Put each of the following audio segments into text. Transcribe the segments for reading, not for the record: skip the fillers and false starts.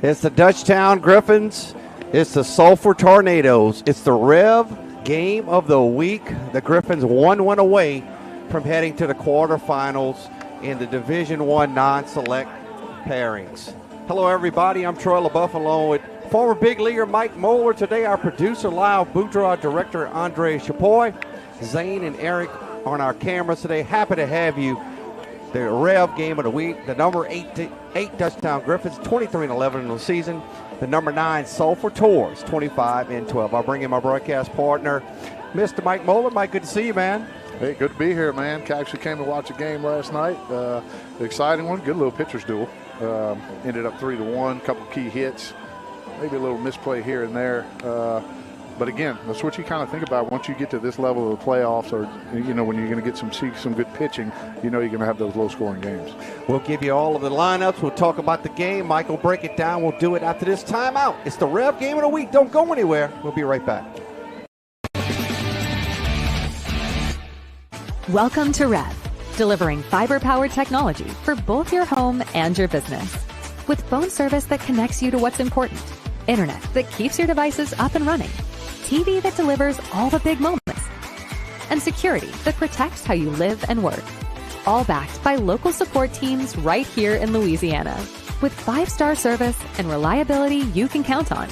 It's the DUTCHTOWN Griffins. It's the SULPHUR Tornadoes. It's the REV game of the week. The Griffins 1-1 away from heading to the quarterfinals in the Division I non-select pairings. Hello, everybody. I'm Troy LaBeouf along with former big leaguer Mike Moeller. Today, our producer, Lyle Boudreau, director Andre Chapoy, Zane and Eric on our cameras today. Happy to have you. The REV game of the week, the number 8 DUTCHTOWN Griffins, 23-11 in the season. The number 9 SULPHUR TORS, 25-12. I'll bring in my broadcast partner, Mr. Mike Moeller. Mike, good to see you, man. Hey, good to be here, man. Actually came to watch a game last night. Exciting one, good little pitcher's duel. Ended up 3-1, couple key hits, maybe a little misplay here and there. But again, that's what you kind of think about once you get to this level of the playoffs, or when you're going to see some good pitching, you're going to have those low-scoring games. We'll give you all of the lineups. We'll talk about the game. Mike will break it down. We'll do it after this timeout. It's the REV game of the week. Don't go anywhere. We'll be right back. Welcome to REV, delivering fiber-powered technology for both your home and your business. With phone service that connects you to what's important, internet that keeps your devices up and running, TV that delivers all the big moments, and security that protects how you live and work. All backed by local support teams right here in Louisiana. With 5-star service and reliability you can count on,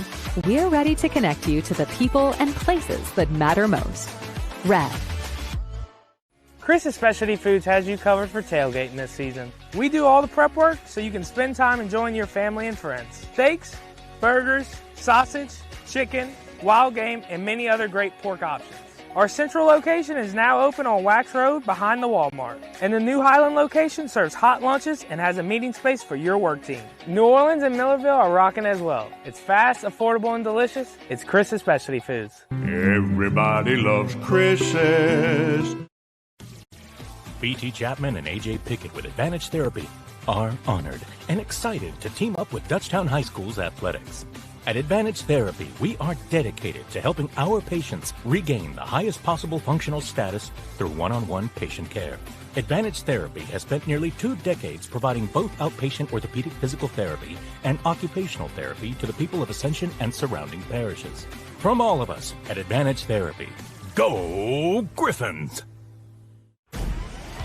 we're ready to connect you to the people and places that matter most. REV. Chris's Specialty Foods has you covered for tailgating this season. We do all the prep work so you can spend time enjoying your family and friends. Steaks, burgers, sausage, chicken, wild game, and many other great pork options. Our central location is now open on Wax Road behind the Walmart. And the new Highland location serves hot lunches and has a meeting space for your work team. New Orleans and Millerville are rocking as well. It's fast, affordable, and delicious. It's Chris's Specialty Foods. Everybody loves Chris's. B.T. Chapman and A.J. Pickett with Advantage Therapy are honored and excited to team up with Dutchtown High School's athletics. At Advantage Therapy, we are dedicated to helping our patients regain the highest possible functional status through one-on-one patient care. Advantage Therapy has spent nearly 2 decades providing both outpatient orthopedic physical therapy and occupational therapy to the people of Ascension and surrounding parishes. From all of us at Advantage Therapy, go Griffins!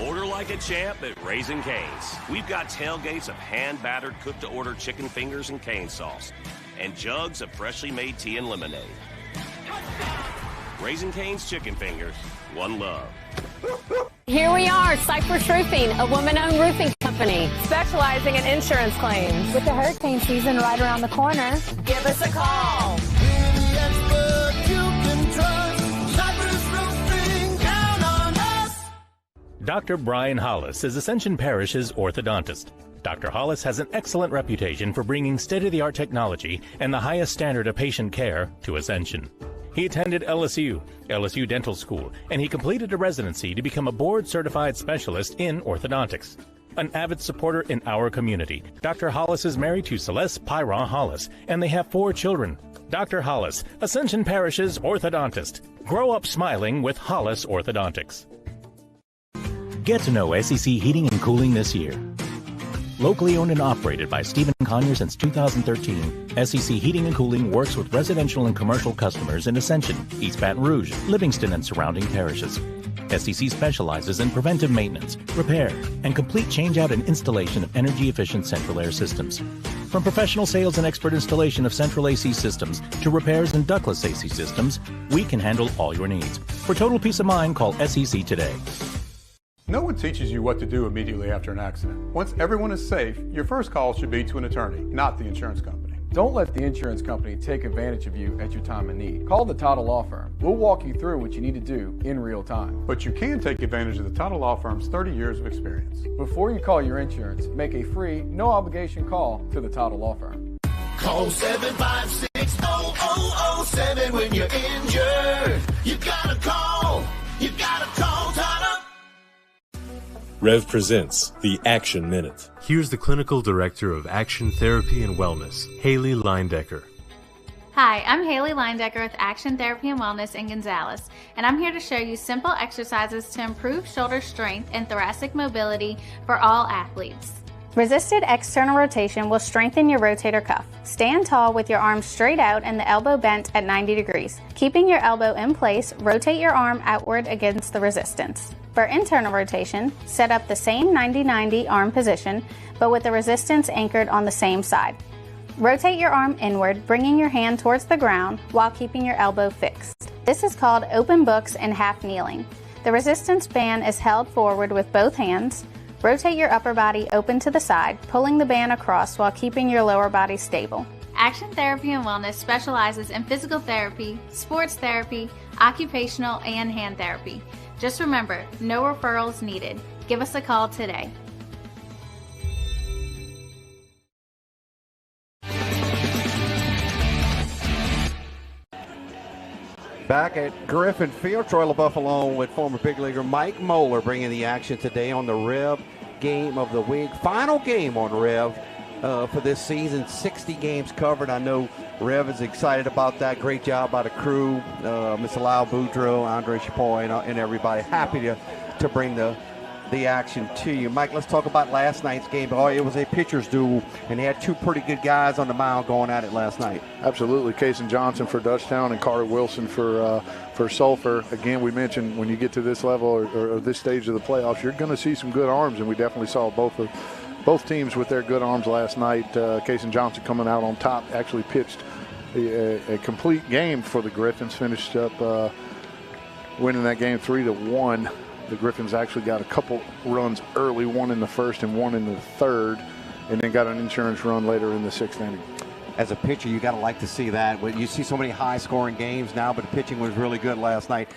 Order like a champ at Raising Cane's. We've got tailgates of hand-battered, cooked-to-order chicken fingers and cane sauce, and jugs of freshly made tea and lemonade. Raising Cane's Chicken Fingers, one love. Here we are, Cypress Roofing, a woman-owned roofing company specializing in insurance claims. With the hurricane season right around the corner, give us a call. Dr. Brian Hollis is Ascension Parish's orthodontist. Dr. Hollis has an excellent reputation for bringing state-of-the-art technology and the highest standard of patient care to Ascension. He attended LSU Dental School, and he completed a residency to become a board-certified specialist in orthodontics. An avid supporter in our community, Dr. Hollis is married to Celeste Pyron Hollis, and they have 4 children. Dr. Hollis, Ascension Parish's orthodontist. Grow up smiling with Hollis Orthodontics. Get to know SEC Heating and Cooling this year. Locally owned and operated by Stephen Conyers since 2013, SEC Heating and Cooling works with residential and commercial customers in Ascension, East Baton Rouge, Livingston, and surrounding parishes. SEC specializes in preventive maintenance, repair, and complete changeout and installation of energy-efficient central air systems. From professional sales and expert installation of central AC systems to repairs and ductless AC systems, we can handle all your needs. For total peace of mind, call SEC today. No one teaches you what to do immediately after an accident. Once everyone is safe, your first call should be to an attorney, not the insurance company. Don't let the insurance company take advantage of you at your time of need. Call the Title Law Firm. We'll walk you through what you need to do in real time. But you can take advantage of the Title Law Firm's 30 years of experience. Before you call your insurance, make a free, no-obligation call to the Title Law Firm. Call 756-0007 when you're injured. You gotta call. You gotta call Title. REV presents the Action Minute. Here's the Clinical Director of Action Therapy and Wellness, Haley Leindecker. Hi, I'm Haley Leindecker with Action Therapy and Wellness in Gonzales, and I'm here to show you simple exercises to improve shoulder strength and thoracic mobility for all athletes. Resisted external rotation will strengthen your rotator cuff. Stand tall with your arms straight out and the elbow bent at 90 degrees. Keeping your elbow in place, rotate your arm outward against the resistance. For internal rotation, set up the same 90-90 arm position, but with the resistance anchored on the same side. Rotate your arm inward, bringing your hand towards the ground while keeping your elbow fixed. This is called open books and half kneeling. The resistance band is held forward with both hands. Rotate your upper body open to the side, pulling the band across while keeping your lower body stable. Action Therapy and Wellness specializes in physical therapy, sports therapy, occupational, and hand therapy. Just remember, no referrals needed. Give us a call today. Back at Griffin Field, Troy LaBeouf along with former big leaguer Mike Moeller bringing the action today on the REV game of the week. Final game on REV for this season, 60 games covered. I know REV is excited about that. Great job by the crew, Mr. Lyle Boudreau, Andre Chapoy, and everybody. Happy to bring the action to you. Mike, let's talk about last night's game. Oh, it was a pitcher's duel, and they had two pretty good guys on the mound going at it last night. Absolutely. Kason Johnson for Dutchtown and Carter Wilson for Sulphur. Again, we mentioned when you get to this level or this stage of the playoffs, you're going to see some good arms, and we definitely saw both teams with their good arms last night. Kason Johnson coming out on top, actually pitched a complete game for the Griffins, finished up winning that game 3-1. The Griffins actually got a couple runs early, one in the first and one in the third, and then got an insurance run later in the sixth inning. As a pitcher, you got to like to see that. You see so many high-scoring games now, but the pitching was really good last night.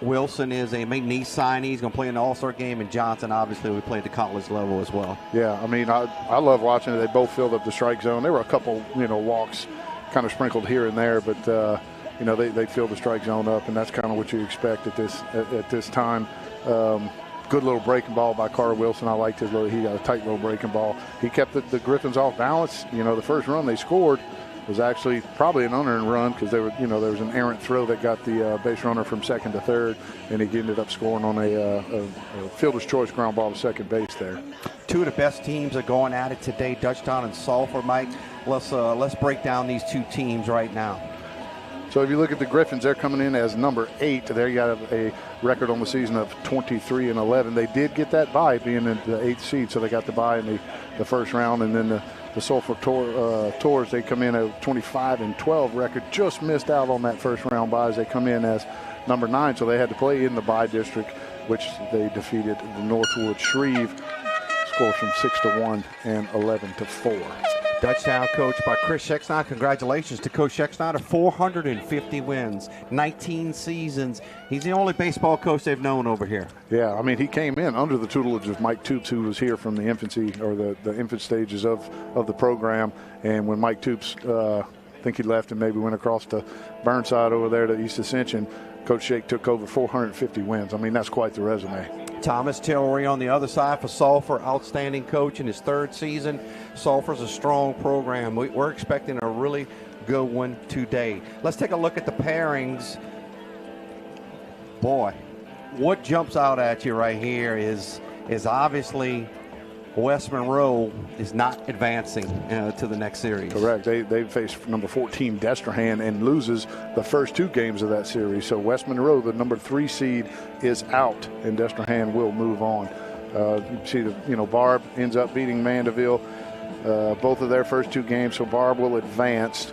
Wilson is a McNeese signee. He's going to play in the All-Star game, and Johnson, obviously, we played the college level as well. Yeah, I mean, I love watching it. They both filled up the strike zone. There were a couple, walks kind of sprinkled here and there, but they filled the strike zone up, and that's kind of what you expect at this time. Good little breaking ball by Carter Wilson. I liked his he got a tight little breaking ball. He kept the Griffins off balance. The first run they scored was actually probably an unearned run because there was an errant throw that got the base runner from second to third, and he ended up scoring on a fielder's choice ground ball to second base there. Two of the best teams are going at it today, Dutchtown and Sulphur. Mike, let's break down these two teams right now. So if you look at the Griffins, they're coming in as number 8. They got a record on the season of 23-11. They did get that bye, being in the 8th seed, so they got the bye in the first round. And then the Sulphur TORS, they come in at 25-12 record. Just missed out on that first round bye as they come in as number 9, so they had to play in the bye district, which they defeated the Northwood Shreve. Score from 6-1 and 11-4. Dutchtown coached by Chris Schexnayder. Congratulations to Coach Schexnayder. 450 wins, 19 seasons. He's the only baseball coach they've known over here. Yeah, I mean, he came in under the tutelage of Mike Toops, who was here from the infancy or the infant stages of the program. And when Mike Toops, I think he left and maybe went across to Burnside over there to East Ascension, Coach Shake took over 450 wins. I mean, that's quite the resume. Thomas Tillery on the other side for Sulphur, outstanding coach in his 3rd season. Sulphur's a strong program. We're expecting a really good one today. Let's take a look at the pairings. Boy, what jumps out at you right here is obviously West Monroe is not advancing to the next series. Correct. They face number 14 Destrehan and loses the first 2 games of that series. So West Monroe, the number 3 seed, is out, and Destrehan will move on. You see Barb ends up beating Mandeville both of their first 2 games, so Barb will advance.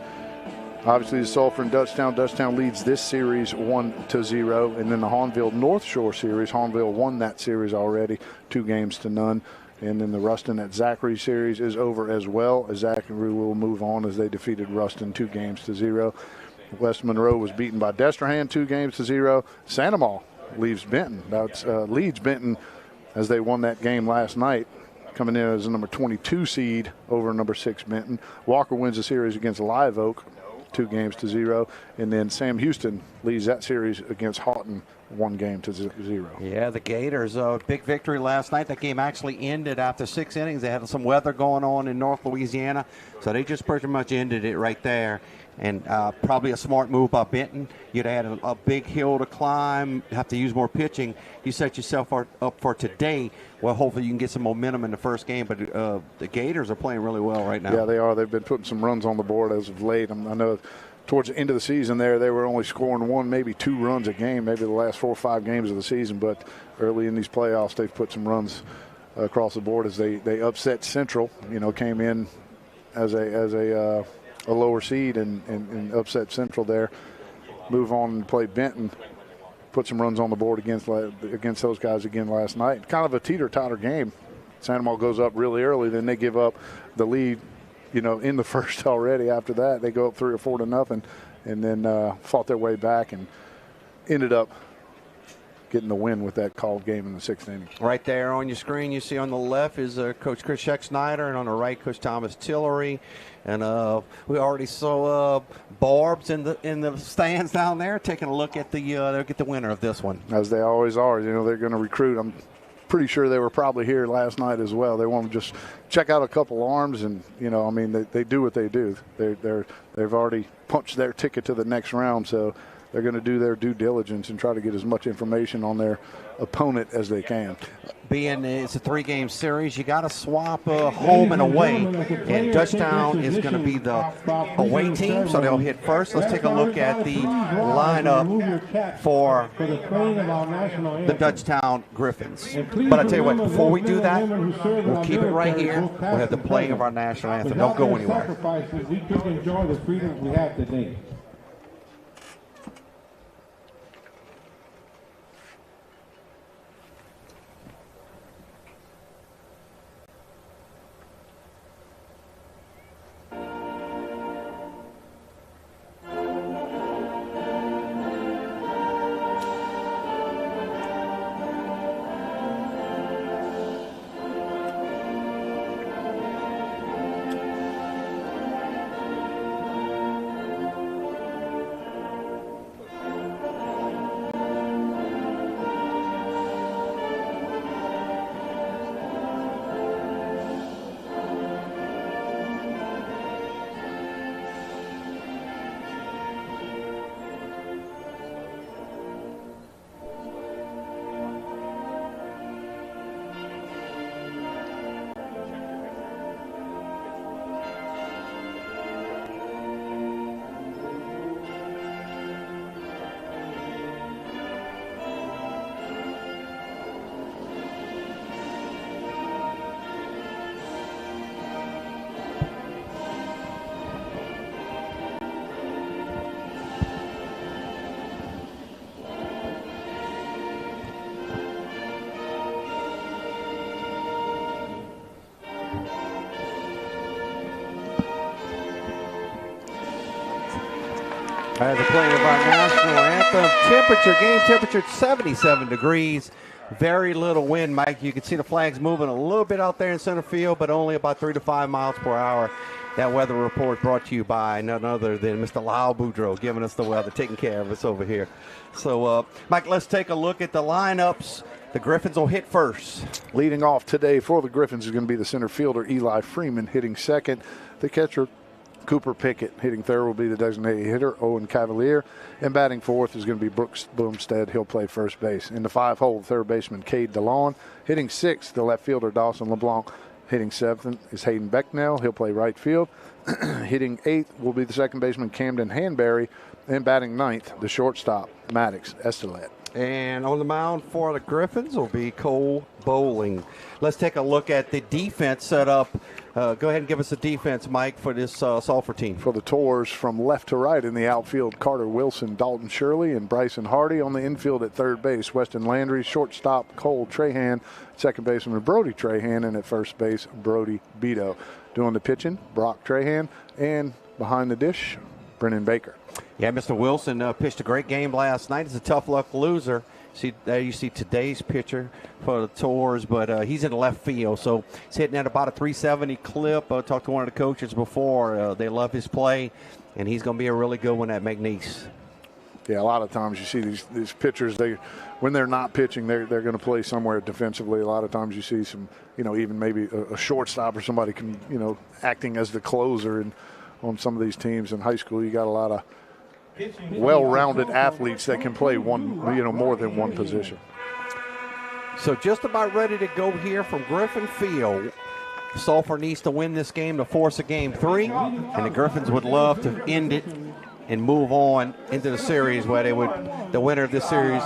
Obviously, the Sulphur and Dutchtown leads this series 1-0, and then the Hahnville North Shore series, Hahnville won that series already, 2-0. And then the Ruston at Zachary series is over as well, as Zachary will move on as they defeated Ruston 2-0. West Monroe was beaten by Destrehan 2-0. Sandoval leads Benton as they won that game last night, coming in as a number 22 seed over number 6 Benton. Walker wins the series against Live Oak 2-0, and then Sam Houston leads that series against Houghton 1-0. Yeah, the Gators, big victory last night. That game actually ended after 6 innings. They had some weather going on in North Louisiana, so they just pretty much ended it right there. and probably a smart move by Benton. You'd add a big hill to climb, have to use more pitching. You set yourself up for today. Well, hopefully you can get some momentum in the first game, but the Gators are playing really well right now. Yeah, they are. They've been putting some runs on the board as of late. I know towards the end of the season there, they were only scoring 1, maybe 2 runs a game, maybe the last 4 or 5 games of the season, but early in these playoffs, they've put some runs across the board as they upset Central, came in as a lower seed and upset Central there. Move on and play Benton, put some runs on the board against those guys again last night. Kind of a teeter-totter game. Santa Maria goes up really early, then they give up the lead, in the first already. After that, they go up 3 or 4 to nothing, and then fought their way back and ended up getting the win with that called game in the 6th inning. Right there on your screen, you see on the left is Coach Chris Scheck-Snyder, and on the right, Coach Thomas Tillery. And we already saw Barb's in the stands down there, taking a look at they'll get the winner of this one. As they always are. They're going to recruit. I'm pretty sure they were probably here last night as well. They want to just check out a couple arms, and they do what they do. They've already punched their ticket to the next round, so they're going to do their due diligence and try to get as much information on their opponent as they can. Being it's a 3-game series, you got to swap home and away, and Dutchtown is going to be the away team, so they'll hit first. Let's take a look at the lineup for the Dutchtown Griffins. But I tell you what, before we do that, we'll keep it right here. We'll have the playing of our national anthem. Don't go anywhere. We can enjoy the freedom we have today. As the playing of our national anthem, game temperature 77 degrees. Very little wind, Mike. You can see the flags moving a little bit out there in center field, but only about 3 to 5 miles per hour. That weather report brought to you by none other than Mr. Lyle Boudreau, giving us the weather, taking care of us over here. So, Mike, let's take a look at the lineups. The Griffins will hit first. Leading off today for the Griffins is going to be the center fielder, Eli Freeman, hitting second. The catcher, Cooper Pickett. Hitting third will be the designated hitter, Owen Cavalier. And batting fourth is going to be Brooks Boomstead. He'll play first base. In the 5-hole, third baseman Cade DeLon. Hitting sixth, the left fielder Dawson LeBlanc. Hitting seventh is Hayden Becknell. He'll play right field. Hitting eighth will be the second baseman Camden Hanberry. And batting ninth, the shortstop Maddox Estelet. And on the mound for the Griffins will be Cole Bowling. Let's take a look at the defense set up. Go ahead and give us the defense, Mike, for this Sulphur team. For the Tors, from left to right in the outfield, Carter Wilson, Dalton Shirley, and Bryson Hardy. On the infield at third base, Weston Landry, shortstop Cole Trahan, second baseman Brody Trahan, and at first base, Brody Beto. Doing the pitching, Brock Trahan, and behind the dish, Brennan Baker. Yeah, Mr. Wilson pitched a great game last night. He's a tough luck loser. See, there you see today's pitcher for the Tors, but he's in left field, so he's hitting at about a 370 clip. I talked to one of the coaches before. They love his play, and he's going to be a really good one at McNeese. Yeah, a lot of times you see these pitchers, when they're not pitching, they're going to play somewhere defensively. A lot of times you see some, even maybe a shortstop or somebody acting as the closer, and on some of these teams. In high school, you got a lot of well-rounded athletes that can play more than one position. So just about ready to go here from Griffin Field. Sulphur needs to win this game to force a game 3, and the Griffins would love to end it and move on into the series where the winner of this series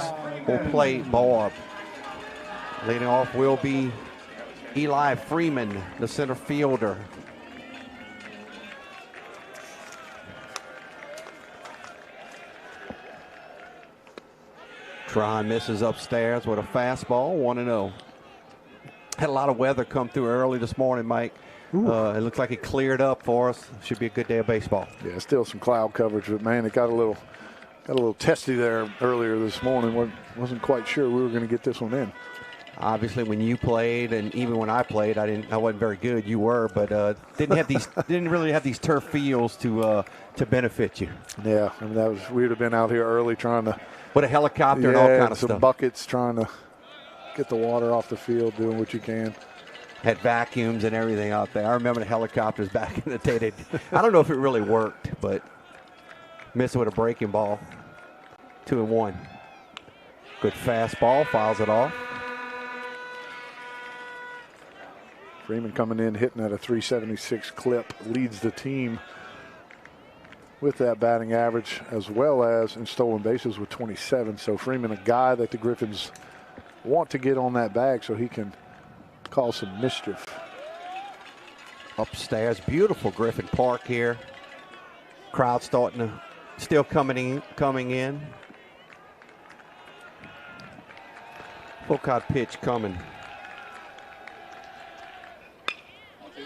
will play Barb. Leading off will be Eli Freeman, the center fielder. Try misses upstairs with a fastball, 1-0. Had a lot of weather come through early this morning, Mike. It looks like it cleared up for us. Should be a good day of baseball. Yeah, still some cloud coverage, but man, it got a little testy there earlier this morning. Wasn't quite sure we were going to get this one in. Obviously, when you played, and even when I played, I wasn't very good. You were, but didn't really have these turf fields to benefit you. Yeah, I mean we would have been out here early trying to with a helicopter and all kind of some stuff. Buckets trying to get the water off the field, doing what you can. Had vacuums and everything out there. I remember the helicopters back in the day. I don't know if it really worked, but missed it with a breaking ball. 2-1. Good fastball, fouls it off. Freeman coming in, hitting at a 376 clip, leads the team with that batting average, as well as in stolen bases with 27. So Freeman, a guy that the Griffins want to get on that bag so he can cause some mischief. Upstairs, beautiful Griffin Park here. Crowd still coming in. Full count pitch coming.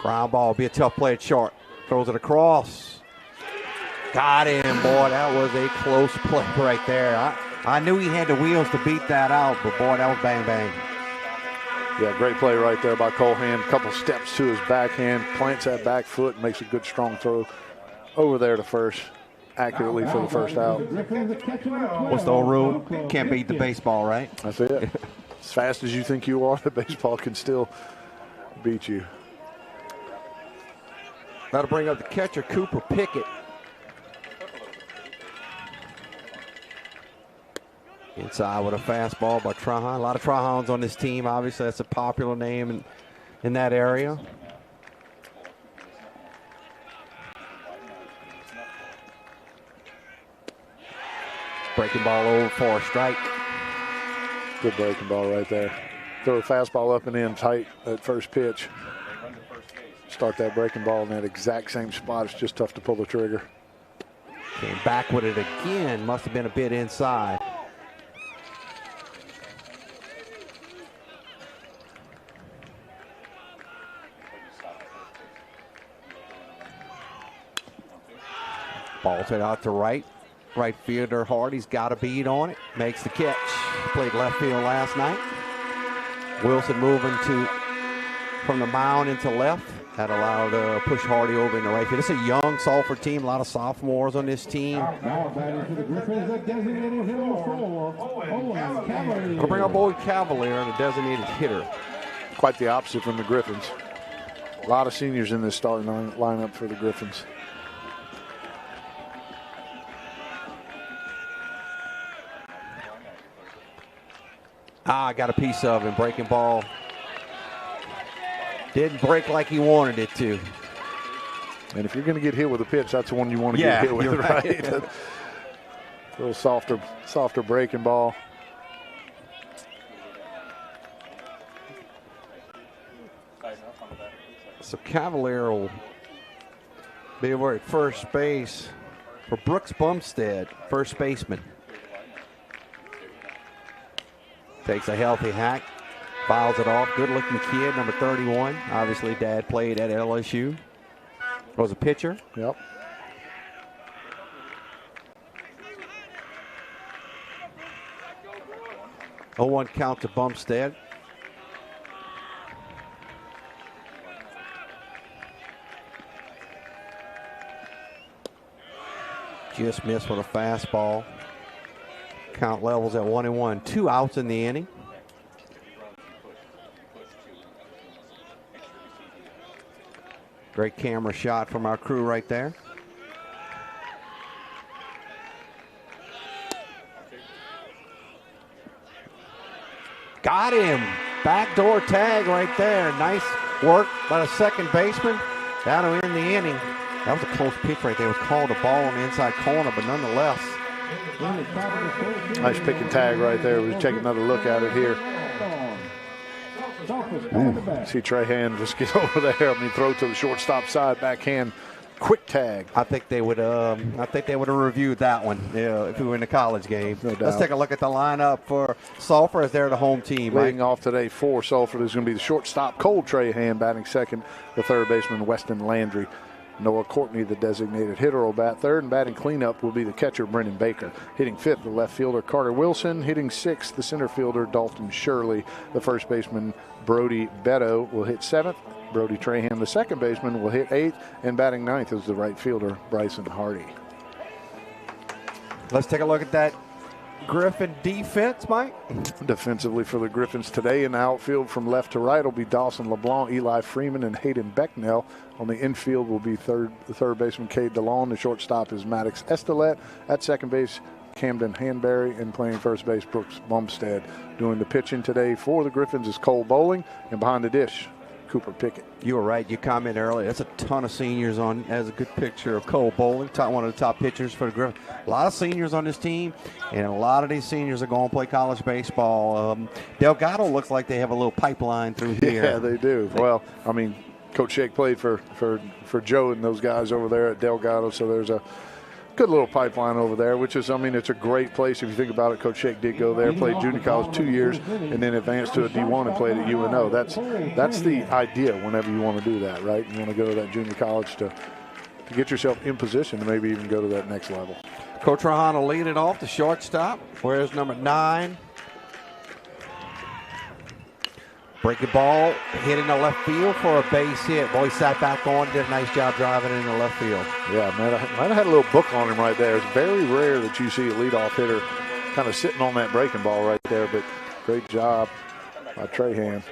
Ground ball, be a tough play at short. Throws it across. Got him, boy. That was a close play right there. I knew he had the wheels to beat that out, but boy, that was bang, bang. Yeah, great play right there by Colehan. A couple steps to his backhand, plants that back foot, makes a good strong throw over there to first, accurately for the first out. What's the old rule? Can't beat the baseball, right? That's it. As fast as you think you are, the baseball can still beat you. That'll bring up the catcher, Cooper Pickett. Inside with a fastball by Trahan. A lot of Trahans on this team. Obviously, that's a popular name in that area. Breaking ball over for a strike. Good breaking ball right there. Throw a fastball up and in tight at first pitch. Start that breaking ball in that exact same spot. It's just tough to pull the trigger. Came back with it again. Must have been a bit inside. Balls it out to right. Right fielder Hardy's got a beat on it. Makes the catch. Played left field last night. Wilson moving from the mound into left. That allowed push Hardy over into right field. It's a young Sulphur team. A lot of sophomores on this team. Now batting for the Griffins, a designated hitter Owen Cavalier. I'll bring up Owen Cavalier, the designated hitter. Quite the opposite from the Griffins. A lot of seniors in this starting lineup for the Griffins. Got a piece of him. Breaking ball. Didn't break like he wanted it to. And if you're going to get hit with a pitch, that's the one you want to get hit with, right? A little softer breaking ball. So Cavalier will be over at first base for Brooks Bumstead, first baseman. Takes a healthy hack, fouls it off. Good-looking kid, number 31. Obviously, Dad played at LSU. Was a pitcher. Yep. Oh, 1 count to Bumstead. Just missed with a fastball. Count levels at 1-1. 2 outs in the inning. Great camera shot from our crew right there. Got him. Backdoor tag right there. Nice work by the second baseman. That'll end the inning. That was a close pitch right there. It was called a ball on the inside corner, but nonetheless. Nice pick and tag right there. We'll take another look at it here. See Trahan just get over there. I mean, throw to the shortstop side, backhand, quick tag. I think they would. I think they would have reviewed that one if we were in the college game. No doubt. Let's take a look at the lineup for Sulphur as they're the home team. Leading off today for Sulphur, there's going to be the shortstop Cole Trahan batting second. The third baseman Weston Landry. Noah Courtney, the designated hitter, will bat third, and batting cleanup will be the catcher, Brendan Baker. Hitting fifth, the left fielder, Carter Wilson. Hitting sixth, the center fielder, Dalton Shirley. The first baseman, Brody Beto, will hit seventh. Brody Trahan, the second baseman, will hit eighth, and batting ninth is the right fielder, Bryson Hardy. Let's take a look at that Griffin defense, Mike. Defensively for the Griffins today in the outfield from left to right will be Dawson LeBlanc, Eli Freeman, and Hayden Becknell. On the infield will be the third baseman, Cade DeLong. The shortstop is Maddox Estelet. At second base, Camden Hanbury, and playing first base, Brooks Bumstead. Doing the pitching today for the Griffins is Cole Bowling, and behind the dish, Cooper Pickett. You were right. You commented earlier. That's a ton of seniors on. As a good picture of Cole Bowling, one of the top pitchers for the Griffins. A lot of seniors on this team, and a lot of these seniors are going to play college baseball. Delgado looks like they have a little pipeline through here. Yeah, they do. Well, I mean, Coach Shake played for Joe and those guys over there at Delgado, so there's a good little pipeline over there, which is, I mean, it's a great place if you think about it. Coach Shake did go there, played junior college 2 years, and then advanced to a D1 and played at UNO. That's the idea whenever you want to do that, right? You want to go to that junior college to get yourself in position to maybe even go to that next level. Coach Rahan will lead it off, the shortstop. Where's number 9? Breaking ball, hit in the left field for a base hit. Boy, sat back on, did a nice job driving in the left field. Yeah, man, might have had a little book on him right there. It's very rare that you see a leadoff hitter kind of sitting on that breaking ball right there, but great job by Trahan.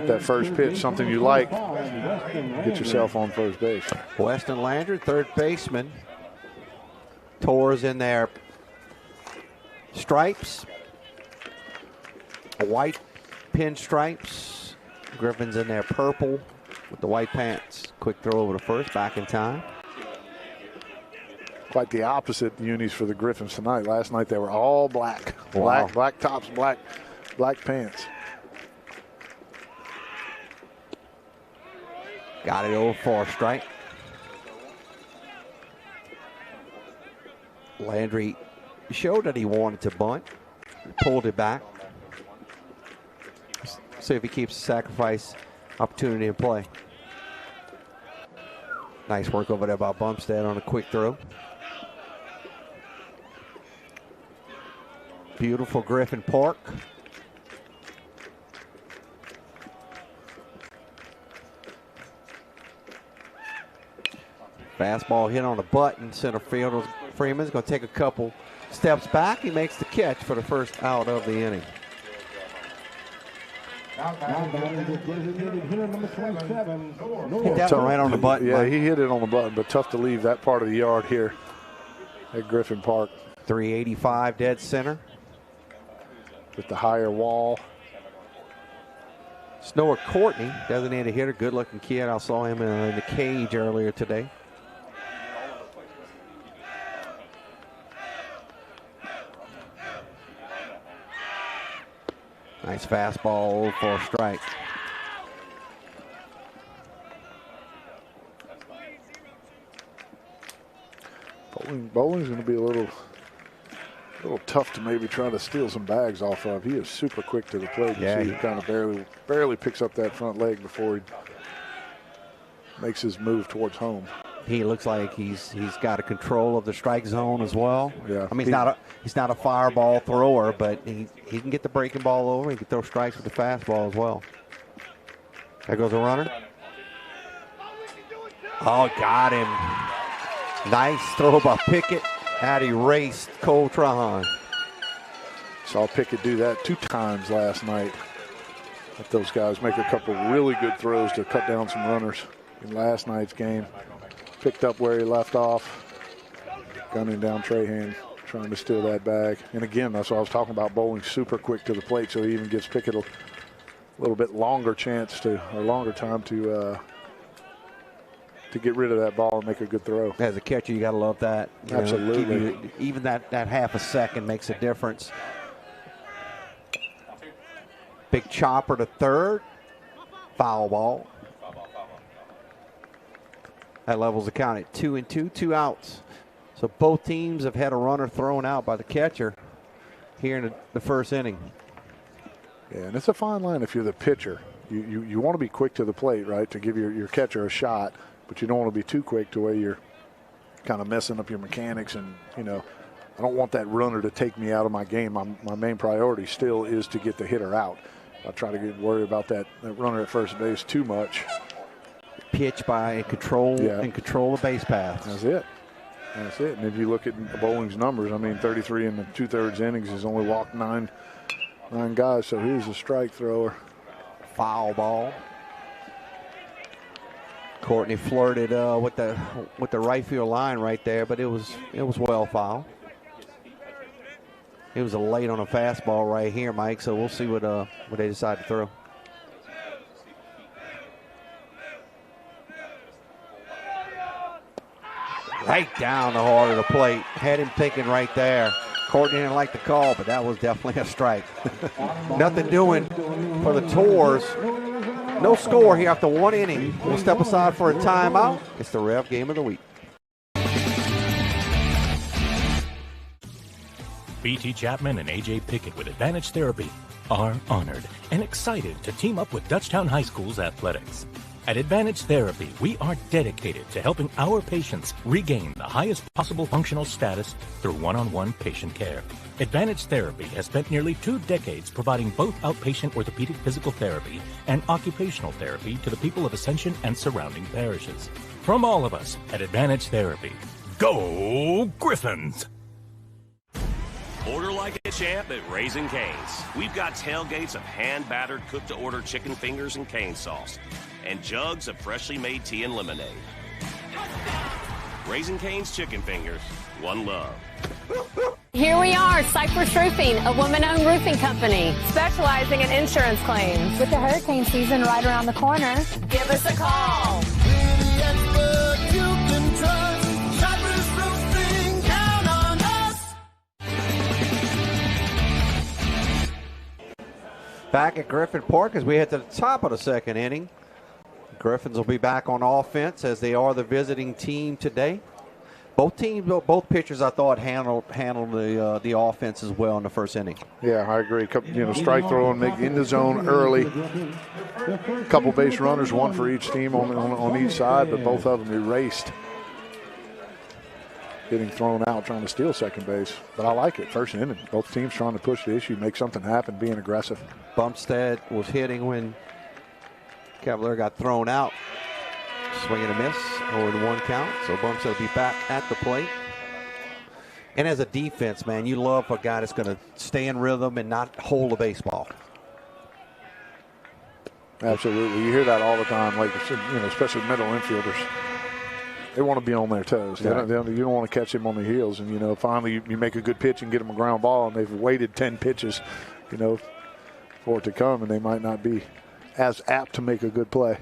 That first pitch, something you like, get yourself on first base. Weston Landry, third baseman. TORS in there. Stripes. White pinstripes. Griffins in there purple with the white pants. Quick throw over to first, back in time. Quite the opposite unis for the Griffins tonight. Last night they were all black. Wow. Black tops, black pants. Got it over for a strike. Landry showed that he wanted to bunt. Pulled it back. See if he keeps the sacrifice opportunity in play. Nice work over there by Bumstead on a quick throw. Beautiful Griffin Park. Fastball hit on the button. Center fielder Freeman's going to take a couple steps back. He makes the catch for the first out of the inning. Hit that one right on the button. Yeah, he hit it on the button, but tough to leave that part of the yard here at Griffin Park. 385 dead center. With the higher wall. Noah Courtney, designated hitter, good-looking kid. I saw him in the cage earlier today. Nice fastball for a strike. Bowling's going to be a little tough to maybe try to steal some bags off of. He is super quick to the plate. You see he kind of barely picks up that front leg before he makes his move towards home. He looks like he's got a control of the strike zone as well. Yeah. I mean, he's not a fireball thrower, but he can get the breaking ball over. He can throw strikes with the fastball as well. There goes a runner. Oh, got him. Nice throw by Pickett. Had erased Cole Trahan. Saw Pickett do that 2 times last night. Let those guys make a couple really good throws to cut down some runners in last night's game. Picked up where he left off. Gunning down Trahan. trying to steal that bag. And again, that's what I was talking about, bowling super quick to the plate, so he even gives Pickett a little bit longer chance to, or longer time to get rid of that ball and make a good throw. As a catcher, you got to love that. Absolutely. Even that half a second makes a difference. Big chopper to third. Foul ball. That levels the count at 2-2, 2 outs. So both teams have had a runner thrown out by the catcher here in the first inning. Yeah, and it's a fine line if you're the pitcher. You want to be quick to the plate, right, to give your catcher a shot, but you don't want to be too quick to where you're kind of messing up your mechanics. And, you know, I don't want that runner to take me out of my game. My main priority still is to get the hitter out. I try to get worried about that runner at first base too much. Pitch by control and control the base paths. That's it. That's it. And if you look at Bowling's numbers, I mean, 33 in the 2/3 innings, he's only walked nine guys. So he's a strike thrower. Foul ball. Courtney flirted with the right field line right there, but it was well foul. It was a late on a fastball right here, Mike. So we'll see what they decide to throw. Right down the heart of the plate. Had him thinking right there. Courtney didn't like the call, but that was definitely a strike. Nothing doing for the Tours. No score here after one inning. We'll step aside for a timeout. It's the Rev Game of the Week. BT Chapman and AJ Pickett with Advantage Therapy are honored and excited to team up with Dutchtown High School's athletics. At Advantage Therapy, we are dedicated to helping our patients regain the highest possible functional status through one-on-one patient care. Advantage Therapy has spent nearly 2 decades providing both outpatient orthopedic physical therapy and occupational therapy to the people of Ascension and surrounding parishes. From all of us at Advantage Therapy, go Griffins! Order like a champ at Raising Cane's. We've got tailgates of hand-battered, cooked-to-order chicken fingers and cane sauce, and jugs of freshly made tea and lemonade. Raising Cane's Chicken Fingers, one love. Here we are, Cypress Roofing, a woman-owned roofing company specializing in insurance claims. With the hurricane season right around the corner, give us a call. Back at Griffin Park as we head to the top of the second inning. Griffins will be back on offense as they are the visiting team today. Both pitchers, I thought, handled the offense as well in the first inning. Yeah, I agree. Strike throwing, make in the zone early. Couple base runners, one for each team on each side, but both of them erased. Getting thrown out, trying to steal second base. But I like it. First inning, both teams trying to push the issue, make something happen, being aggressive. Bumstead was hitting when Cavalier got thrown out. Swing and a miss, 0-1 count. So Bumstead will be back at the plate. And as a defense, man, you love a guy that's going to stay in rhythm and not hold a baseball. Absolutely. You hear that all the time, like, especially middle infielders. They want to be on their toes. You don't want to catch him on the heels. And, finally you make a good pitch and get them a ground ball, and they've waited 10 pitches, for it to come, and they might not be as apt to make a good play.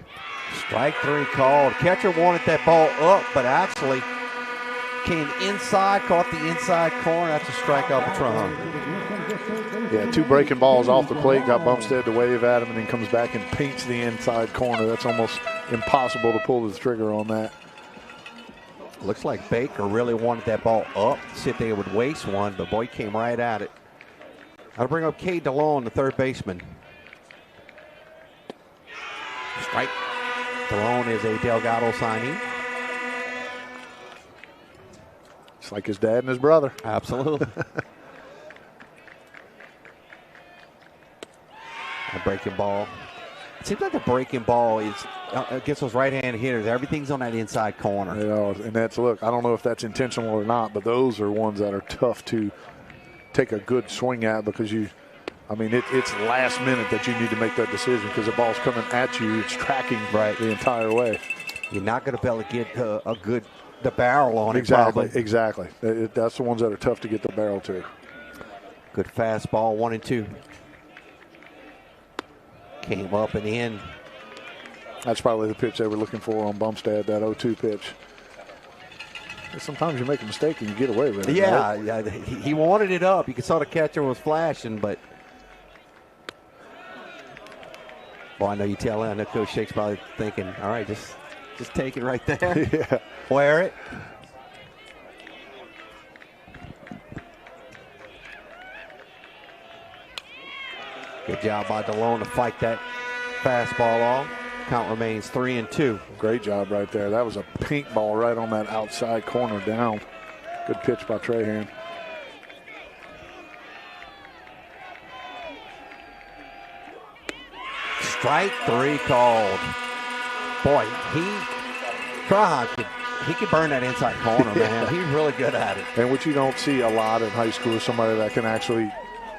Strike 3 called. Catcher wanted that ball up, but actually came inside, caught the inside corner. That's a strikeout for Trahon. Yeah, 2 breaking balls off the plate, got Bumstead to wave at him, and then comes back and paints the inside corner. That's almost impossible to pull the trigger on that. Looks like Baker really wanted that ball up. See if they would waste one, but boy, came right at it. I'll bring up Cade DeLong, the third baseman. Strike. DeLong is a Delgado signee. It's like his dad and his brother. Absolutely. A breaking ball. It seems like the breaking ball is against those right-handed hitters. Everything's on that inside corner. And that's, look, I don't know if that's intentional or not, but those are ones that are tough to take a good swing at because it's last minute that you need to make that decision because the ball's coming at you. It's tracking the entire way. You're not going to be able to get a good the barrel on exactly, it. Probably. Exactly. That's the ones that are tough to get the barrel to. Good fastball, 1-2. Came up and in. That's probably the pitch they were looking for on Bumstead, that 0-2 pitch. Sometimes you make a mistake and you get away with it. Yeah, right? yeah. He wanted it up. You saw the catcher was flashing, but well, I know you tell him. I know Coach Shake's probably thinking, all right, just take it right there. Yeah. Wear it. Good job by DeLone to fight that fastball off. Count remains 3-2. Great job right there. That was a pink ball right on that outside corner down. Good pitch by Trahan. Strike 3 called. Boy, he could burn that inside corner, man. He's really good at it. And what you don't see a lot in high school is somebody that can actually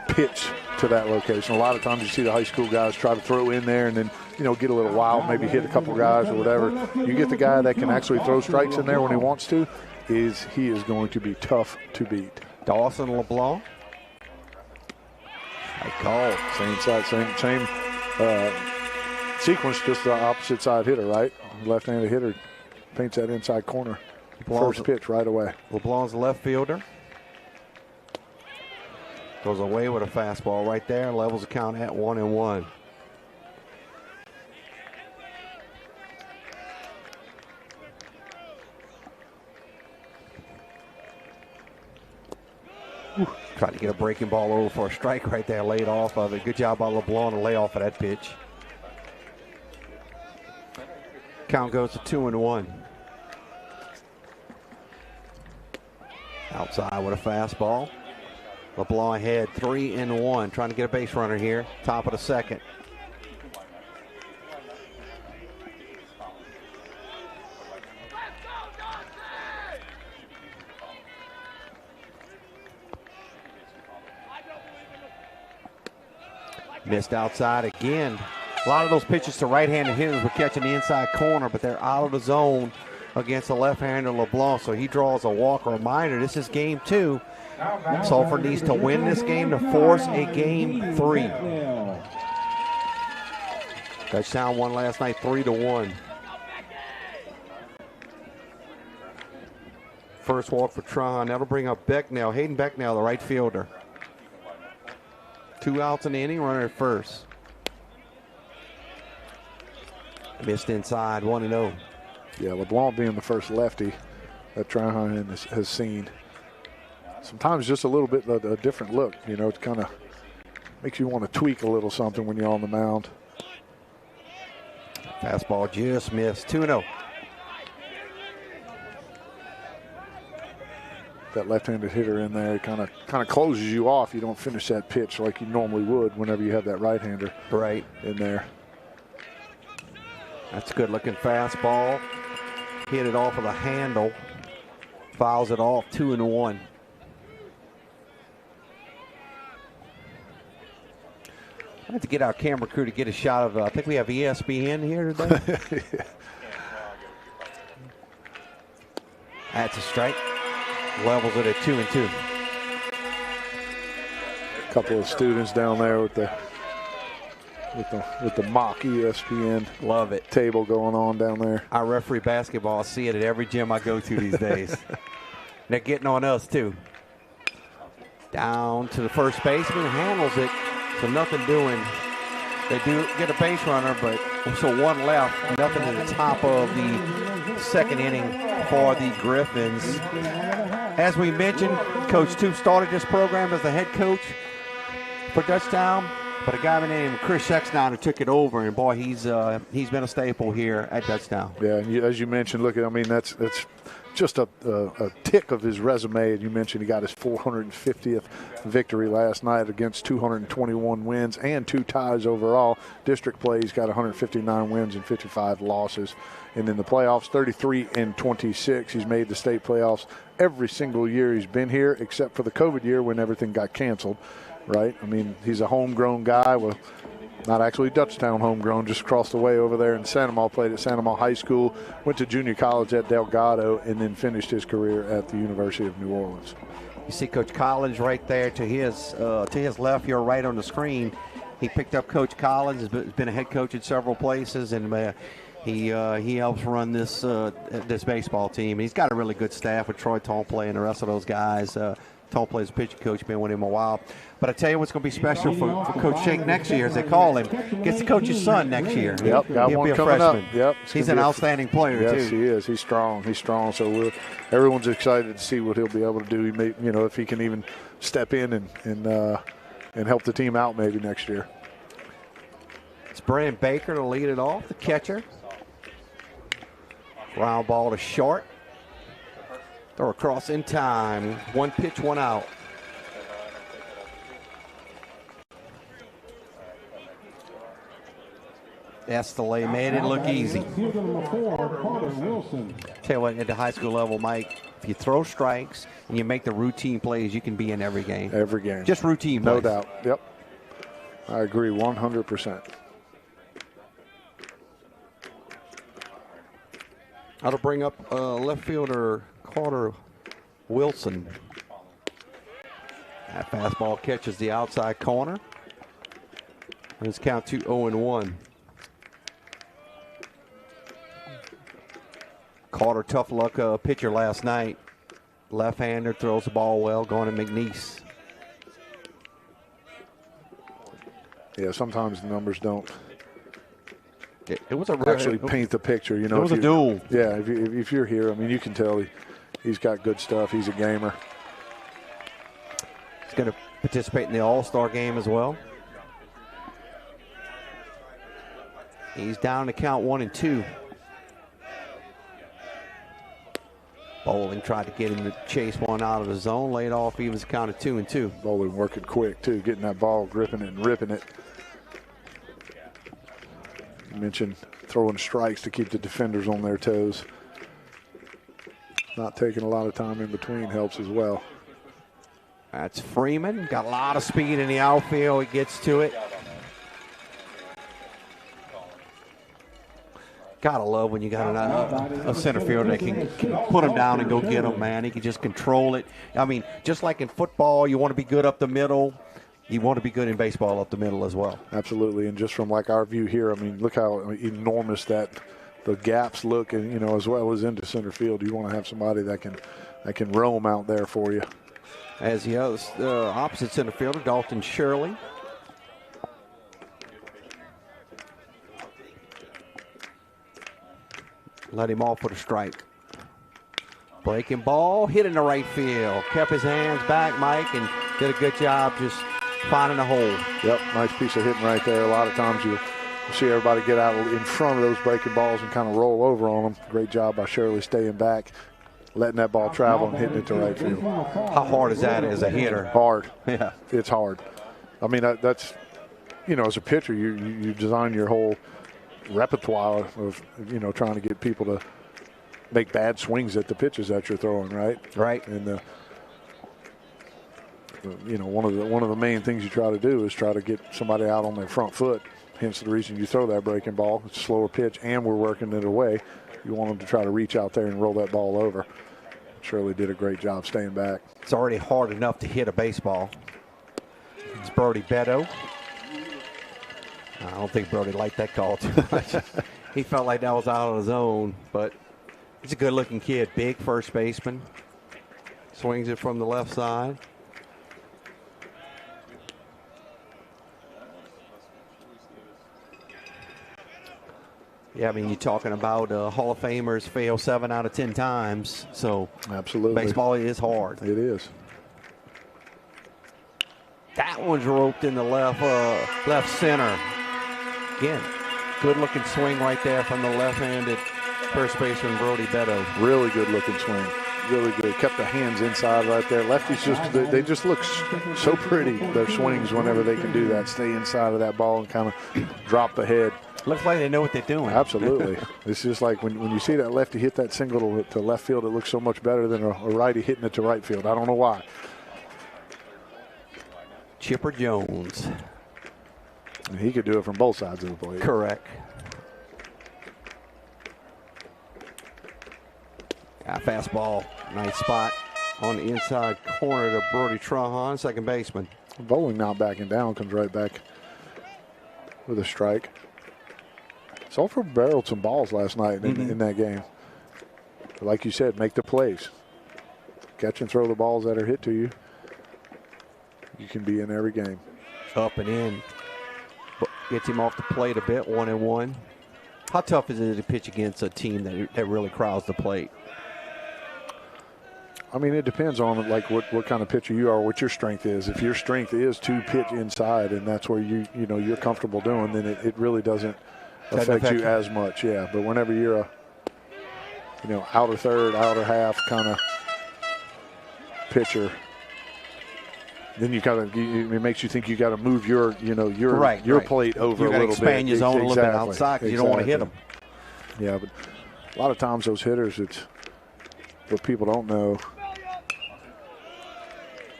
pitch to that location. A lot of times you see the high school guys try to throw in there and then, get a little wild, maybe hit a couple guys or whatever. You get the guy that can actually throw strikes in there when he wants to, he is going to be tough to beat. Dawson LeBlanc. Strike called. Same side, same sequence, just the opposite side hitter, right? Left-handed hitter paints that inside corner. First pitch right away. LeBlanc's the left fielder. Goes away with a fastball right there. Levels the count at 1-1. Tried to get a breaking ball over for a strike right there. Laid off of it. Good job by LeBlanc to lay off of that pitch. Count goes to 2-1. Outside with a fastball. LeBlanc ahead 3-1. Trying to get a base runner here. Top of the second. Missed outside again. A lot of those pitches to right-handed hitters were catching the inside corner, but they're out of the zone against the left-hander LeBlanc, so he draws a walk. A reminder, this is game 2. Sulphur needs to win this game to force a game 3. DUTCHTOWN won last night 3-1. First walk for Tron. That'll bring up Becknell. Hayden Becknell, the right fielder. 2 outs in the inning, runner at first. Missed inside, 1-0. Yeah, LeBlanc being the first lefty that Trahan has seen. Sometimes just a little bit of a different look, it kind of makes you want to tweak a little something when you're on the mound. Fastball just missed, 2-0. That left-handed hitter in there kind of closes you off. You don't finish that pitch like you normally would whenever you have that right-hander right in there. That's a good-looking fastball. Hit it off of the handle. Fouls it off, 2-1. I have to get our camera crew to get a shot of, I think we have ESPN here today. That's a strike. Levels it at 2-2. A couple of students down there with the mock ESPN love it table going on down there. I referee basketball. I see it at every gym I go to these days. They're getting on us too. Down to the first baseman, handles it, so nothing doing. They do get a base runner, but so 1 left. Nothing at the top of the second inning for the Griffins. As we mentioned, Coach Tooth started this program as the head coach for DUTCHTOWN, but a guy by the name of Chris Sexton took it over, and boy, he's been a staple here at DUTCHTOWN. Yeah, and as you mentioned, that's just a tick of his resume. And you mentioned he got his 450th victory last night against 221 wins and 2 ties overall. District play, he's got 159 wins and 55 losses. And in the playoffs, 33-26. He's made the state playoffs every single year he's been here, except for the COVID year when everything got canceled, right? I mean, he's a homegrown guy with not actually Dutchtown homegrown, just across the way over there in Santa Ma. Played at Santa Ma High School, went to junior college at Delgado, and then finished his career at the University of New Orleans. You see Coach Collins right there to his left, you're right on the screen. He picked up Coach Collins, has been a head coach at several places, and he helps run this baseball team. He's got a really good staff with Troy Tomplay and the rest of those guys. Tomplay's a pitching coach, been with him a while. But I tell you what's going to be special for Coach Shake next year, as they call him, gets to coach his son next year. Yep, got He'll one be a coming freshman. up. Yep, he's an outstanding player too. Yes, he is. He's strong. He's strong. So everyone's excited to see what he'll be able to do. He may, if he can even step in and help the team out maybe next year. It's Brandon Baker to lead it off, the catcher. Round ball to short. Throw across in time. 1 pitch, 1 out. Estelle made it look easy. Tell you what, at the high school level, Mike, if you throw strikes and you make the routine plays, you can be in every game. Every game. Just routine plays. No doubt. Yep. I agree 100%. That'll bring up left fielder Carter Wilson. That fastball catches the outside corner. And it's count to 0-1. Carter, tough luck pitcher last night. Left-hander, throws the ball well, going to McNeese. Yeah, sometimes the numbers don't. It was actually paint the picture. It was a duel. Yeah, if you're here, I mean, you can tell he's got good stuff. He's a gamer. He's going to participate in the All-Star game as well. He's down to count 1-2. Bowling tried to get him to chase one out of the zone, laid off. He was counted 2-2. Bowling working quick too, getting that ball, gripping it and ripping it. You mentioned throwing strikes to keep the defenders on their toes. Not taking a lot of time in between helps as well. That's Freeman. Got a lot of speed in the outfield. He gets to it. Gotta love when you got a center fielder that can put him down and go get him, man. He can just control it. I mean, just like in football, you want to be good up the middle. You want to be good in baseball up the middle as well. Absolutely, and just from like our view here, I mean, look how enormous that the gaps look, and as well as into center field. You want to have somebody that can roam out there for you. As the opposite center fielder, Dalton Shirley. Let him off with a strike. Breaking ball, hit in the right field. Kept his hands back, Mike, and did a good job just finding a hole. Yep, nice piece of hitting right there. A lot of times you see everybody get out in front of those breaking balls and kind of roll over on them. Great job by Shirley staying back, letting that ball travel and hitting it to right field. How hard is that as a hitter? Hard. Yeah. It's hard. I mean, that's, as a pitcher, you design your whole repertoire of, trying to get people to make bad swings at the pitches that you're throwing, right? Right. And one of the main things you try to do is try to get somebody out on their front foot. Hence the reason you throw that breaking ball. It's a slower pitch, and we're working it away. You want them to try to reach out there and roll that ball over. Shirley did a great job staying back. It's already hard enough to hit a baseball. It's Brody Beto. I don't think Brody liked that call too much. He felt like that was out of the zone, but he's a good-looking kid. Big first baseman. Swings it from the left side. Yeah, I mean, you're talking about Hall of Famers fail 7 out of 10 times. So absolutely, baseball is hard. It is. That one's roped in the left center. Again, good-looking swing right there from the left-handed first baseman Brody Beto. Really good-looking swing. Really good. Kept the hands inside right there. Lefties they just look so pretty, their swings, whenever they can do that. Stay inside of that ball and kind of drop the head. Looks like they know what they're doing. Absolutely. It's just like when you see that lefty hit that single to left field, it looks so much better than a righty hitting it to right field. I don't know why. Chipper Jones. And he could do it from both sides of the plate. Correct. Fastball, nice spot on the inside corner to Brody Trahan, second baseman. Bowling not backing down, comes right back with a strike. Sulphur barreled some balls last night in that game. But like you said, make the plays. Catch and throw the balls that are hit to you. You can be in every game. Up and in. Gets him off the plate a bit, 1-1. How tough is it to pitch against a team that really crowds the plate? I mean, it depends on like what kind of pitcher you are, what your strength is. If your strength is to pitch inside, and that's where you're comfortable doing, then it really doesn't affect you as much. Yeah, but whenever you're a outer third, outer half kind of pitcher, then it makes you think you got to move your plate over a little bit. Expand your zone a little bit outside because you don't want to hit them. Yeah, but a lot of times those hitters, it's what people don't know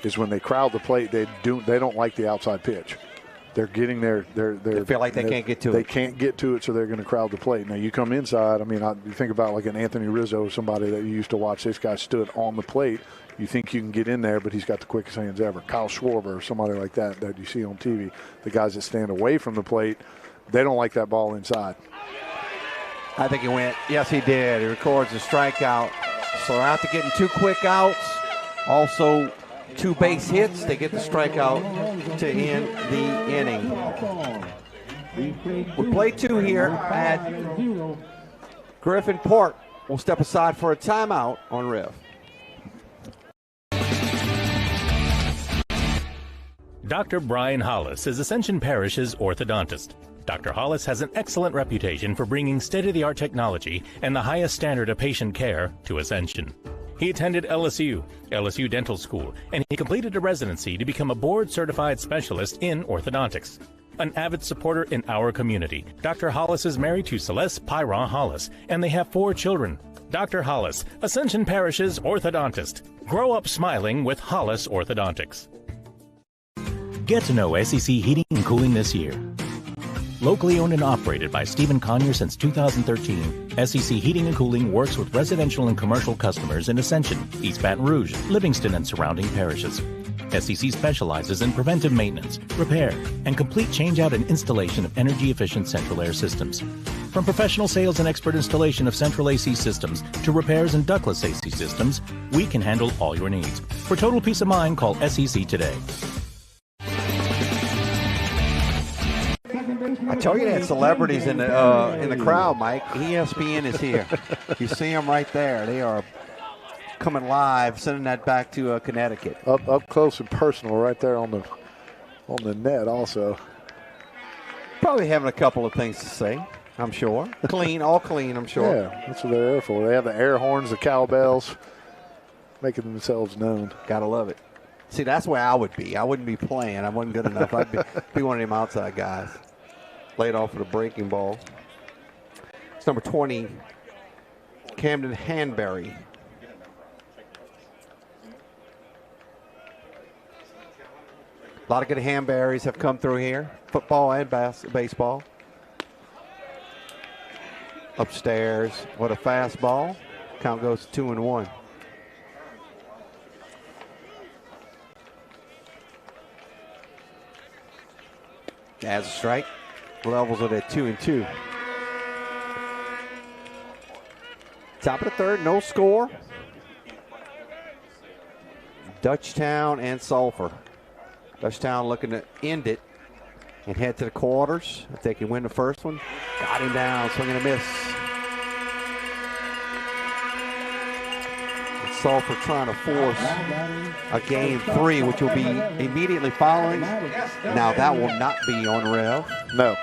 is when they crowd the plate, they don't like the outside pitch. They're getting they feel like they can't get to it. They can't get to it, so they're going to crowd the plate. Now you come inside. I mean, you think about like an Anthony Rizzo, somebody that you used to watch. This guy stood on the plate. You think you can get in there, but he's got the quickest hands ever. Kyle Schwarber, somebody like that you see on TV. The guys that stand away from the plate, they don't like that ball inside. I think he went. Yes, he did. He records a strikeout. So after getting 2 quick outs, also 2 base hits, they get the strikeout to end the inning. We play 2 here at Griffin Park. We'll step aside for a timeout on REV. Dr. Brian Hollis is Ascension Parish's orthodontist. Dr. Hollis has an excellent reputation for bringing state-of-the-art technology and the highest standard of patient care to Ascension. He attended LSU Dental School, and he completed a residency to become a board-certified specialist in orthodontics. An avid supporter in our community, Dr. Hollis is married to Celeste Pyron Hollis, and they have 4 children. Dr. Hollis, Ascension Parish's orthodontist. Grow up smiling with Hollis Orthodontics. Get to know SEC Heating and Cooling this year. Locally owned and operated by Stephen Conyer since 2013, SEC Heating and Cooling works with residential and commercial customers in Ascension, East Baton Rouge, Livingston, and surrounding parishes. SEC specializes in preventive maintenance, repair, and complete changeout and installation of energy-efficient central air systems. From professional sales and expert installation of central AC systems to repairs and ductless AC systems, we can handle all your needs. For total peace of mind, call SEC today. I told you they had celebrities in the crowd, Mike. ESPN is here. You see them right there. They are coming live, sending that back to Connecticut. Up close and personal, right there on the net. Also, probably having a couple of things to say. I'm sure. All clean. I'm sure. Yeah, that's what they're there for. They have the air horns, the cowbells, making themselves known. Gotta love it. See, that's where I would be. I wouldn't be playing. I wasn't good enough. I'd be one of them outside guys. Laid off with a breaking ball. It's number 20, Camden Hanbury. A lot of good Hanburys have come through here. Football and baseball. Upstairs, what a fastball. Count goes to 2-1. As a strike. Levels it at 2-2. Top of the third, no score. Dutchtown and Sulphur. Dutchtown looking to end it and head to the quarters. If they can win the first one, got him down, swinging a miss. And Sulphur trying to force a game 3, which will be immediately following. Now that will not be on REV. No.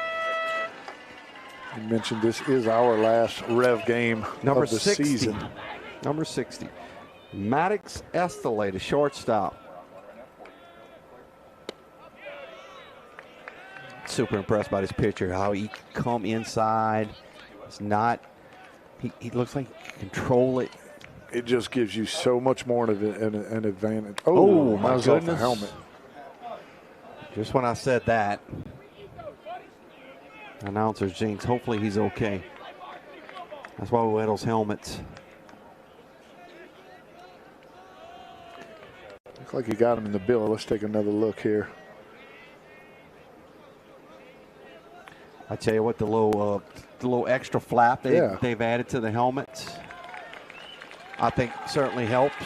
You mentioned this is our last REV game Number of the 60. season. Number 60. Maddox Estelade, a shortstop. Super impressed by this pitcher, how he come inside. It's not, he looks like he can control it. It just gives you so much more of an advantage. Oh my goodness. goodness. Helmet. Just when I said that. Announcer Jinx. Hopefully he's okay. That's why we wear those helmets. Looks like he got him in the bill. Let's take another look here. I tell you what, the little extra flap they've added to the helmets, I think certainly helps.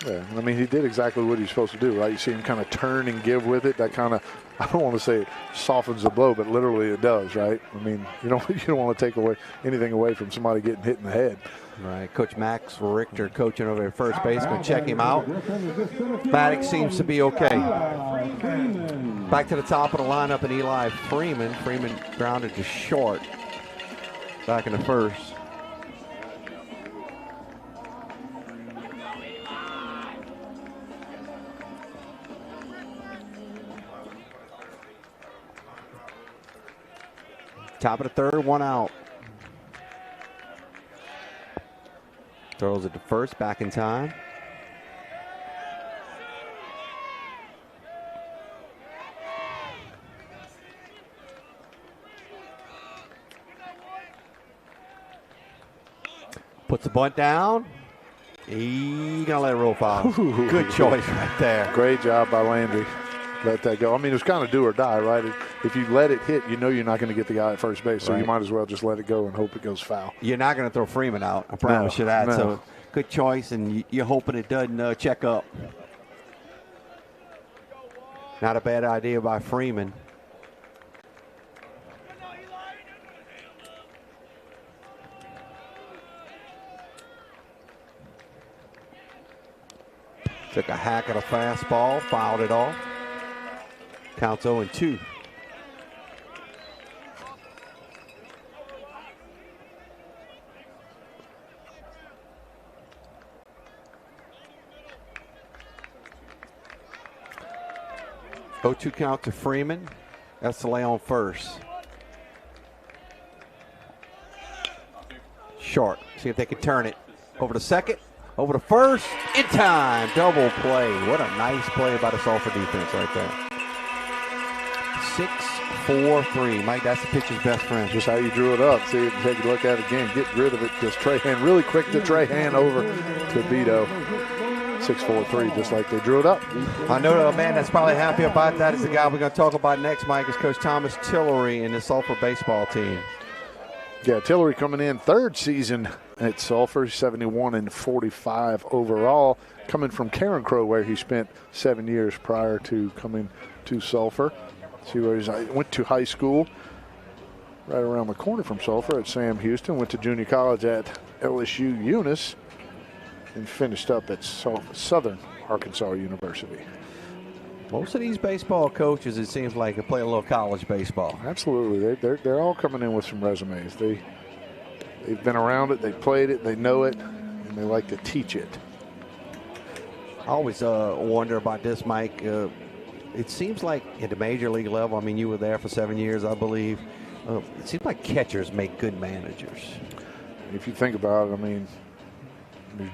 Yeah, I mean, he did exactly what he's supposed to do, right? You see him kind of turn and give with it. That kind of, I don't want to say it softens the blow, but literally it does, right? I mean, you don't want to take anything away from somebody getting hit in the head. Right. Coach Max Richter coaching over at first base, going to check him out. Maddox seems to be okay. Back to the top of the lineup, and Eli Freeman. Freeman grounded to short back in the first. Top of the third, one out. Throws it to first, back in time. Puts the bunt down. He's gonna let it roll foul. Good choice right there. Great job by Landry. Let that go. I mean, it's kind of do or die, right? If you let it hit, you know you're not going to get the guy at first base, so you might as well just let it go and hope it goes foul. You're not going to throw Freeman out, I promise you that. No. So good choice, and you're hoping it doesn't check up. Not a bad idea by Freeman. Took a hack at a fastball, fouled it off. Counts 0-2. Count to Freeman. Estelé on first. Short. See if they can turn it. Over to second. Over to first. In time. Double play. What a nice play by the Sulphur defense right there. 6-4-3. Mike, that's the pitcher's best friend. Just how you drew it up. See, take a look at it again. Get rid of it. Just Trahan really quick to Trahan over to Vito. 6-4-3, just like they drew it up. I know a man that's probably happy about that is the guy we're going to talk about next, Mike, is Coach Thomas Tillery and the Sulphur baseball team. Yeah, Tillery coming in third season at Sulphur, 71-45 overall, coming from Karen Crow, where he spent 7 years prior to coming to Sulphur. See where he went to high school right around the corner from Sulphur at Sam Houston, went to junior college at LSU Eunice, and finished up at Southern Arkansas University. Most of these baseball coaches, it seems like, play a little college baseball. Absolutely. They're all coming in with some resumes. They've been around it, they played it, they know it, and they like to teach it. I always wonder about this, Mike. It seems like at the major league level, I mean, you were there for 7 years, I believe. It seems like catchers make good managers. If you think about it, I mean,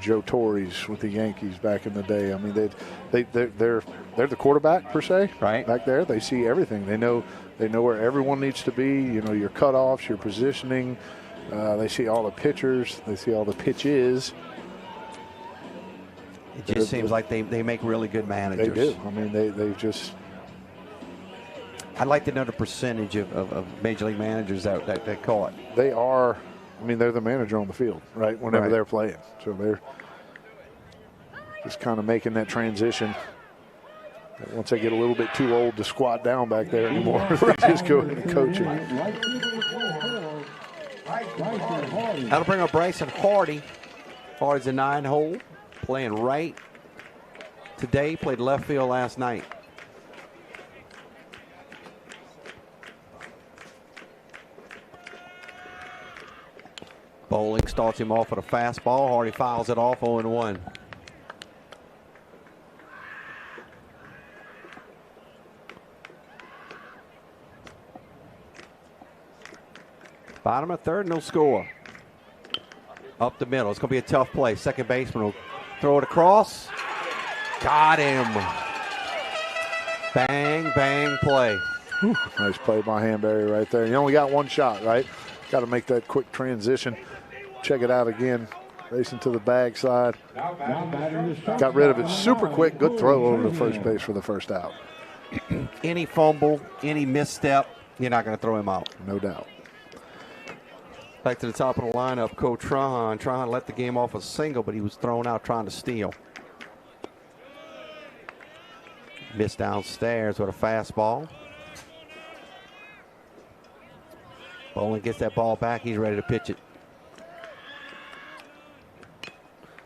Joe Torres with the Yankees back in the day. I mean, they're the quarterback per se, right? Back there, they see everything. They know where everyone needs to be. You know, your cutoffs, your positioning. They see all the pitchers. They see all the pitches. It just seems like they make really good managers. They do. I mean, they just. I'd like to know the percentage of major league managers that caught. They are. I mean, they're the manager on the field, right, whenever they're playing. So they're just kind of making that transition. Once they get a little bit too old to squat down back there anymore, they just go into coaching. That'll bring up Bryson Hardy. Hardy's a 9-hole, playing right today, played left field last night. Bowling starts him off with a fastball. Hardy fouls it off 0-1. Bottom of third, no score. Up the middle. It's going to be a tough play. Second baseman will throw it across. Got him. Bang, bang play. Nice play by Hanbury right there. You only got one shot, right? Got to make that quick transition. Check it out again. Racing to the backside. Got rid of it super quick. Good throw over to first base for the first out. Any fumble, any misstep, you're not going to throw him out. No doubt. Back to the top of the lineup, Coach Trahan. Trahan let the game off a single, but he was thrown out trying to steal. Missed downstairs with a fastball. Bowling gets that ball back. He's ready to pitch it.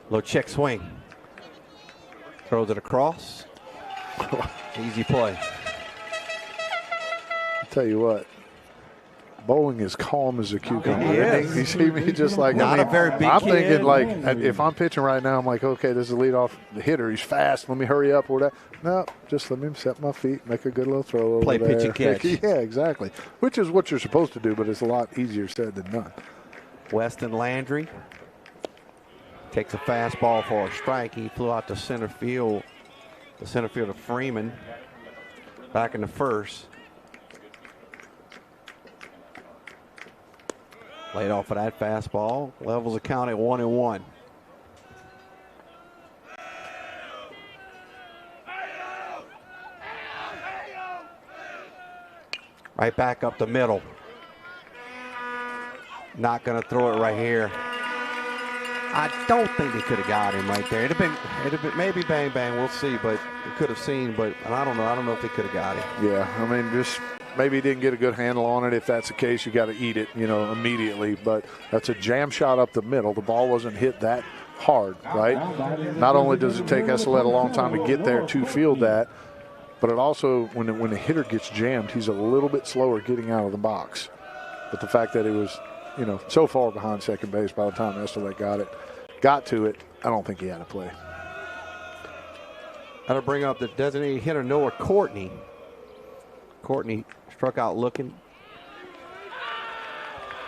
Little check swing. Throws it across. Easy play. I'll tell you what. Bowling is calm as a cucumber. Yes. You see me just like, Not a very big I'm kid. thinking like, if I'm pitching right now, I'm like, okay, this is a leadoff hitter. He's fast. Let me hurry up or that. No, just let me set my feet, make a good little throw over Play there. pitch and catch. Yeah, exactly. Which is what you're supposed to do, but it's a lot easier said than done. Weston Landry takes a fastball for a strike. He flew out to center field. The center fielder Freeman back in the first. Laid off of that fastball. Levels the count at 1-1. Right back up the middle. Not going to throw it right here. I don't think they could have got him right there. It'd have been maybe bang bang. We'll see, but it could have seen. But I don't know. I don't know if they could have got him. Yeah, I mean, just maybe he didn't get a good handle on it. If that's the case, you got to eat it, immediately. But that's a jam shot up the middle. The ball wasn't hit that hard, right? Not only does it take Esselette a long time to get there to field that, but it also, when the hitter gets jammed, he's a little bit slower getting out of the box. But the fact that it was, so far behind second base by the time Esselette got to it, I don't think he had a play. Got to bring up the designated hitter, Noah Courtney. Courtney struck out looking.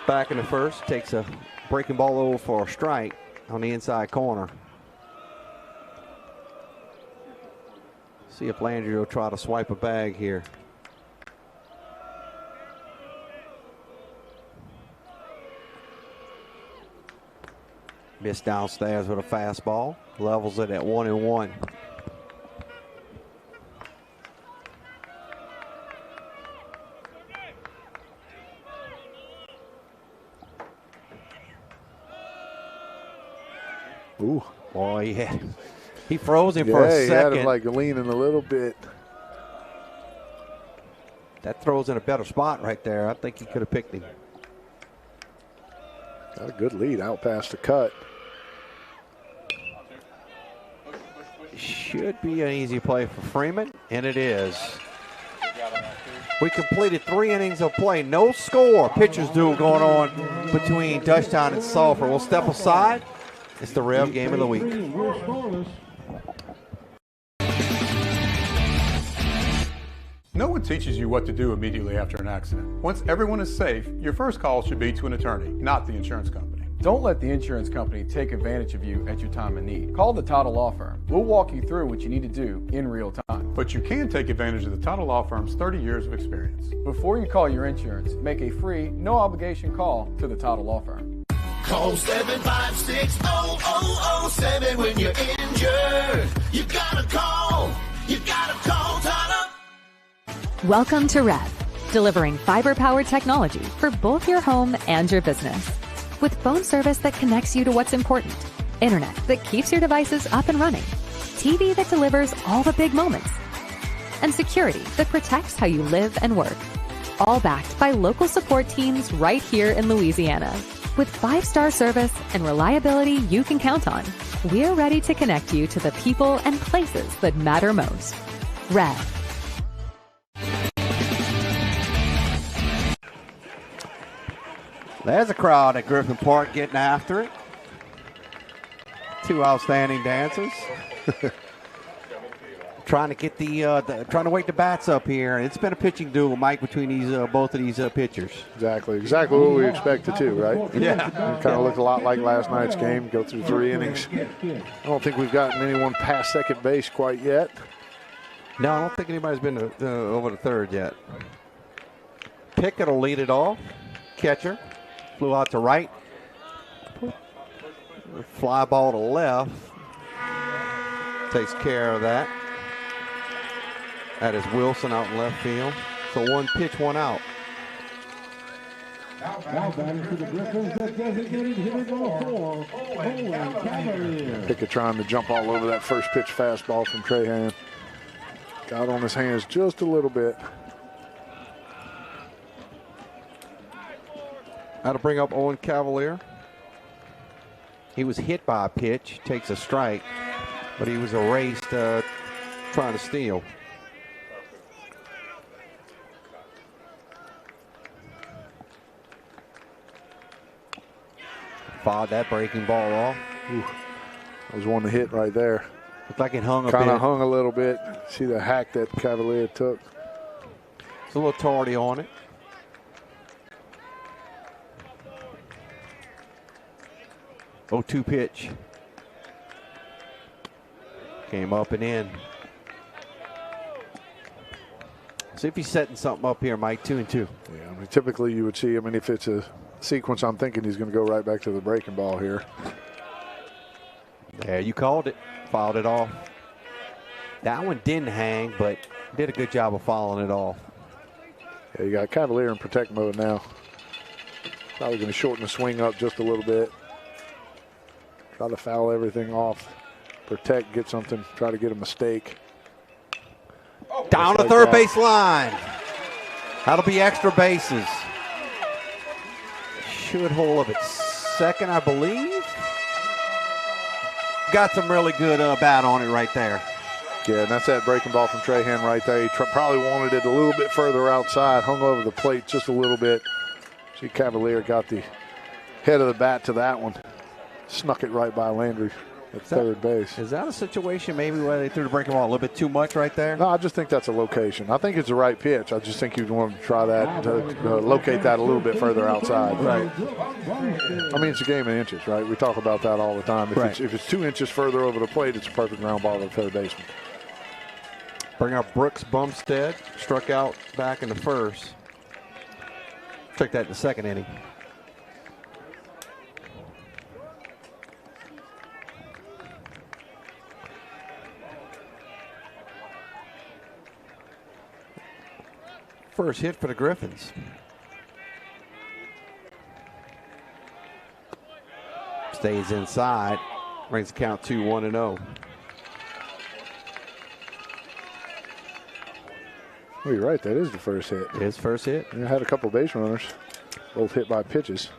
Back in the first, takes a breaking ball over for a strike on the inside corner. See if Landry will try to swipe a bag here. Missed downstairs with a fastball. Levels it at 1-1. Ooh. Boy, he froze him for a second. He had him like leaning a little bit. That throws in a better spot right there. I think he could have picked him. Got a good lead out past the cut. Should be an easy play for Freeman, and it is. We completed 3 innings of play. No score. Pitchers duel going on between Dutchtown and Sulphur. We'll step aside. It's the REV game of the week. No one teaches you what to do immediately after an accident. Once everyone is safe, your first call should be to an attorney, not the insurance company. Don't let the insurance company take advantage of you at your time of need. Call the Tata Law Firm. We'll walk you through what you need to do in real time. But you can take advantage of the Tata Law Firm's 30 years of experience. Before you call your insurance, make a free, no obligation call to the Tata Law Firm. Call 756-0007 when you're injured. You gotta call Tata. Welcome to REV, delivering fiber-powered technology for both your home and your business. With phone service that connects you to what's important, internet that keeps your devices up and running, TV that delivers all the big moments, and security that protects how you live and work. All backed by local support teams right here in Louisiana. With 5-star service and reliability you can count on, we're ready to connect you to the people and places that matter most. REV. There's a crowd at Griffin Park getting after it. 2 outstanding dancers. Trying to get trying to wake the bats up here. It's been a pitching duel, Mike, between these both of these pitchers. Exactly what we expected too, right? Yeah. It kind of looked a lot like last night's game. Go through 3 innings. I don't think we've gotten anyone past second base quite yet. No, I don't think anybody's been over the third yet. Pickett will lead it off. Catcher flew out to right. Fly ball to left. Takes care of that. That is Wilson out in left field. So 1 pitch, 1 out. Now batting for the Griffins, the designated hitter number 4, Owen Cavalier. Pickett trying to jump all over that first pitch fastball from Trahan. Got on his hands just a little bit. That'll bring up Owen Cavalier. He was hit by a pitch, takes a strike, but he was erased trying to steal. Fouled that breaking ball off. Ooh, that was one to hit right there. Looked like it hung a bit. Kind of hung a little bit. See the hack that Cavalier took. It's a little tardy on it. Oh, 2 pitch. Came up and in. See if he's setting something up here, Mike. 2-2. Yeah, I mean, typically you would see, I mean, if it's a sequence, I'm thinking he's going to go right back to the breaking ball here. There, you called it. Fouled it off. That one didn't hang, but did a good job of fouling it off. Yeah, you got Cavalier in protect mode now. Probably going to shorten the swing up just a little bit. Try to foul everything off. Protect, get something, try to get a mistake. Down the third base line. That'll be extra bases. Should hold up at second, I believe. Got some really good bat on it right there. Yeah, and that's that breaking ball from Trahan right there. He probably wanted it a little bit further outside, hung over the plate just a little bit. See, Cavalier got the head of the bat to that one. Snuck it right by Landry at third base. Is that a situation maybe where they threw the breaking ball a little bit too much right there? No, I just think that's a location. I think it's the right pitch. I just think you'd want to try that, to locate that a little bit further outside. Right. I mean, it's a game of inches, right? We talk about that all the time. If it's 2 inches further over the plate, it's a perfect ground ball to the third baseman. Bring up Brooks Bumstead. Struck out back in the first. Took that in the second inning. First hit for the Griffins. Stays inside. Brings the count 2-1-0. Well, you're right. That is the first hit. His first hit. And had a couple base runners, both hit by pitches.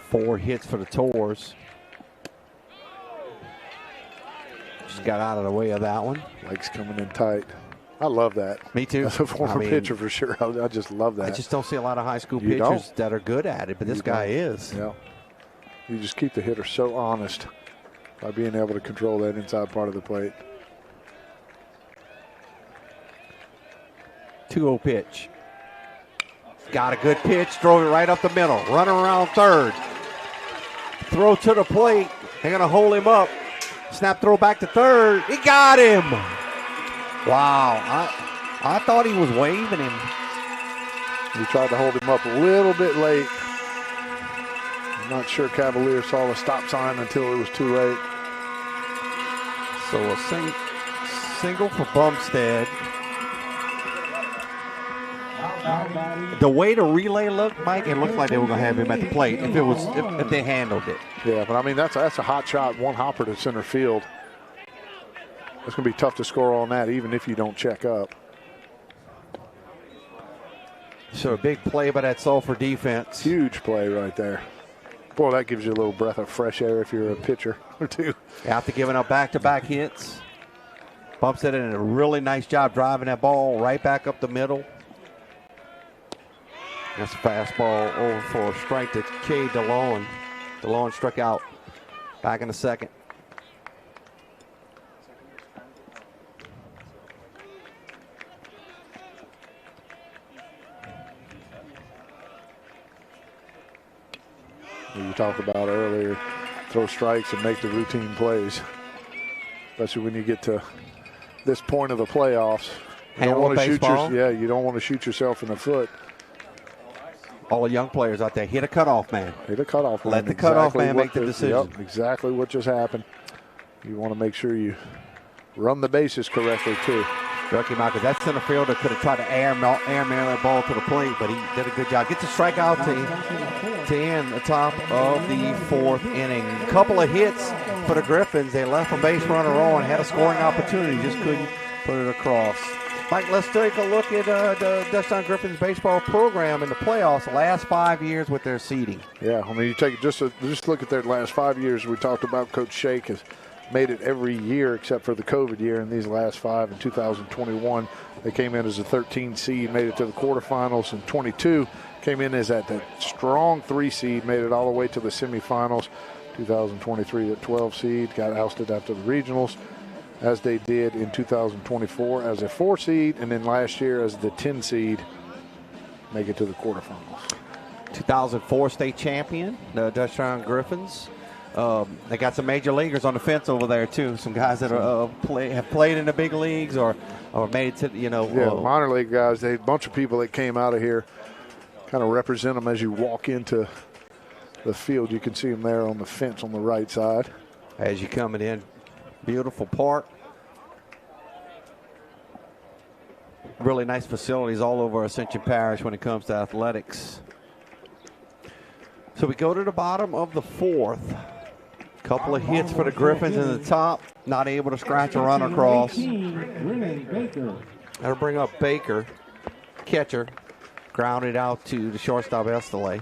Four hits for the TORS. Just got out of the way of that one. Legs coming in tight. I love that. Me too. As a former pitcher for sure. I just love that. I just don't see a lot of high school pitchers that are good at it, but this guy is. Yeah. You just keep the hitter so honest by being able to control that inside part of the plate. 2-0 pitch. Got a good pitch. Throw it right up the middle. Running around third. Throw to the plate. They're going to hold him up. Snap throw back to third. He got him. Wow. I thought he was waving him. He tried to hold him up a little bit late. I'm not sure Cavalier saw the stop sign until it was too late. So a single for Bumstead. The way the relay looked, Mike, it looked like they were going to have him at the plate if they handled it. Yeah, but I mean that's a hot shot, one hopper to center field. It's going to be tough to score on that, even if you don't check up. So a big play by that Sulphur defense. Huge play right there. Boy, that gives you a little breath of fresh air if you're a pitcher or two. After giving up back-to-back hits, Bumstead did a really nice job driving that ball right back up the middle. That's a fastball over for a strike to K. DeLone. DeLone struck out back in the second. You talked about earlier, throw strikes and make the routine plays, especially when you get to this point of the playoffs. You Handle don't want to shoot baseball. you don't want to shoot yourself in the foot. All the young players out there, hit a cutoff man. Hit a cutoff man. Let the cutoff man what make the decision. Yep, exactly what just happened. You want to make sure you run the bases correctly, too. Rookie Michael, that center fielder could have tried to airmail that ball to the plate, but he did a good job. Gets a strikeout to end the top of the fourth inning. A couple of hits for the Griffins. They left a base runner on, had a scoring opportunity, just couldn't put it across. Mike, let's take a look at the DUTCHTOWN Griffins baseball program in the playoffs the last 5 years with their seeding. Yeah, I mean, you take just look at their last 5 years. We talked about Coach Shake has made it every year except for the COVID year. In these last 5, in 2021, they came in as a 13 seed, made it to the quarterfinals. In 22, came in as that strong 3 seed, made it all the way to the semifinals. 2023, the 12 seed, got ousted after the regionals, as they did in 2024 as a 4 seed, and then last year as the 10 seed, make it to the quarterfinals. 2004 state champion, the DUTCHTOWN Griffins. They got some major leaguers on the fence over there too. Some guys that are have played in the big leagues or made it to minor league guys. They a bunch of people that came out of here, kind of represent them as you walk into the field. You can see them there on the fence on the right side as you coming in. Beautiful park. Really nice facilities all over Ascension Parish when it comes to athletics. So we go to the bottom of the fourth. Couple of hits for the Griffins in the top. Not able to scratch a run across. That'll bring up Baker, catcher. Grounded out to the shortstop Estele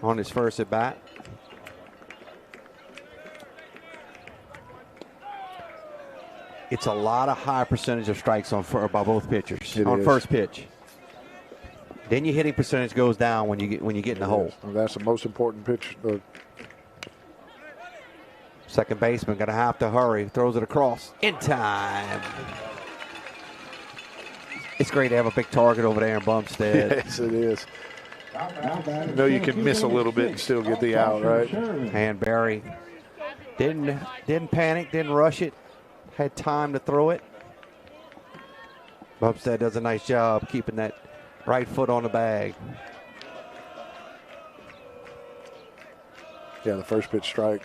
on his first at bat. It's a lot of high percentage of strikes by both pitchers on first pitch. Then your hitting percentage goes down when you get in the hole. Well, that's the most important pitch. Second baseman going to have to hurry. Throws it across in time. It's great to have a big target over there in Bumstead. Yes, it is. You know you can miss a little bit and still get the out, right? And Barry didn't panic, didn't rush it. Had time to throw it. Bumstead does a nice job keeping that right foot on the bag. Yeah, the first pitch strike.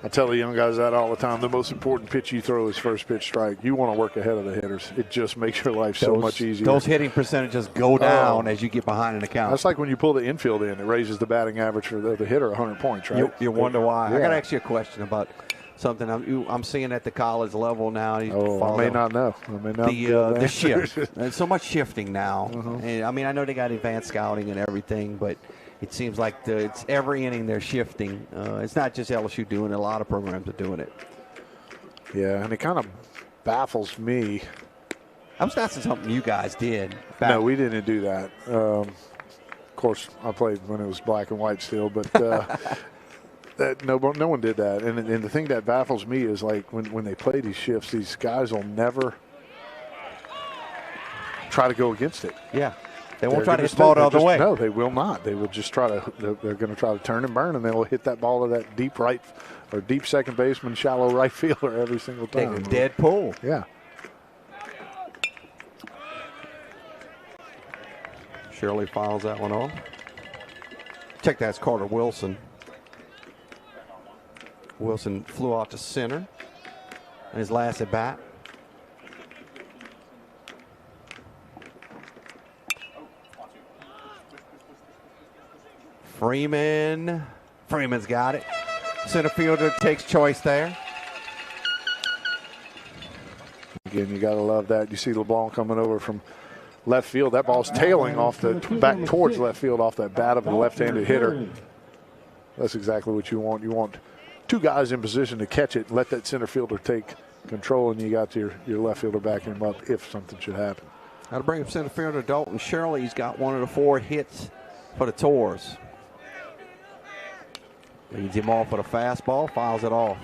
I tell the young guys that all the time. The most important pitch you throw is first pitch strike. You want to work ahead of the hitters. It just makes your life so much easier. Those hitting percentages go down as you get behind in the count. That's like when you pull the infield in. It raises the batting average for the hitter 100 points, right? You wonder why. Yeah. I got to ask you a question about something I'm seeing at the college level now. I may not know. I may not the shift. There's so much shifting now. And, I mean, I know they got advanced scouting and everything, but it seems like it's every inning they're shifting. It's not just LSU doing it. A lot of programs are doing it. Yeah, and it kind of baffles me. I was asking something you guys did. No, we didn't do that. Of course, I played when it was black and white still, but no one did that. And the thing that baffles me is like when they play these shifts, these guys will never try to go against it. Yeah. They won't try to hit the ball the other way. No, they will not. They will just try to. They're going to try to turn and burn, and they will hit that ball to that deep right or deep second baseman, shallow right fielder every single time. Take a dead pull. Yeah. Shirley fouls that one off. Check that's Carter Wilson. Wilson flew out to center in his last at bat. Freeman's got it. Center fielder takes choice there. Again, you got to love that. You see LeBlanc coming over from left field. That ball's tailing off back towards left field off that bat of a left-handed hitter. That's exactly what you want. You want two guys in position to catch it and let that center fielder take control, and you got your left fielder backing him up if something should happen. Now to bring up center fielder Dalton Shirley. He's got one of the 4 hits for the TORS. Leads him off with a fastball, fouls it off.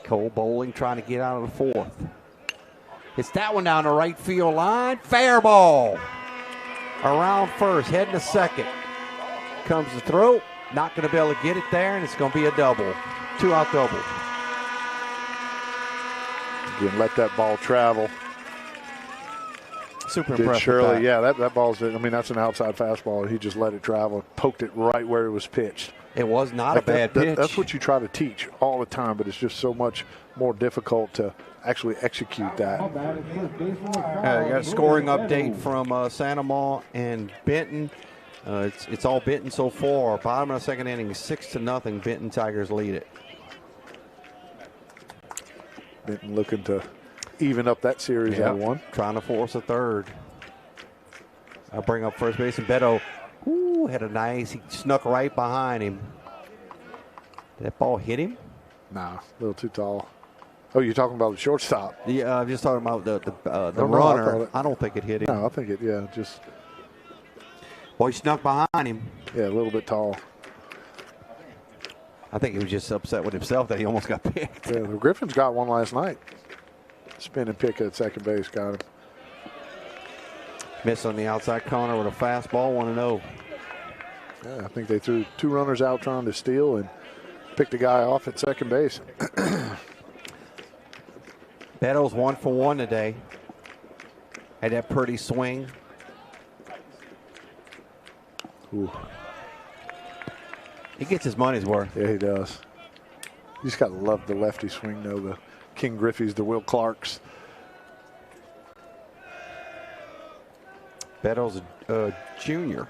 Cole Bowling trying to get out of the 4th. It's that one down the right field line. Fair ball. around first, heading to second. Comes the throw. Not going to be able to get it there, and it's going to be a double. 2-out double. Again, let that ball travel. Super Did impressive. Shirley, yeah, that ball's, I mean, that's an outside fastball. He just let it travel, poked it right where it was pitched. It was not a bad pitch. That's what you try to teach all the time, but it's just so much more difficult to actually execute that. Got a scoring update from Santa Ma and Benton. It's all Benton so far. Bottom of the second inning, 6-0. Benton Tigers lead it. Benton looking to even up that series at 1. Trying to force a third. I'll bring up first base, and Beto had a nice, he snuck right behind him. Did that ball hit him? Nah, a little too tall. Oh, you're talking about the shortstop? Yeah, I'm just talking about the runner. I don't think it hit him. No, I think it, just. Well, he snuck behind him. Yeah, a little bit tall. I think he was just upset with himself that he almost got picked. Yeah, the Griffins got one last night. Spin and pick at second base, got him. Missed on the outside corner with a fastball, 1-0. Yeah, I think they threw 2 runners out trying to steal and picked a guy off at second base. Beto's 1 for 1 today. Had that pretty swing. Ooh. He gets his money's worth. Yeah, he does. You just got to love the lefty swing, though. The King Griffies, the Will Clarks. Beto's a junior.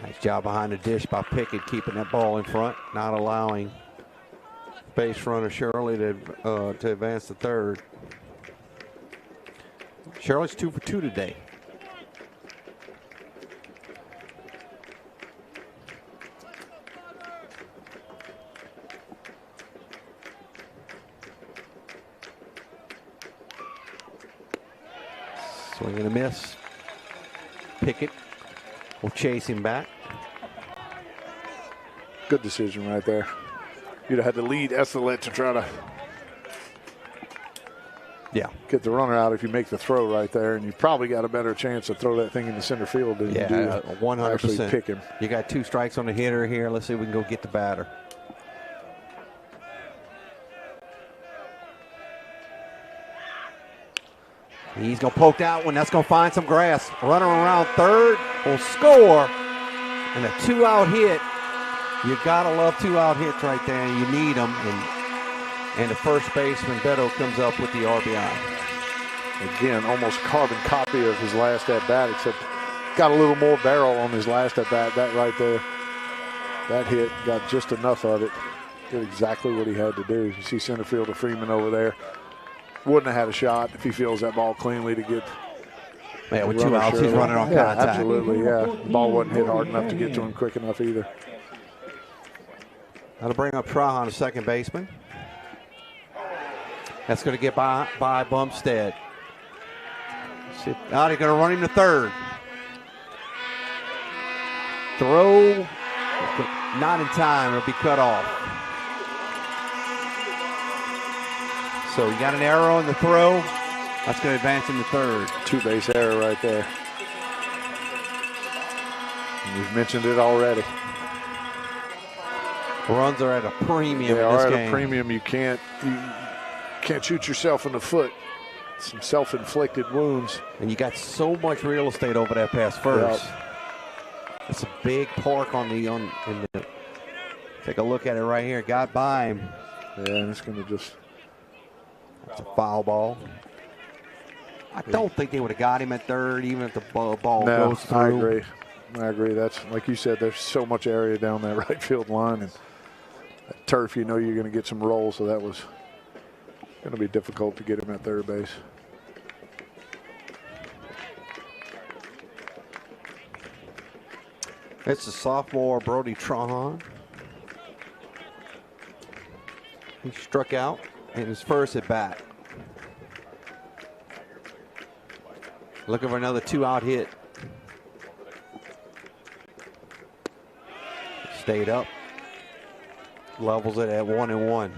Nice job behind the dish by Pickett, keeping that ball in front, not allowing base runner Shirley to advance to third. Shirley's 2 for 2 today. Swing and a miss. Pickett will chase him back. Good decision right there. You'd have had to lead Esselet to try to get the runner out if you make the throw right there, and you probably got a better chance to throw that thing into center field than you do 100%. actually pick him. You got 2 strikes on the hitter here. Let's see if we can go get the batter. He's going to poke that one. That's going to find some grass. Runner around third will score. And a 2-out hit. You got to love 2-out hits right there. You need them. And the first baseman, Beto, comes up with the RBI. Again, almost carbon copy of his last at-bat, except got a little more barrel on his last at-bat. That right there, that hit, got just enough of it. Did exactly what he had to do. You see center fielder Freeman over there. Wouldn't have had a shot if he feels that ball cleanly to get. Yeah, with 2 outs, he's running on contact. Absolutely, yeah. The ball wasn't hit hard enough to get to him quick enough either. That'll bring up Trahan, the second baseman. That's going to get by Bumstead. Now he's going to run him to third. Throw, not in time. It'll be cut off. So you got an error on the throw. That's going to advance him to third. 2-base error right there. And we've mentioned it already. Runs are at a premium They in this are game. at a premium. You can't shoot yourself in the foot. Some self-inflicted wounds. And you got so much real estate over that pass first. Yep. It's a big park on the take a look at it right here. Got by him. Yeah, and it's going to just. It's a foul ball. I don't think they would have got him at third, even if the ball goes through. I agree. That's like you said. There's so much area down that right field line, and that turf. You know you're going to get some rolls, so that was going to be difficult to get him at third base. It's the sophomore Brody Trahan. He struck out in his first at bat. Looking for another 2-out hit. Stayed up. levels it at 1-1.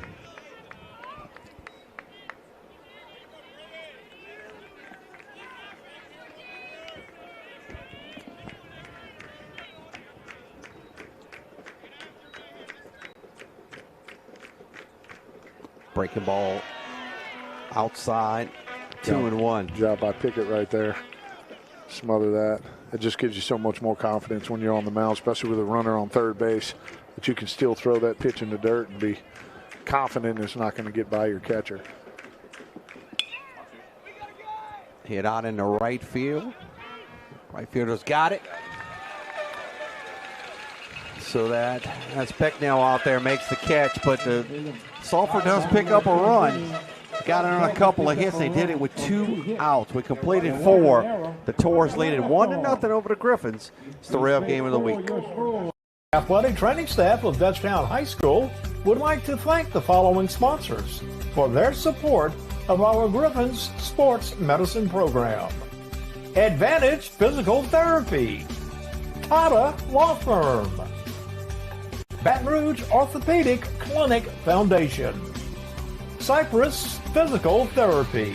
Breaking ball outside, 2-1. Job by Pickett right there. Smother that. It just gives you so much more confidence when you're on the mound, especially with a runner on third base, that you can still throw that pitch in the dirt and be confident it's not going to get by your catcher. Hit out in the right field. Right fielder's got it. So that's Pecknell out there, makes the catch, but the Sulphur does pick up a run. Got it on a couple of hits. They did it with 2 outs. We completed 4. The TORS lead it 1-0 over the Griffins. It's the Rev game of the week. Athletic training staff of Dutchtown High School would like to thank the following sponsors for their support of our Griffins Sports Medicine Program. Advantage Physical Therapy, Tata Law Firm, Baton Rouge Orthopedic Clinic Foundation, Cypress Physical Therapy.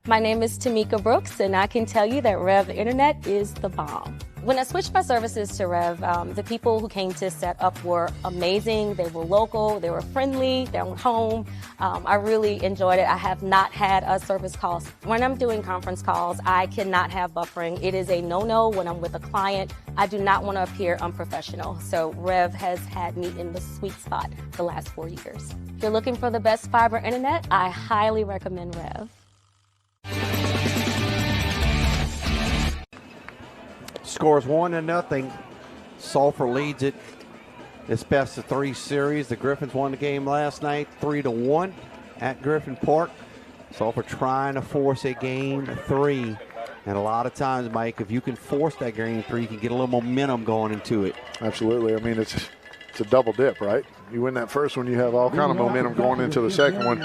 My name is Tamika Brooks, and I can tell you that REV Internet is the bomb. When I switched my services to REV, the people who came to set up were amazing. They were local, they were friendly, they were home. I really enjoyed it. I have not had a service call. When I'm doing conference calls, I cannot have buffering. It is a no-no when I'm with a client. I do not want to appear unprofessional. So REV has had me in the sweet spot the last 4 years. If you're looking for the best fiber internet, I highly recommend REV. Scores 1-0. Sulphur leads it. This best of 3 series. The Griffins won the game last night 3-1 at Griffin Park. Sulphur trying to force a game 3. And a lot of times, Mike, if you can force that game 3, you can get a little momentum going into it. Absolutely. I mean, it's a double dip, right? You win that first one, you have all kind of momentum going into the second one.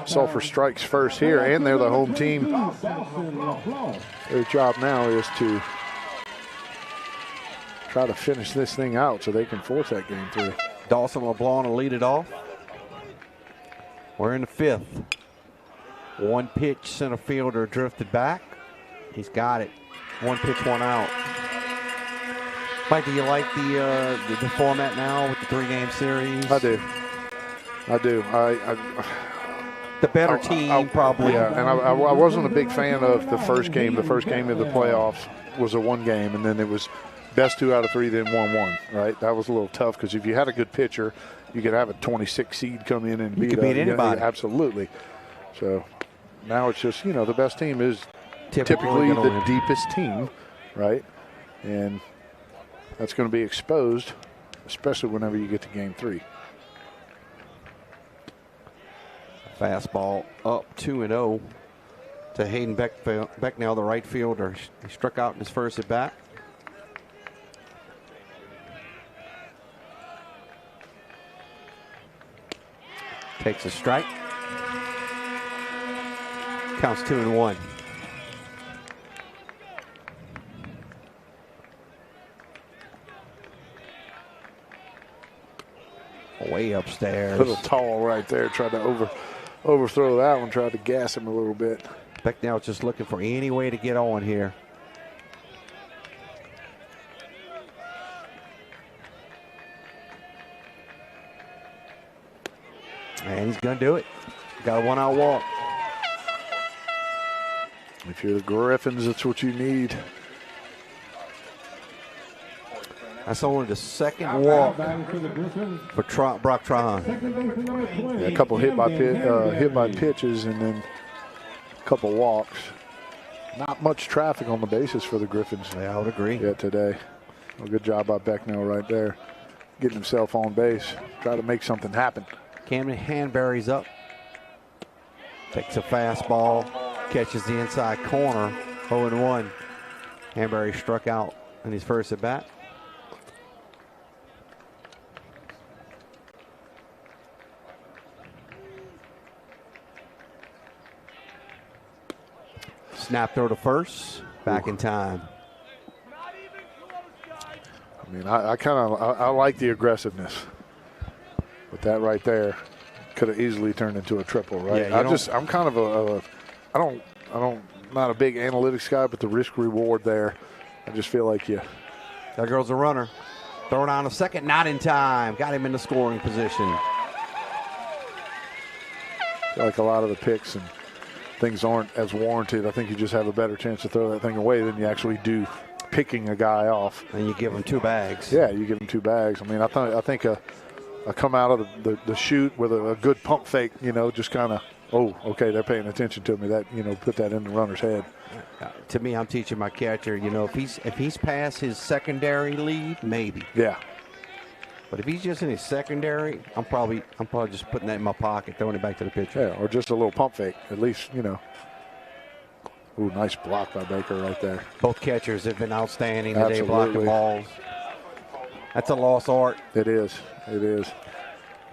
Sulphur strikes first here, and they're the home team. Their job now is to try to finish this thing out so they can force that game 3. Dawson LeBlanc will lead it off. We're in the 5th. 1 pitch, center fielder drifted back. He's got it. 1 pitch, 1 out. Mike, do you like the format now with the 3-game series? I do. The better team, probably. Yeah, and I wasn't a big fan of the first game. The first game of the playoffs was a 1 game, and then it was best 2 out of 3, then 1-1, right? That was a little tough because if you had a good pitcher, you could have a 26 seed come in and beat anybody. Absolutely. So now it's just, the best team is typically the deepest team, right? And that's going to be exposed, especially whenever you get to game 3. Fastball up 2-0 to Hayden Becknell, the right fielder. He struck out in his first at bat. Takes a strike. Counts 2-1. Way upstairs. A little tall right there. Tried to overthrow that one. Tried to gas him a little bit. Becknell just looking for any way to get on here. And he's going to do it. Got a 1-out walk. If you're the Griffins, that's what you need. That's only the 2nd walk for Brock Trahan. Yeah, a couple hit by pitches and then a couple walks. Not much traffic on the bases for the Griffins. Yeah, I would agree. Yeah, today. Well, good job by Becknell right there. Getting himself on base. Try to make something happen. Cameron Hanbury's up. Takes a fastball. Catches the inside corner. 0-1. Hanbury struck out in his first at bat. Snap throw to first. Back in time. mean, I like the aggressiveness. But that right there could have easily turned into a triple, right? Yeah, I'm kind of not a big analytics guy, but the risk reward there, I just feel like That girl's a runner. Throw down a second, not in time. Got him in the scoring position. I feel like a lot of the picks and things aren't as warranted. I think you just have a better chance to throw that thing away than you actually do picking a guy off. And you give him 2 bags. Yeah, you give him 2 bags. I mean, I think a come out of the chute with a good pump fake, just kind of, oh, okay, they're paying attention to me. That, put that in the runner's head. To me, I'm teaching my catcher, if he's past his secondary lead, maybe. Yeah. But if he's just in his secondary, I'm probably just putting that in my pocket, throwing it back to the pitcher. Yeah, or just a little pump fake, at least, Ooh, nice block by Baker right there. Both catchers have been outstanding today blocking balls. That's a lost art. It is. It is.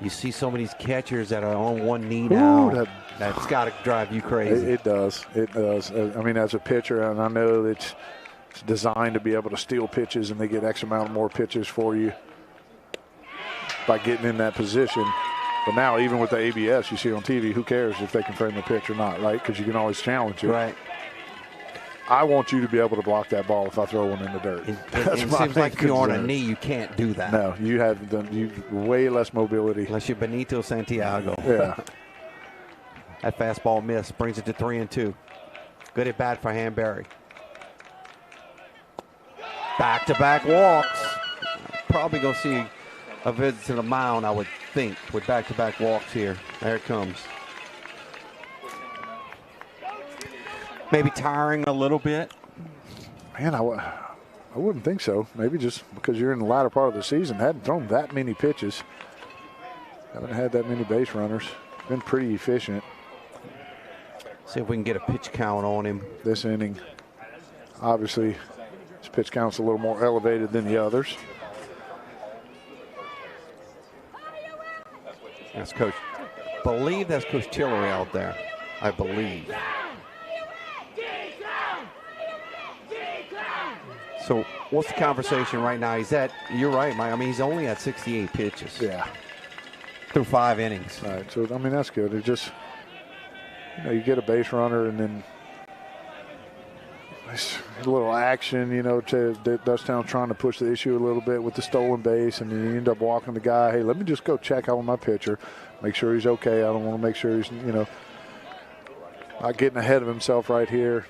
You see some of these catchers that are on one knee now. That's got to drive you crazy. It does. It does. I mean, as a pitcher, and I know it's designed to be able to steal pitches, and they get X amount more pitches for you by getting in that position. But now, even with the ABS, you see on TV, who cares if they can frame the pitch or not, right? Because you can always challenge it. Right. I want you to be able to block that ball if I throw one in the dirt. It seems like if you're on a knee, you can't do that. No, you have way less mobility. Unless you're Benito Santiago. Yeah. That fastball miss brings it to 3-2. Good at bat for Hanbury. Back-to-back walks. Probably going to see a visit to the mound, I would think, with back-to-back walks here. There it comes. Maybe tiring a little bit. Man, I wouldn't think so. Maybe just because you're in the latter part of the season, hadn't thrown that many pitches. Haven't had that many base runners. Been pretty efficient. See if we can get a pitch count on him. This inning, obviously, his pitch count's a little more elevated than the others. That's Coach. Believe that's Coach Tillery out there. I believe. So what's the conversation right now? You're right, Mike. I mean, he's only at 68 pitches. Yeah. Through 5 innings. All right, so, I mean, that's good. It just, you get a base runner and then a little action, to DUTCHTOWN trying to push the issue a little bit with the stolen base, and then you end up walking the guy. Hey, let me just go check out on my pitcher, make sure he's okay. I don't want to make sure he's, not getting ahead of himself right here.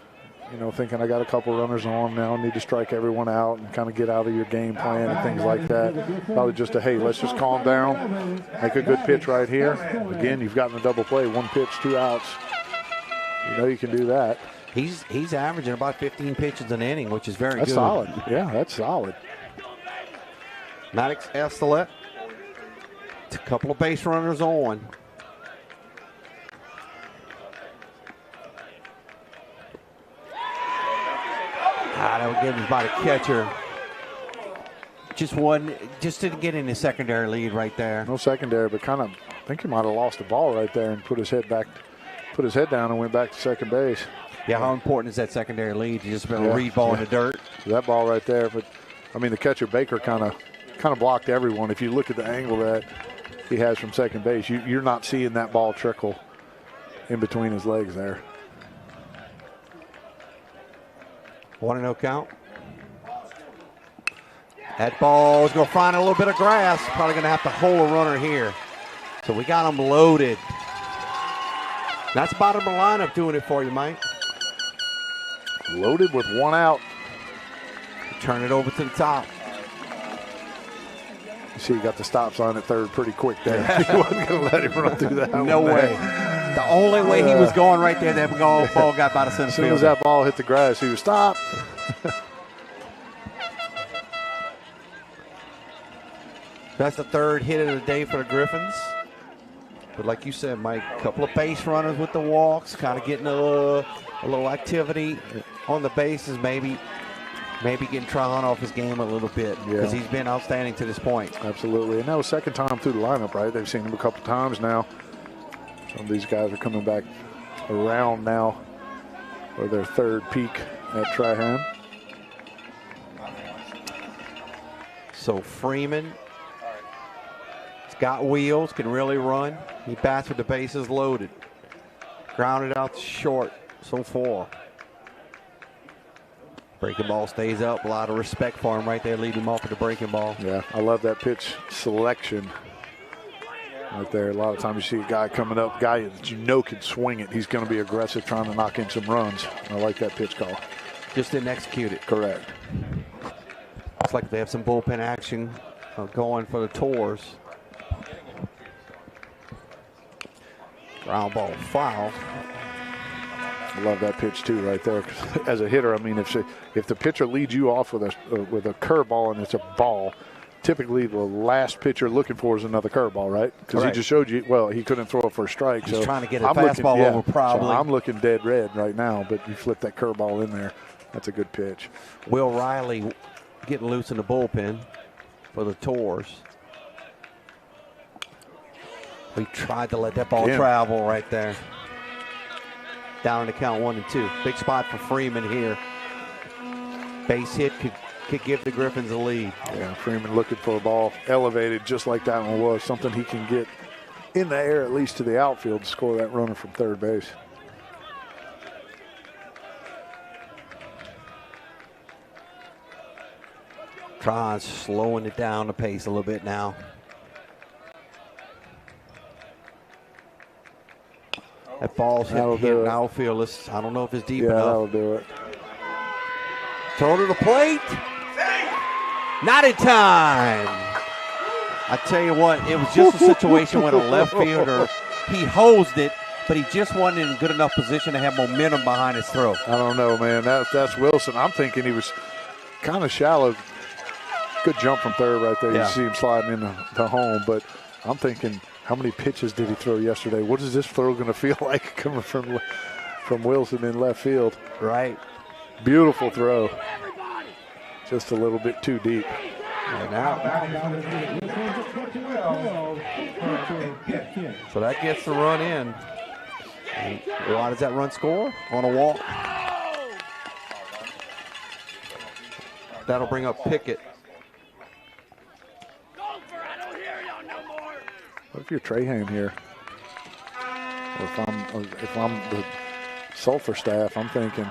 Thinking I got a couple runners on now, need to strike everyone out and kind of get out of your game plan and things like that. Probably just hey, let's just calm down, make a good pitch right here. Again, you've gotten a double play, 1 pitch, 2 outs. You can do that. He's averaging about 15 pitches an inning, which is very good. That's solid. Yeah, that's solid. Maddox Estelet. A couple of base runners on. That would get him by the catcher. Just didn't get in his secondary lead right there. No secondary, but I think he might have lost the ball right there and put his head down and went back to second base. Yeah, how important is that secondary lead? You just been a read ball in the dirt. That ball right there, but I mean the catcher Baker kind of blocked everyone. If you look at the angle that he has from second base, you're not seeing that ball trickle in between his legs there. 1-0 count. That ball is going to find a little bit of grass. Probably going to have to hold a runner here. So we got him loaded. That's bottom of the lineup doing it for you, Mike. Loaded with 1 out. Turn it over to the top. You see, he got the stop sign at third pretty quick there. He wasn't going to let him run through that. No way. The only way he was going right there, that ball got by the center field. As soon as that ball hit the grass, he was stopped. That's the 3rd hit of the day for the Griffins. But like you said, Mike, a couple of base runners with the walks, kind of getting a little activity on the bases, maybe getting Tron off his game a little bit because he's been outstanding to this point. Absolutely. And that was 2nd time through the lineup, right? They've seen him a couple times now. Some of these guys are coming back around now for their 3rd peak at Trahan. So Freeman, he's got wheels, can really run. He bats with the bases loaded. Grounded out short so far. Breaking ball stays up. A lot of respect for him right there, leading him off with the breaking ball. Yeah, I love that pitch selection right there. A lot of times you see a guy coming up, guy that you know can swing it. He's going to be aggressive trying to knock in some runs. I like that pitch call. Just didn't execute it. Correct. Looks like they have some bullpen action going for the TORS. Ground ball foul. I love that pitch too, right there. As a hitter, I mean, if the pitcher leads you off with a curveball and it's a ball, typically the last pitcher looking for is another curveball, right? Because he just showed you. Well, he couldn't throw it for a strike. He's so trying to get a fastball over, probably. So I'm looking dead red right now, but you flip that curveball in there. That's a good pitch. Will Riley getting loose in the bullpen for the TORs. We tried to let that ball travel right there. Down to count 1 and 2. Big spot for Freeman here. Base hit could give the Griffins a lead. Yeah, Freeman looking for a ball elevated just like that one was. Something he can get in the air at least to the outfield to score that runner from third base. Tron slowing it down the pace a little bit now. That ball's hit in outfield. I don't know if it's deep enough. Yeah, that'll do it. Throw to the plate. Not in time. I tell you what, it was just a situation when a left fielder, he hosed it, but he just wasn't in good enough position to have momentum behind his throw. I don't know, man. That's Wilson. I'm thinking he was kind of shallow. Good jump from third right there. Yeah. You see him sliding into home, but I'm thinking, how many pitches did he throw yesterday? What is this throw going to feel like coming from Wilson in left field? Right. Beautiful throw. Just a little bit too deep. And out. So that gets the run in. And why does that run score? On a walk. That'll bring up Pickett. What if you're Trahan here? Or if I'm the Sulphur staff, I'm thinking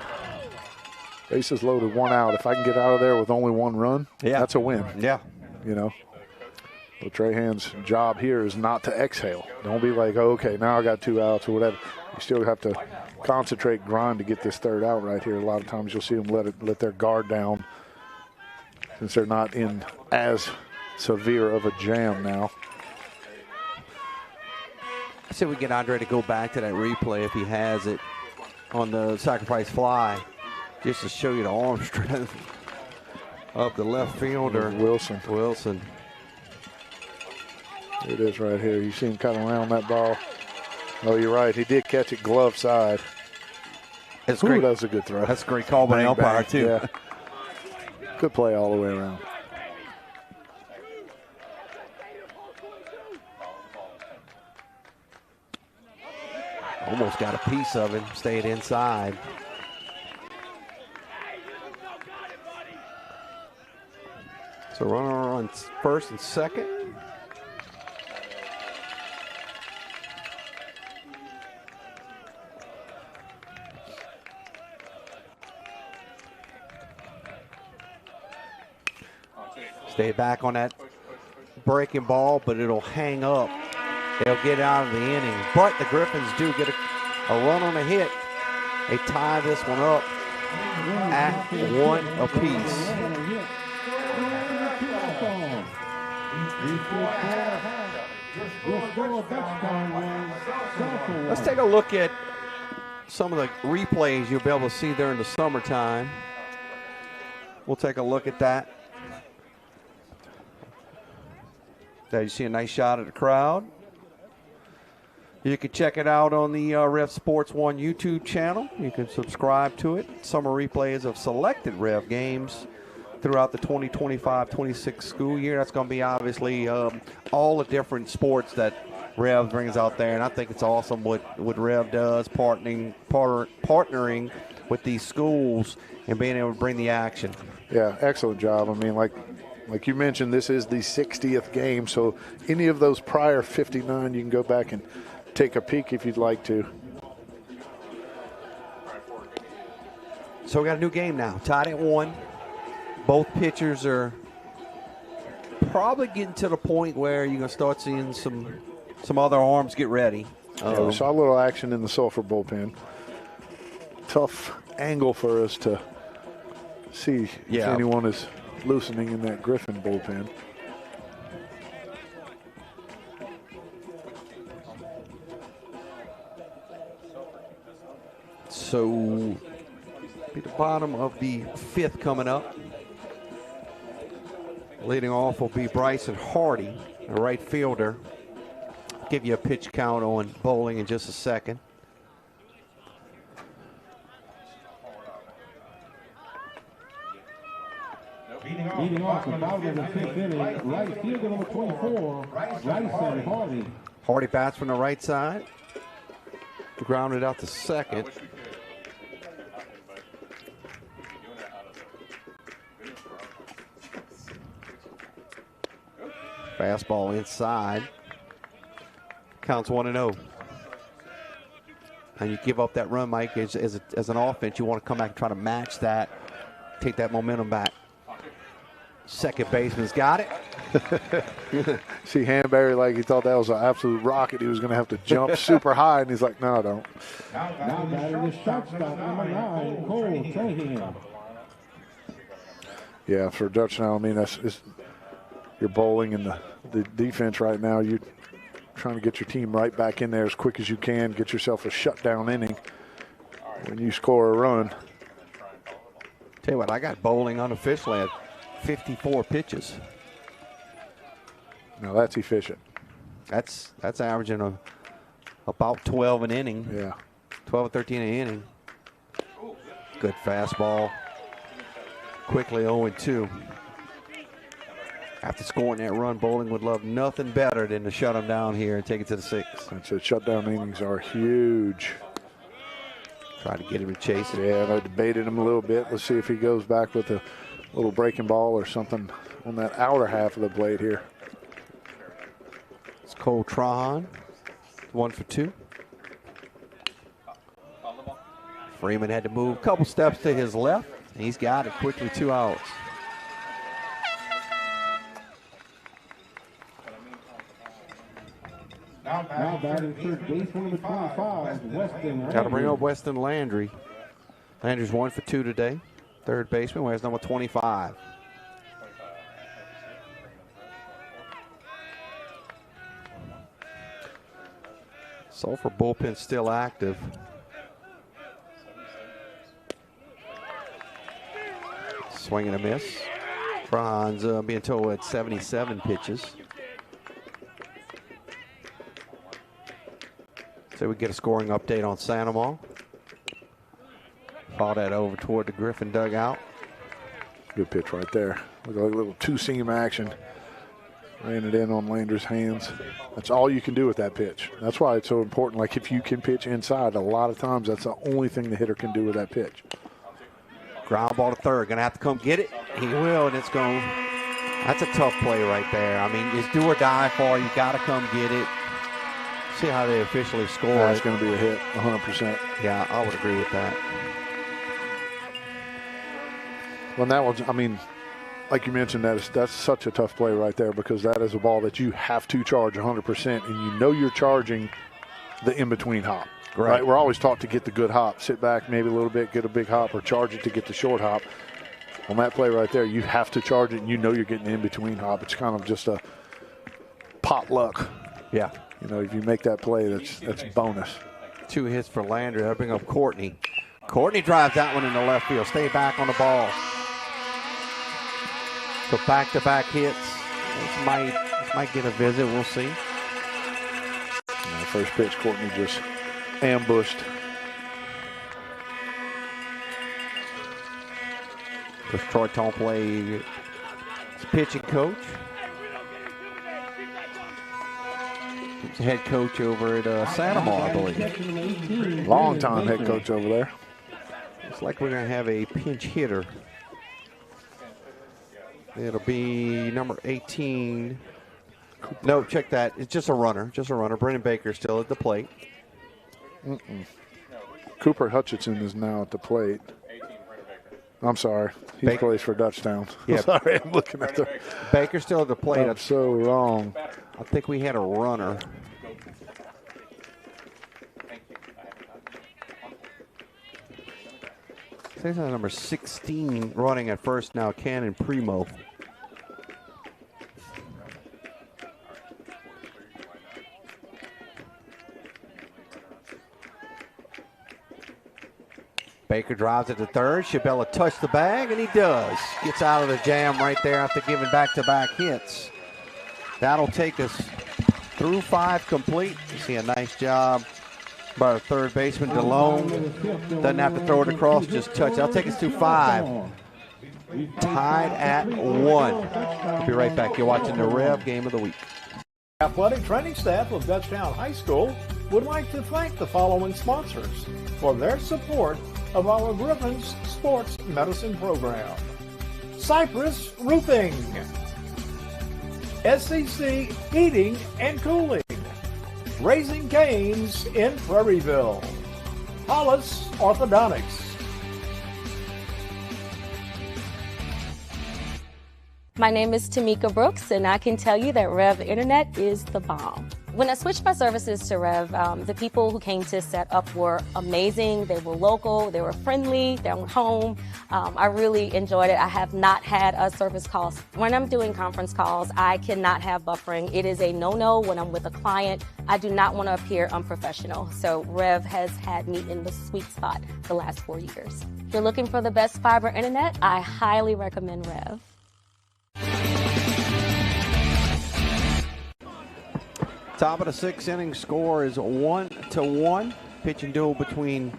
bases loaded, 1 out. If I can get out of there with only 1 run, that's a win. Yeah. You know. But Trahan's job here is not to exhale. Don't be like, oh, okay, now I got 2 outs or whatever. You still have to concentrate, grind to get this third out right here. A lot of times you'll see them let their guard down since they're not in as severe of a jam now. I said we get Andre to go back to that replay if he has it on the sacrifice fly, just to show you the arm strength of the left fielder. Wilson. It is right here. You see him cut around that ball. Oh, you're right. He did catch it glove side. That's great. That was a good throw. That's a great call by the umpire, too. Yeah. Good play all the way around. Almost got a piece of him, stayed inside. So runner on first and second. Stay back on that breaking ball, but it'll hang up. They'll get out of the inning, but the Griffins do get a run on a hit. They tie this one up at 1 apiece. Let's take a look at some of the replays you'll be able to see there in the summertime. We'll take a look at that. There you see a nice shot at the crowd. You can check it out on the Rev Sports 1 YouTube channel. You can subscribe to it. Summer replays of selected Rev games throughout the 2025-26 school year. That's going to be obviously all the different sports that Rev brings out there, and I think it's awesome what Rev does, partnering with these schools and being able to bring the action. Yeah, excellent job. I mean, like Like you mentioned, this is the 60th game, so any of those prior 59, you can go back and take a peek if you'd like to. So we got a new game now, tied at 1. Both pitchers are probably getting to the point where you're going to start seeing some other arms get ready. Yeah, we saw a little action in the Sulphur bullpen. Tough angle for us to see if anyone is loosening in that Griffin bullpen. So, be the bottom of the 5th coming up. Leading off will be Bryson Hardy, a right fielder. Give you a pitch count on bowling in just a second. Leading off the bottom of the 5th inning, right fielder number 24, Bryson Hardy. Hardy bats from the right side. Grounded out to second. Fastball inside. Counts 1-0. And you give up that run, Mike, as an offense, you want to come back and try to match that, take that momentum back. Second baseman's got it. See Hanbury like he thought that was an absolute rocket. He was going to have to jump super high, and he's like, no, I don't. Now batting the shortstop, number 9, Cole Trahan. Yeah, for Dutchtown, I mean, you're bowling in the defense right now. You're trying to get your team right back in there as quick as you can, get yourself a shutdown inning when you score a run. Tell you what, I got bowling unofficially at 54 pitches. Now that's efficient. That's averaging about 12 an inning. Yeah. 12 or 13 an inning. Good fastball. Quickly 0-2. After scoring that run, Bowling would love nothing better than to shut them down here and take it to the 6th. That's it. Shutdown innings are huge. Try to get him to chase it. Yeah, and I debated him a little bit. Let's see if he goes back with a little breaking ball or something on that outer half of the plate here. It's Cole Trahan, 1 for 2. Freeman had to move a couple steps to his left. He's got it quickly, 2 outs. Now batting third baseman number 25, Weston Landry. Got to bring up Weston Landry. Landry's 1 for 2 today. Third baseman wears number 25. Sulphur bullpen still active. Swing and a miss. Franz being told at 77 pitches. So we get a scoring update on Sandoval. Ball that over toward the Griffin dugout. Good pitch right there. Look like a little two-seam action. Ran it in on Landry's hands. That's all you can do with that pitch. That's why it's so important. Like if you can pitch inside, a lot of times that's the only thing the hitter can do with that pitch. Ground ball to third. Going to have to come get it. He will, and it's going. That's a tough play right there. I mean, it's do or die for you. Got to come get it. See how they officially score. That's going to be a hit, 100%. Yeah, I would agree with that. Well, that was, I mean, like you mentioned, that's such a tough play right there because that is a ball that you have to charge 100%, and you know you're charging the in-between hop. Right? We're always taught to get the good hop. Sit back maybe a little bit, get a big hop, or charge it to get the short hop. On that play right there, you have to charge it, and you know you're getting the in-between hop. It's kind of just a pot luck. Yeah. You know, if you make that play, that's bonus. 2 hits for Landry. That'll bring up Courtney. Courtney drives that one into left field. Stay back on the ball. So back-to-back hits. This might get a visit. We'll see. First pitch, Courtney just ambushed. Because Troy Tomplay is pitching coach. He's head coach over at Sandoval, I believe. Long-time head coach over there. Looks like we're going to have a pinch hitter. It'll be number 18. No, check that. It's just a runner. Brendan Baker still at the plate. Cooper Hutchinson is now at the plate. I'm sorry. He plays for Dutchtown. Yeah. Sorry, I'm looking at the. Baker still at the plate. I'm so wrong. I think we had a runner. I think that's number 16 running at first now, Cannon Primo. Baker drives it to third. Shabella touched the bag, and he does. Gets out of the jam right there after giving back-to-back hits. That'll take us through 5 complete. You see a nice job by our third baseman, DeLone. Doesn't have to throw it across, just touch. That'll take us through 5. Tied at 1. We'll be right back. You're watching the Rev Game of the Week. Athletic training staff of Dutchtown High School would like to thank the following sponsors for their support of our Griffins Sports Medicine Program. Cypress Roofing, SCC Heating and Cooling, Raising Cane's in Prairieville, Hollis Orthodontics. My name is Tamika Brooks, and I can tell you that REV Internet is the bomb. When I switched my services to REV, the people who came to set up were amazing. They were local, they were friendly, they were home. I really enjoyed it. I have not had a service call. When I'm doing conference calls, I cannot have buffering. It is a no-no when I'm with a client. I do not want to appear unprofessional. So REV has had me in the sweet spot the last 4 years. If you're looking for the best fiber internet, I highly recommend REV. Top of the 6th inning score is 1-1. Pitching duel between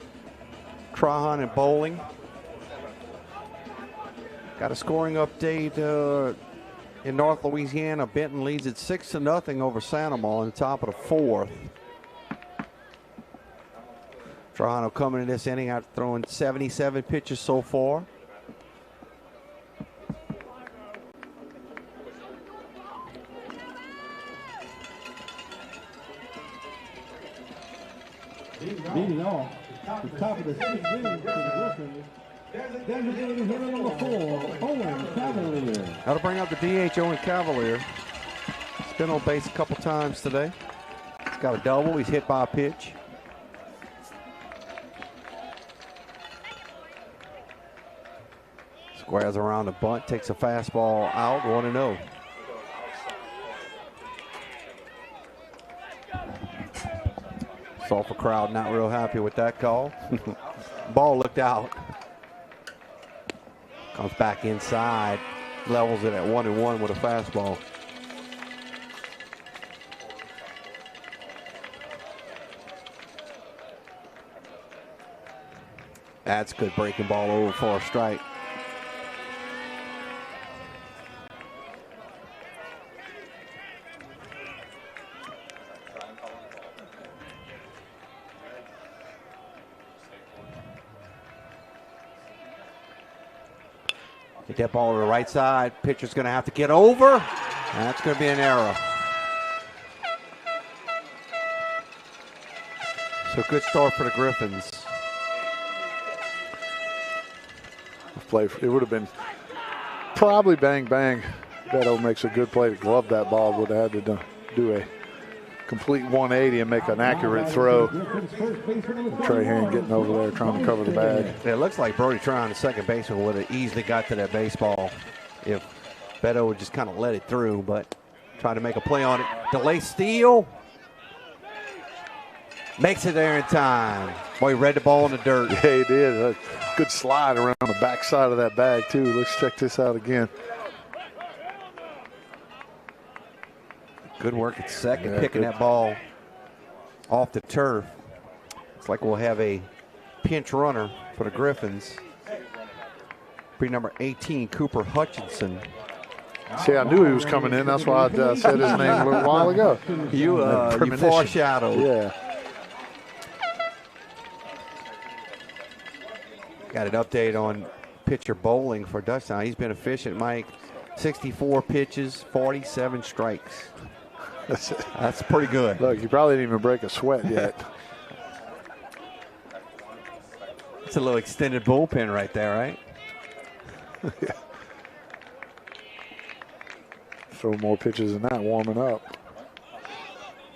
Trahan and Bowling. Got a scoring update in North Louisiana. Benton leads at 6-0 over Sandoval in the top of the 4th. Trahan coming in this inning after throwing 77 pitches so far. Leading off, the top of the 6th inning for the Griffins. Designated hitter number 4, Owen Cavalier. That'll bring up the DH, Owen Cavalier. He's been on base a couple times today. He's got a double. He's hit by a pitch. Squares around the bunt, takes a fastball out, 1-0. Sulphur crowd not real happy with that call. Ball looked out. Comes back inside. Levels it at 1-1 with a fastball. That's good breaking ball over for a strike. Get that ball to the right side. Pitcher's going to have to get over. That's going to be an error. So good start for the Griffins. It would have been probably bang, bang. Beto makes a good play to glove that ball. Would have had to do a complete 180 and make an accurate throw. Trahan getting over there trying to cover the bag. It looks like Brody Trahan, the second baseman, would have easily got to that baseball if Beto would just kind of let it through, but trying to make a play on it. Delay steal. Makes it there in time. Boy, he read the ball in the dirt. Yeah, he did. A good slide around the backside of that bag, too. Let's check this out again. Good work at second, picking that ball off the turf. Looks like we'll have a pinch runner for the Griffins. Be number 18, Cooper Hutchinson. See, I knew he was coming in. That's why I said his name a little while ago. You foreshadowed. Yeah. Got an update on pitcher Bowling for Dutchtown. He's been efficient, Mike. 64 pitches, 47 strikes. That's pretty good. Look, you probably didn't even break a sweat yet. It's a little extended bullpen right there, right? Yeah. Throw more pitches than that, warming up.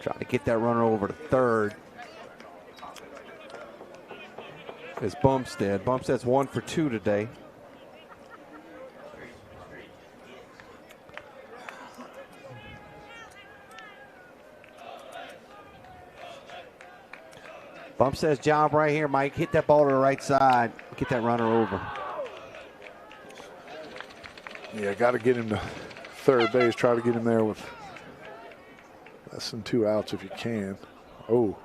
Trying to get that runner over to third. It's Bumstead. Bumstead's 1 for 2 today. Bumstead's job right here, Mike. Hit that ball to the right side. Get that runner over. Yeah, got to get him to third base. Try to get him there with less than 2 outs if you can. Oh.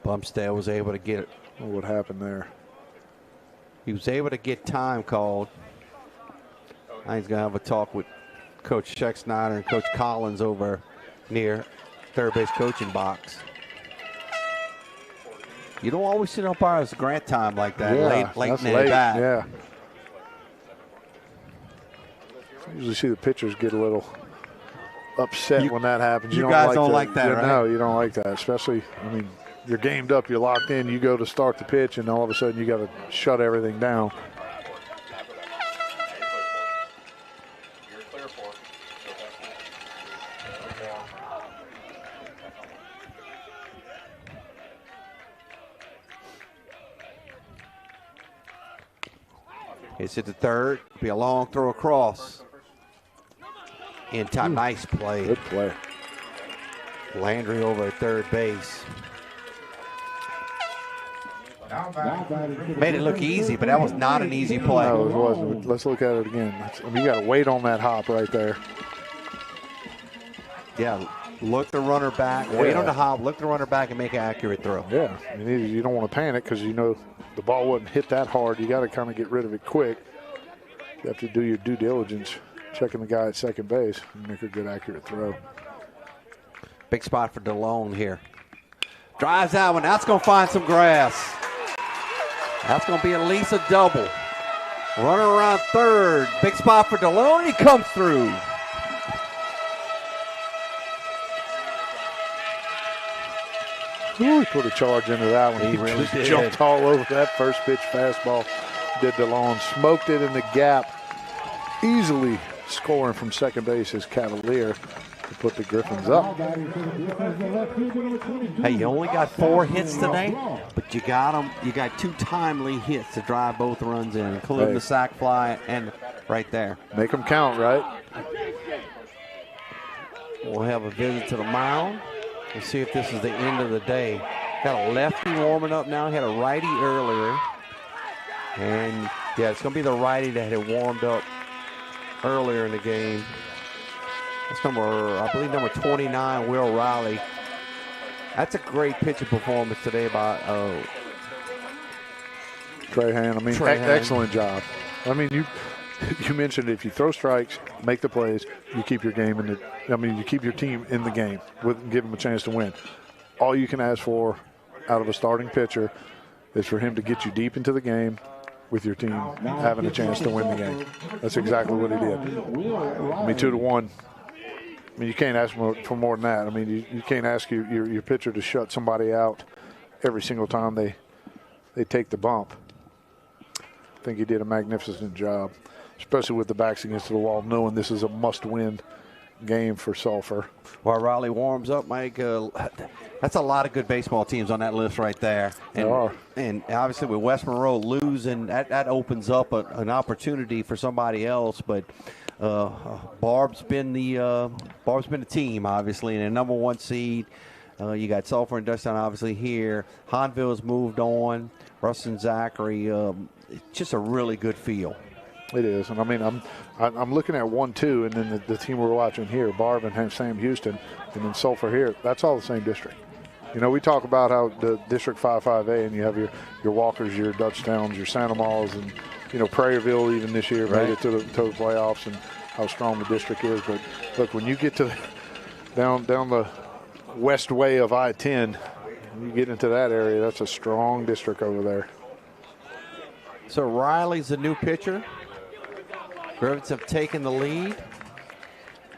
Bumstead was able to get it. What happened there? He was able to get time called. Now he's going to have a talk with Coach Scheck-Snyder and Coach Collins over near third base coaching box. You don't always see umpires grant time like that late in the bat. Yeah. Usually see the pitchers get a little upset when that happens. You guys don't like that, right? No, you don't like that. Especially, I mean, you're gamed up, you're locked in, you go to start the pitch, and all of a sudden you got to shut everything down. Hits it to third. Be a long throw across. In time. Nice play. Good play. Landry over at third base. Made it look easy, but that was not an easy play. No, it wasn't. Let's look at it again. You got to wait on that hop right there. Yeah, look the runner back. Wait on the hop. Look the runner back and make an accurate throw. Yeah, you don't want to panic because you know the ball wouldn't hit that hard. You got to kind of get rid of it quick. You have to do your due diligence, checking the guy at second base and make a good accurate throw. Big spot for DeLone here. Drives that one. That's going to find some grass. That's going to be at least a double. Runner around third. Big spot for DeLone. He comes through. Ooh, he put a charge into that one. He really did. Jumped all over that first pitch fastball. Did DeLone. Smoked it in the gap. Easily scoring from second base is Cavalier to put the Griffins up. Hey, you only got 4 hits today, but you got them. You got 2 timely hits to drive both runs in, including the sac fly and right there. Make them count, right? We'll have a visit to the mound. We'll see if this is the end of the day. Got a lefty warming up now. Had a righty earlier. And, yeah, it's going to be the righty that had warmed up earlier in the game. That's I believe number 29, Will Riley. That's a great pitching performance today by Trahan. I mean, excellent job. I mean, you mentioned if you throw strikes, make the plays, you keep your game in the. I mean, you keep your team in the game, give them a chance to win. All you can ask for out of a starting pitcher is for him to get you deep into the game with your team having a chance to win the game. That's exactly what he did. I mean, 2-1. I mean, you can't ask for more than that. I mean, you can't ask your pitcher to shut somebody out every single time they take the bump. I think he did a magnificent job, especially with the backs against the wall, knowing this is a must-win game for Sulphur. While Riley warms up, Mike, that's a lot of good baseball teams on that list right there. And, there are. And obviously with West Monroe losing, that opens up an opportunity for somebody else. But Barb's been the team, obviously, and a #1 seed. You got Sulphur and DUTCHTOWN obviously here. Hahnville's moved on. Russ and Zachary, it's just a really good feel. It is, and I mean, I'm looking at 1-2, and then the team we're watching here, Barb and Sam Houston, and then Sulphur here. That's all the same district. You know, we talk about how the District 5-5A, and you have your Walkers, your DUTCHTOWNs, your Santa Ma's, and you know Prairieville even this year made it to the playoffs, and how strong the district is. But look, when you get to down the west way of I-10, you get into that area. That's a strong district over there. So Riley's the new pitcher. Griffins have taken the lead.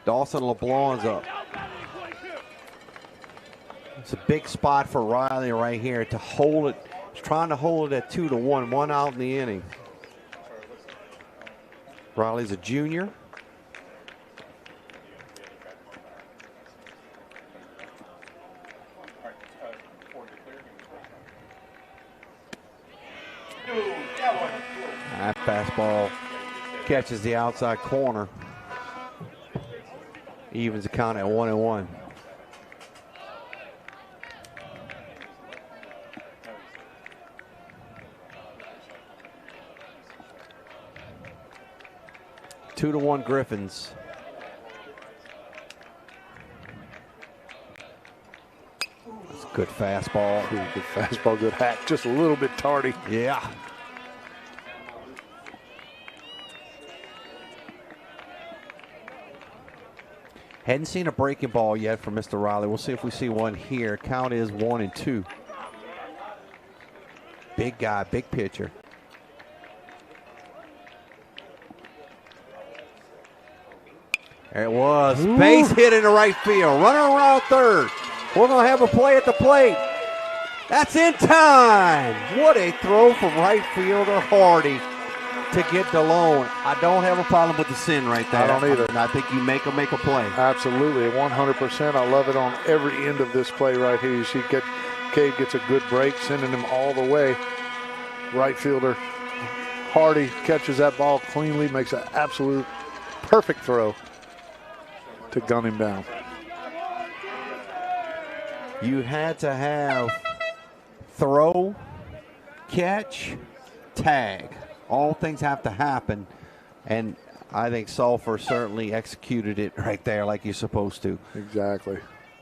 Dawson LeBlanc's up. It's a big spot for Riley right here to hold it. He's trying to hold it at 2-1, 1 out in the inning. Riley's a junior. That fastball catches the outside corner. Evens the count at 1-1. Two to 1 Griffins. It's a good fastball. Ooh, good fastball, good hack. Just a little bit tardy. Yeah. Hadn't seen a breaking ball yet from Mr. Riley. We'll see if we see one here. Count is 1-2. Big guy, big pitcher. There it was. Ooh. Base hit into right field. Runner around third. We're going to have a play at the plate. That's in time. What a throw from right fielder Hardy to get DeLone. I don't have a problem with the sin right there. I don't either. I think you make a play. Absolutely, 100%. I love it on every end of this play right here. You see Cade gets a good break, sending him all the way. Right fielder Hardy catches that ball cleanly, makes an absolute perfect throw to gun him down. You had to have throw, catch, tag. All things have to happen, and I think Sulphur certainly executed it right there like you're supposed to. Exactly.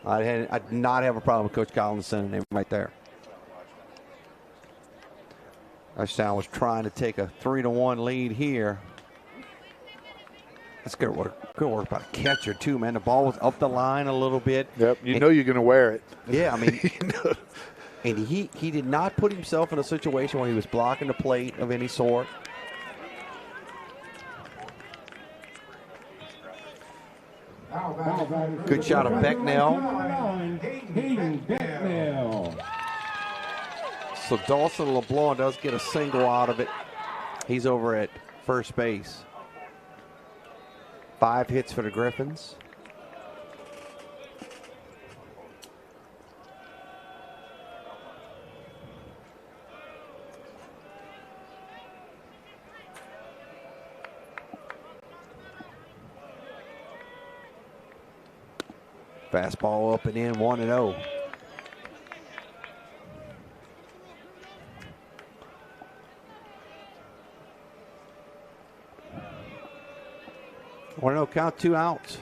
I did not have a problem with Coach Collins sending him right there. Touchdown was trying to take a 3-1 lead here. That's good work. Good work by the catcher too, man. The ball was up the line a little bit. Yep, you know you're going to wear it. Yeah, I mean, and he did not put himself in a situation where he was blocking the plate of any sort. Good shot of Becknell. So Dawson LeBlanc does get a single out of it. He's over at first base. 5 hits for the Griffins. Fastball up and in, 1-0. Count, 2 outs.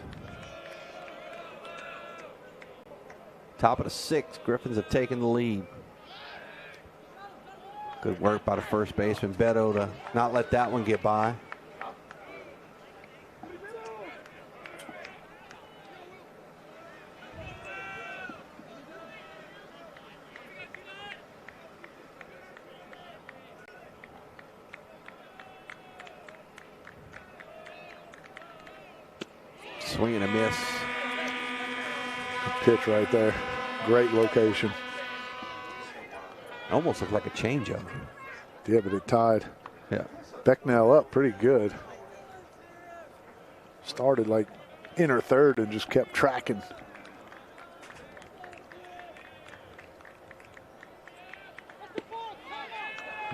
Top of the 6th, Griffins have taken the lead. Good work by the first baseman, Beto, to not let that one get by. Swing and a miss. Good pitch right there. Great location. Almost looked like a changeup. Yeah, but it tied. Yeah. Becknell up pretty good. Started like inner third and just kept tracking.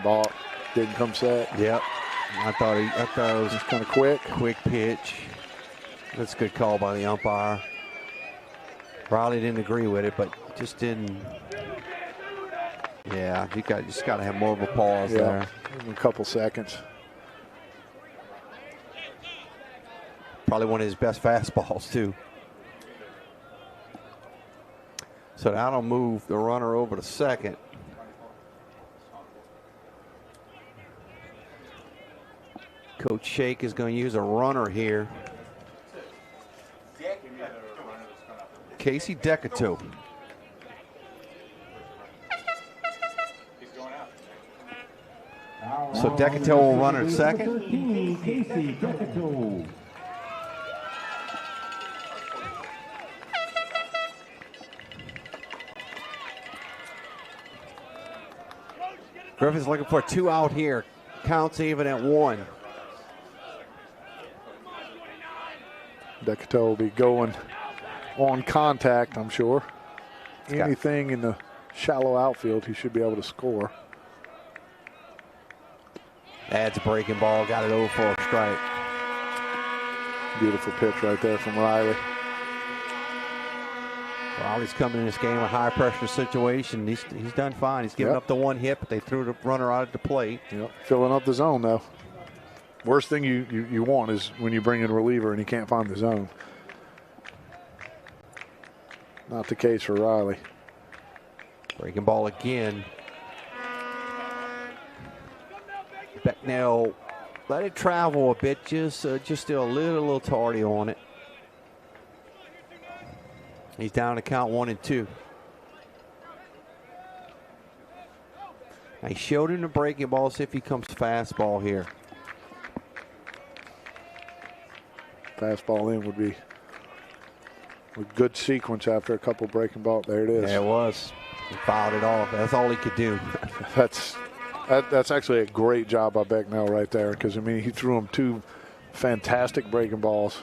Ball didn't come set. Yep. I thought it was just kind of quick. Quick pitch. That's a good call by the umpire. Riley didn't agree with it, but just didn't. Yeah, you just got to have more of a pause there. A couple seconds. Probably one of his best fastballs too. So that'll move the runner over to second. Coach Shake is going to use a runner here. Casey Decato. So Decato will run at second. Casey Decato. Griffin's looking for 2 out here. Counts even at 1. Decato will be going on contact, I'm sure. Anything in the shallow outfield, he should be able to score. That's a breaking ball. Got it over for a strike. Beautiful pitch right there from Riley. Riley's coming in this game a high pressure situation. He's done fine. He's given up the 1 hit, but they threw the runner out at the plate. Yep. Filling up the zone though. Worst thing you want is when you bring in a reliever and he can't find the zone. Not the case for Riley. Breaking ball again. Becknell let it travel a bit, just still a little tardy on it. He's down to count 1 and 2. He showed him the breaking ball. See if he comes fastball here. Fastball in would be a good sequence after a couple breaking ball. There it is. Yeah, it was. He fouled it off. That's all he could do. That's actually a great job by Becknell right there, because I mean he threw him 2 fantastic breaking balls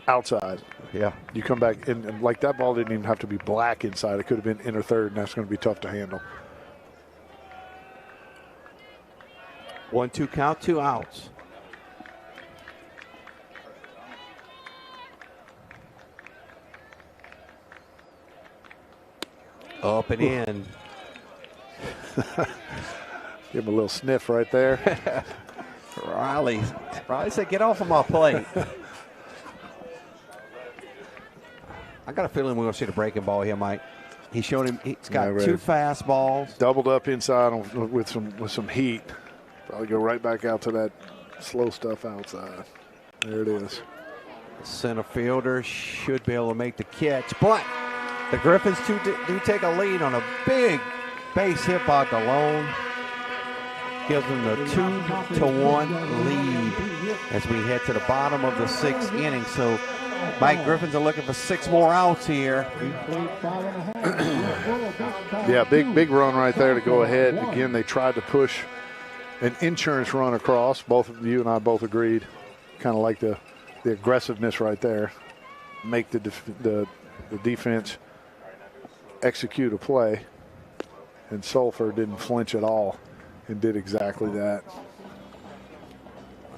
outside. Yeah. You come back and like that ball didn't even have to be black inside. It could have been inner third, and that's going to be tough to handle. 1-2 count, 2 outs. Up and in. Give him a little sniff right there. Riley said, "Get off of my plate." I got a feeling we're going to see the breaking ball here, Mike. He showed him. He's got 2 fastballs. Doubled up inside with some heat. Probably go right back out to that slow stuff outside. There it is. The center fielder should be able to make the catch, but the Griffins do take a lead on a big base hit by DeLone. Gives them the 2-1 lead as we head to the bottom of the 6th inning. So Mike, Griffins are looking for 6 more outs here. Yeah, big run right there to go ahead. Again, they tried to push an insurance run across. Both of you and I both agreed. Kind of like the aggressiveness right there. Make the defense execute a play. And Sulphur didn't flinch at all and did exactly that.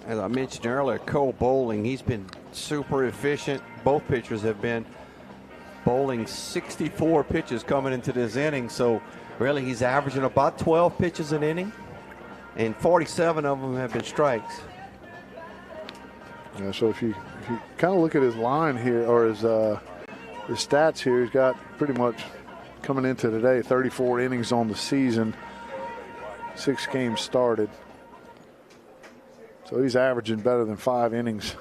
As I mentioned earlier, Cole Bowling, he's been super efficient. Both pitchers have been bowling 64 pitches coming into this inning. So really he's averaging about 12 pitches an inning, and 47 of them have been strikes. Yeah, so if you kind of look at his line here, or his stats here, he's got pretty much coming into today 34 innings on the season, 6 games started. So he's averaging better than 5 innings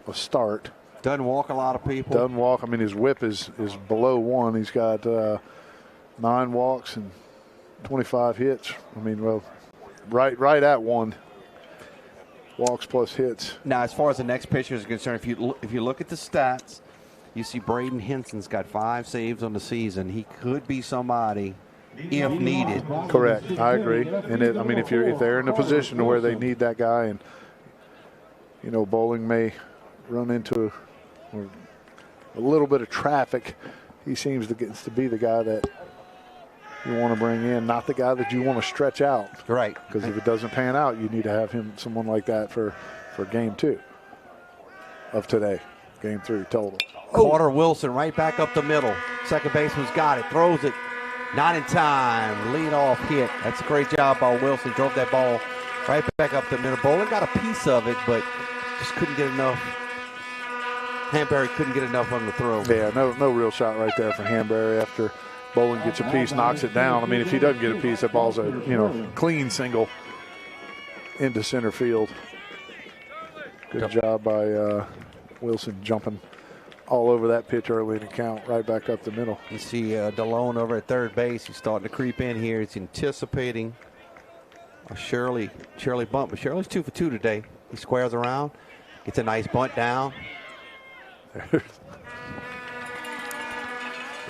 a start. Doesn't walk a lot of people. Doesn't walk. I mean, his whip is below 1. He's got 9 walks and 25 hits. I mean, well, right at 1. Walks plus hits. Now, as far as the next pitcher is concerned, if you look at the stats, you see Braden Henson's got 5 saves on the season. He could be somebody if needed. Correct. I agree. And I mean, if they're in a position where they need that guy, and you know, Bowling may run into a little bit of traffic, he seems to be the guy that you want to bring in, not the guy that you want to stretch out. Right. Because if it doesn't pan out, you need to have someone like that for game 2 of today. Game 3 total. Carter Wilson right back up the middle. Second baseman's got it, throws it, not in time. Lead off hit. That's a great job by Wilson. Drove that ball right back up the middle. Bowling got a piece of it, but just couldn't get enough. Hanbury couldn't get enough on the throw. Yeah, no real shot right there for Hanbury after Bowling gets a piece, knocks it down. I mean, if he doesn't get a piece, that ball's a clean single into center field. Good job by Wilson jumping all over that pitch early in the count, right back up the middle. You see DeLone over at third base. He's starting to creep in here. He's anticipating a Shirley bump, but Shirley's 2 for 2 today. He squares around, gets a nice bunt down.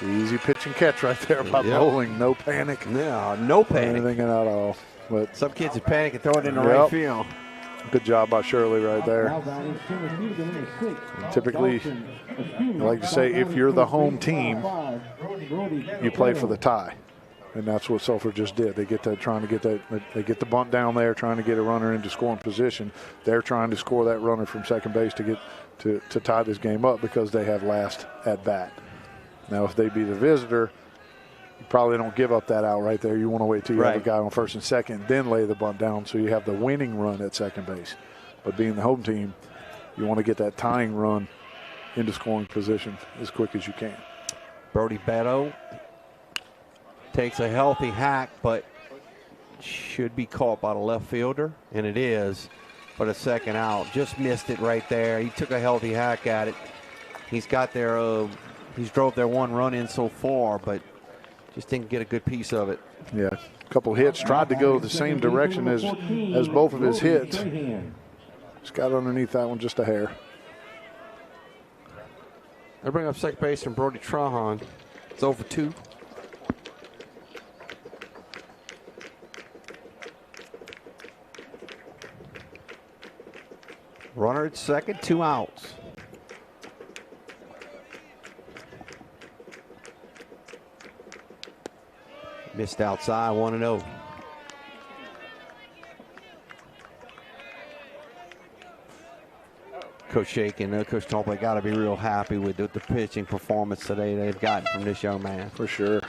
Easy pitch and catch right there by Bowling. No panic. Yeah, no panic. Anything at all. But some kids would panic and throw it in the right field. Good job by Shirley right there. And typically, I like to say, if you're the home team, you play for the tie. And that's what Sulphur just did. They get that, trying to get that, they get the bunt down there, trying to get a runner into scoring position. They're trying to score that runner from second base to get to tie this game up because they have last at bat. Now, if they be the visitor, you probably don't give up that out right there. You want to wait till you have a guy on first and second, then lay the bunt down so you have the winning run at second base. But being the home team, you want to get that tying run into scoring position as quick as you can. Brody Beto takes a healthy hack, but should be caught by the left fielder, and it is. But a second out, just missed it right there. He took a healthy hack at it. He's got their, he's drove their one run in so far, but just didn't get a good piece of it. Yeah, a couple hits, tried to go the same direction as both of his hits. Just got underneath that one just a hair. I bring up second baseman Brody Trahan. It's 0-for-2. Runner at second, 2 outs. Missed outside, 1-0. Coach Shakin, Coach Tomplin got to be real happy with the pitching performance today they've gotten from this young man. For sure.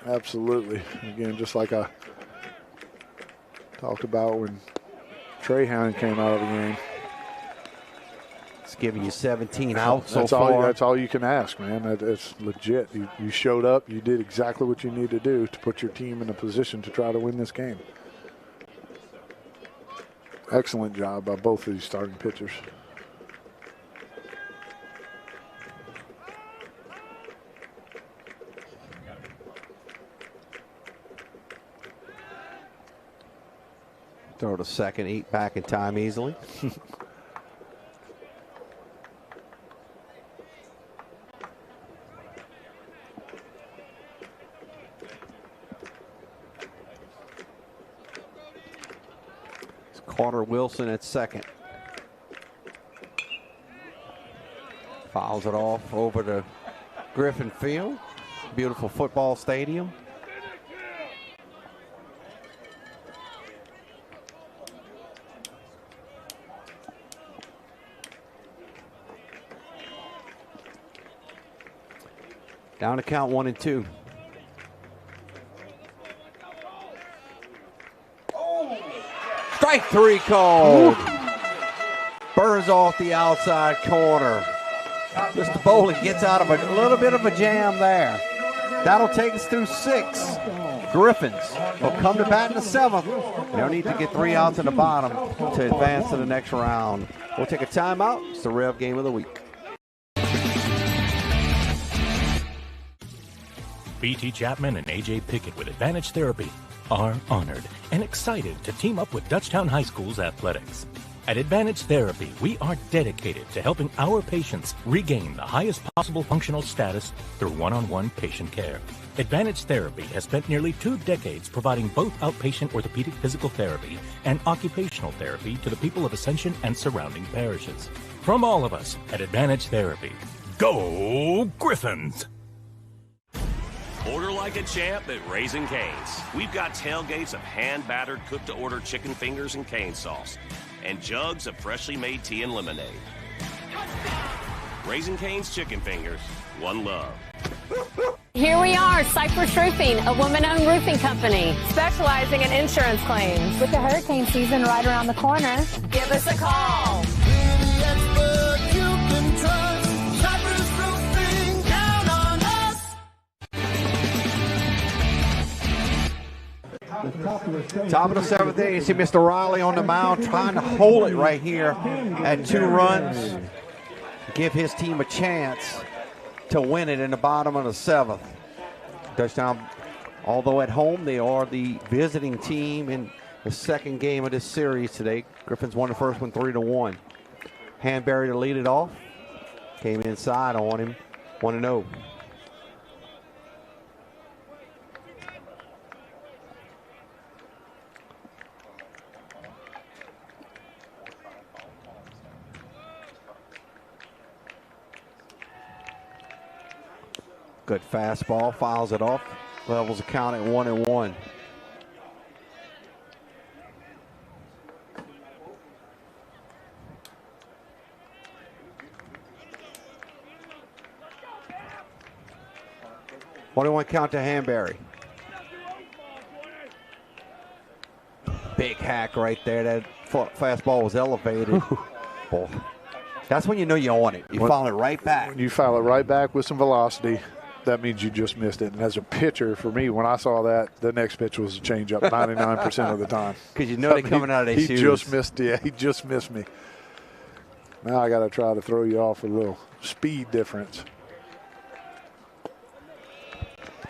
Absolutely. Again, just like I talked about when Trahan came out of the game. It's giving you 17 outs so far. That's all you can ask, man. It's legit. You showed up. You did exactly what you need to do to put your team in a position to try to win this game. Excellent job by both of these starting pitchers. Throw to second, 8 back in time easily. Carter Wilson at second. Fouls it off over to Griffin Field. Beautiful football stadium. Down to count 1-2. Strike 3 called. Burns off the outside corner. Mr. Bowling gets out of a little bit of a jam there. That'll take us through 6. Griffins will come to bat in the 7th. They'll need to get 3 outs in the bottom to advance to the next round. We'll take a timeout. It's the Rev Game of the Week. BT Chapman and AJ Pickett with Advantage Therapy are honored and excited to team up with Dutchtown High School's athletics. At Advantage Therapy, we are dedicated to helping our patients regain the highest possible functional status through one-on-one patient care. Advantage Therapy has spent nearly 2 decades providing both outpatient orthopedic physical therapy and occupational therapy to the people of Ascension and surrounding parishes. From all of us at Advantage Therapy, go Griffins! Order like a champ at Raising Cane's. We've got tailgates of hand-battered, cooked-to-order chicken fingers and cane sauce, and jugs of freshly made tea and lemonade. Raising Cane's Chicken Fingers, one love. Here we are, Cypress Roofing, a woman-owned roofing company specializing in insurance claims. With the hurricane season right around the corner, give us a call. Top of the 7th inning, you see Mr. Riley on the mound trying to hold it right here at 2 runs. Give his team a chance to win it in the bottom of the 7th. Dutchtown, although at home, they are the visiting team, and The second game of this series today. Griffins won the first one 3-1. Hanbury to lead it off. Came inside on him. 1-0. Good fastball, fouls it off, levels the count at 1-1. One count to Hanbury. Big hack right there. That fastball was elevated. Boy, that's when you know you own it. You foul it right back. When you foul it right back with some velocity, that means you just missed it. And as a pitcher, for me, when I saw that, the next pitch was a changeup 99% of the time. Because you know they're coming out of their shoes. He just missed, he just missed me. Now I got to try to throw you off a little speed difference.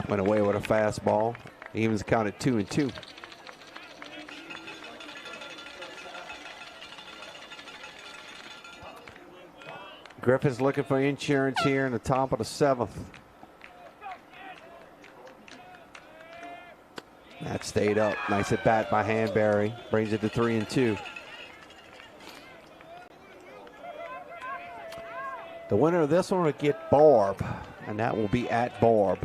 Went away with a fastball. Evens counted 2-2. Griffith's looking for insurance here in the top of the 7th. That stayed up. Nice at bat by Hanbury. Brings it to 3-2. The winner of this one will get Barb, and that will be at Barb.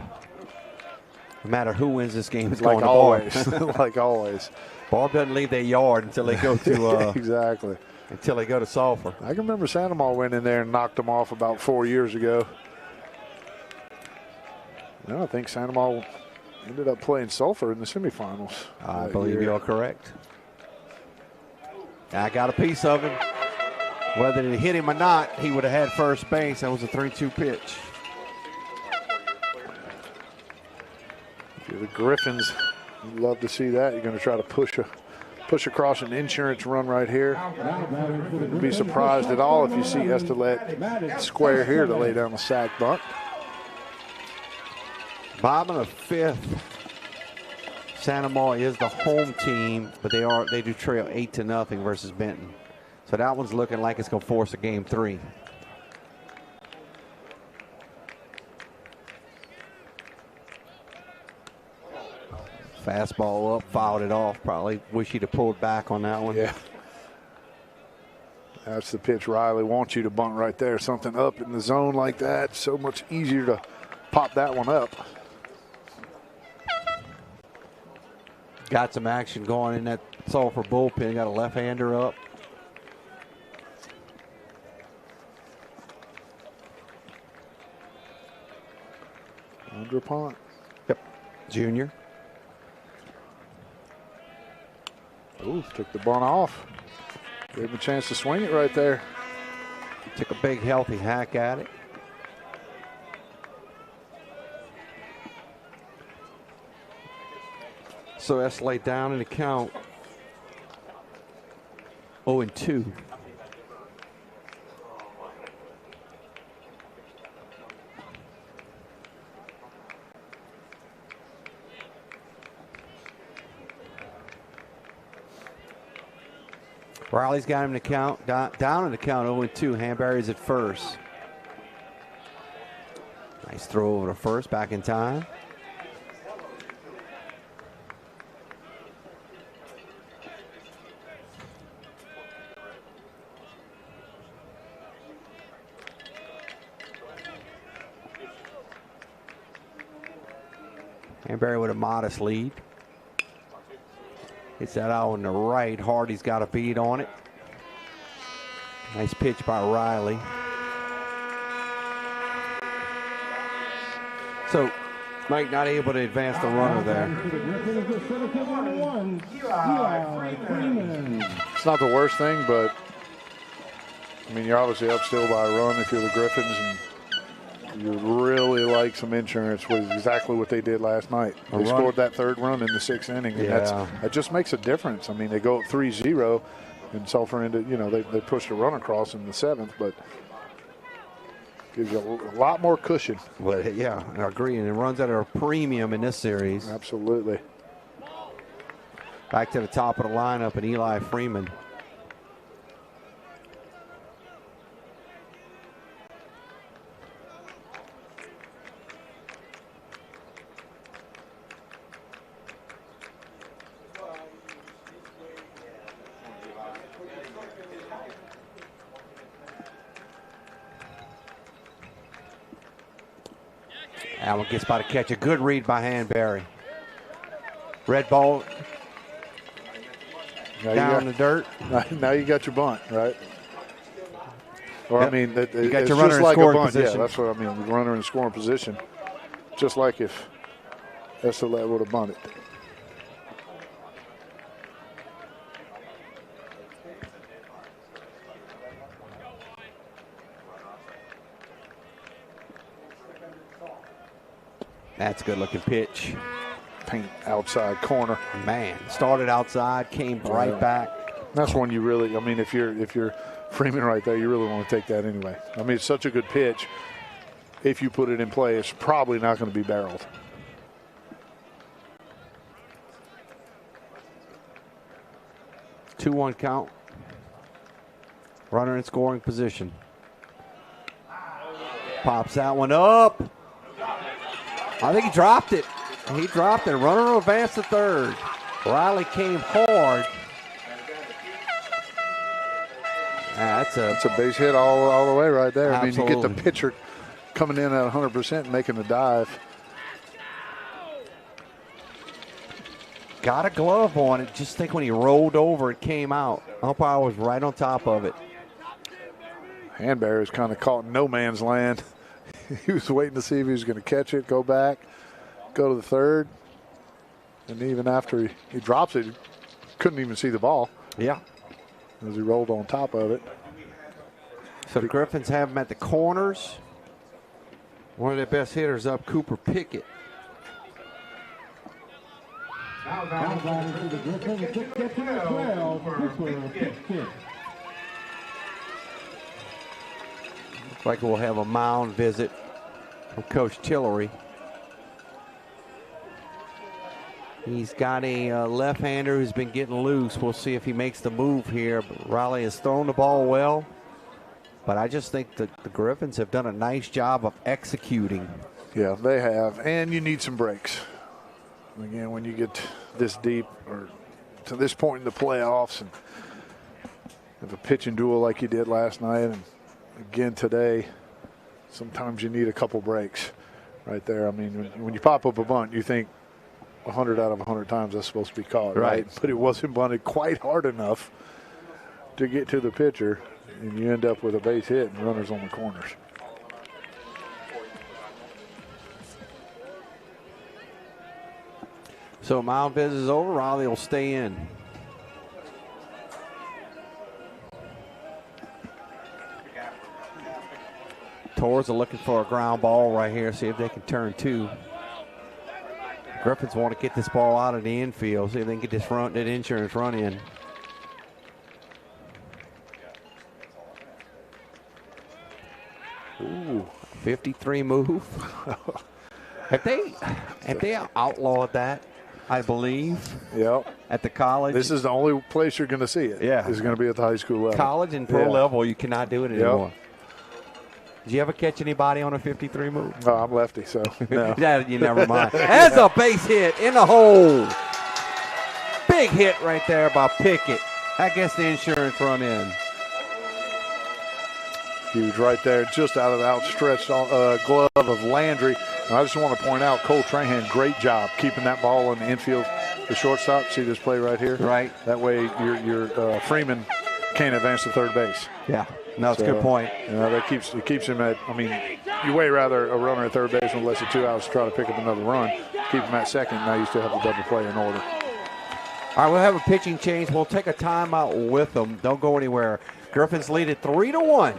No matter who wins this game, it's going to Barb. Like always. Barb doesn't leave their yard until they go to exactly. Until they go to Sulphur. I can remember Sandomal went in there and knocked them off about 4 years ago. No, I think Sandomal ended up playing Sulphur in the semifinals. I believe you're correct. I got a piece of him. Whether it hit him or not, he would have had first base. That was a 3-2 pitch. If you're the Griffins, you'd love to see that. You're going to try to push across an insurance run right here. Wouldn't be surprised at all if you see Estelet square here to lay down the sack bunt. Bottom of the 5th. Sandomal is the home team, but they do trail 8-0 versus Benton. So that one's looking like it's going to force a game 3. Fastball up, fouled it off. Probably wish he'd have pulled back on that one. Yeah. That's the pitch Riley wants you to bunt right there. Something up in the zone like that. So much easier to pop that one up. Got some action going in that Sulphur bullpen. Got a left-hander up. Under Pont. Yep. Junior. Ooh, took the bunt off. Gave him a chance to swing it right there. Took a big, healthy hack at it. So that's laid down in the count. 0-2. Riley's got him to count down in the count 0-2. Hanbury's at first. Nice throw over to first, back in time. Hanbury with a modest lead. Hits that out on the right. Hardy's got a beat on it. Nice pitch by Riley. So, Mike not able to advance the runner there. It's not the worst thing, but I mean, you're obviously up still by a run if you're the Griffins, and you really like some insurance with exactly what they did last night. They scored that 3rd run in the 6th inning, and that just makes a difference. I mean, they go up 3-0, and Sulphur ended, they pushed a run across in the 7th, but gives you a lot more cushion. Well, yeah, I agree, and it runs at a premium in this series. Absolutely. Back to the top of the lineup, and Eli Freeman. Allen gets by to catch. A good read by Hanbury. Red ball down in the dirt. Now you got your bunt, right? Or, yep. I mean, you got it's your runner just in like scoring a bunt. position. Yeah, that's what I mean. The runner in scoring position. Just like if Esselette would have bunted. That's a good-looking pitch. Paint outside corner. Man, started outside, came right back. That's one you really, I mean, if you're Freeman right there, you really want to take that anyway. I mean, it's such a good pitch. If you put it in play, it's probably not going to be barreled. Two-one count. Runner in scoring position. Pops that one up. I think he dropped it. He dropped it. Runner advanced to third. Riley came hard. That's a base hit all the way right there. Absolutely. I mean, you get the pitcher coming in at 100% and making the dive. Got a glove on it. Just think when he rolled over, it came out. Umpire was right on top of it. Hanbury was kind of caught in no man's land. He was waiting to see if he was going to catch it, go back, go to the third. And even after he drops it, he couldn't even see the ball. Yeah. As he rolled on top of it. So the Griffins have him at the corners. One of their best hitters up, Cooper Pickett. Outbound to the Griffins. Just get to the 12. Cooper Pickett. Looks like we'll have a mound visit from Coach Tillery. He's got a left-hander who's been getting loose. We'll see if he makes the move here. But Riley has thrown the ball well. But I just think that the Griffins have done a nice job of executing. Yeah, they have. And you need some breaks. Again, when you get this deep or to this point in the playoffs and have a pitching duel like you did last night and again today, sometimes you need a couple breaks right there. I mean, when you pop up a bunt, you think 100 out of 100 times that's supposed to be caught, right? But it wasn't bunted quite hard enough to get to the pitcher, and you end up with a base hit and runners on the corners. So mound visit is over. Riley will stay in. TORS are looking for a ground ball right here. See if they can turn two. Griffins want to get this ball out of the infield. See if they can get this that insurance run in. Ooh, 53 move. Have they outlawed that? I believe. Yep. At the college. This is the only place you're going to see it. Yeah. Is going to be at the high school level. College and pro level, you cannot do it anymore. Yep. Did you ever catch anybody on a 53 move? Oh, I'm lefty, so no. Yeah, you never mind. That's a base hit in the hole. Big hit right there by Pickett. I guess the insurance run in. Huge right there, just out of the outstretched glove of Landry. And I just want to point out, Cole Trahan, great job keeping that ball in the infield. The shortstop, see this play right here? Right. That way your Freeman can't advance to third base. Yeah, no, it's a good point. You know, that keeps him at, I mean, you way rather a runner at third base with less than 2 outs to try to pick up another run. Keep him at second, now you still have the double play in order. All right, we'll have a pitching change. We'll take a timeout with them. Don't go anywhere. Griffins lead it 3-1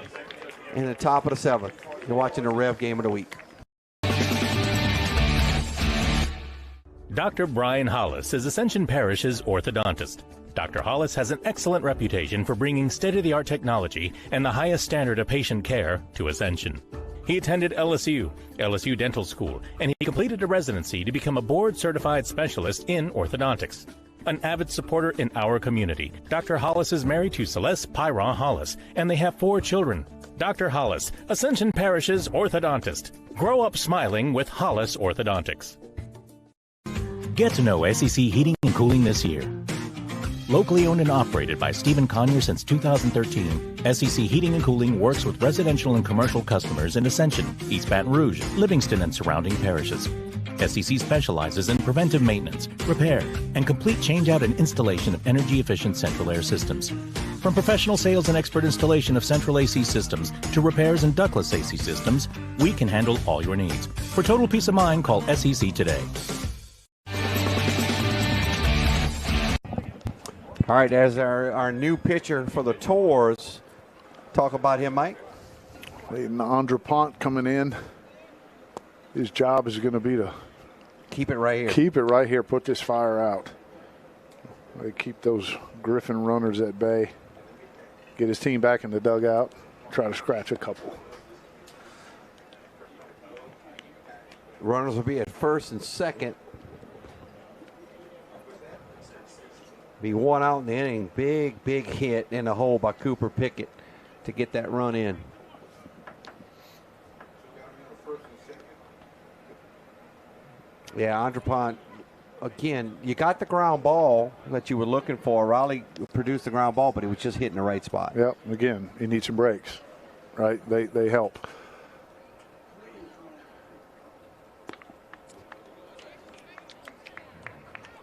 in the top of the seventh. You're watching the Rev Game of the Week. Dr. Brian Hollis is Ascension Parish's orthodontist. Dr. Hollis has an excellent reputation for bringing state-of-the-art technology and the highest standard of patient care to Ascension. He attended LSU Dental School, and he completed a residency to become a board-certified specialist in orthodontics. an avid supporter in our community. Dr. Hollis is married to Celeste Pyron Hollis, and they have 4 children. Dr. Hollis, Ascension Parish's orthodontist. Grow up smiling with Hollis Orthodontics. Get to know SEC Heating and Cooling this year. Locally owned and operated by Stephen Conyer since 2013, SEC Heating and Cooling works with residential and commercial customers in Ascension, East Baton Rouge, Livingston, and surrounding parishes. SEC specializes in preventive maintenance, repair, and complete changeout and installation of energy-efficient central air systems. From professional sales and expert installation of central AC systems to repairs and ductless AC systems, we can handle all your needs. For total peace of mind, call SEC today. All right, as our new pitcher for the TORS, talk about him, Mike. Andre Pont coming in. His job is going to be to keep it right here. Keep it right here. Put this fire out. They keep those Griffin runners at bay. Get his team back in the dugout. Try to scratch a couple. Runners will be at first and second. Be 1 out in the inning. Big hit in the hole by Cooper Pickett to get that run in. Yeah, Andre Pont, again, you got the ground ball that you were looking for. Raleigh produced the ground ball, but he was just hitting the right spot. Yep, again, he needs some breaks, right? They help.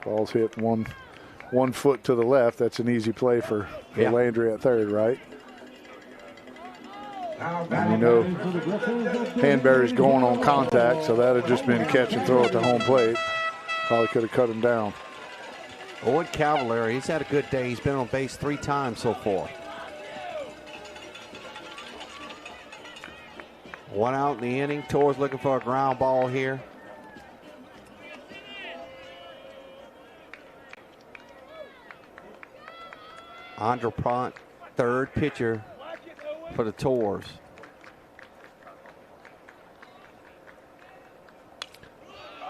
Ball's hit one foot to the left. That's an easy play for Landry at third, right? And you know, Hanbury's going on contact, so that had just been catch and throw at the home plate. Probably could have cut him down. Owen Cavallari, he's had a good day. He's been on base 3 times so far. 1 out in the inning. TORS looking for a ground ball here. Andre Pont, third pitcher for the TORS.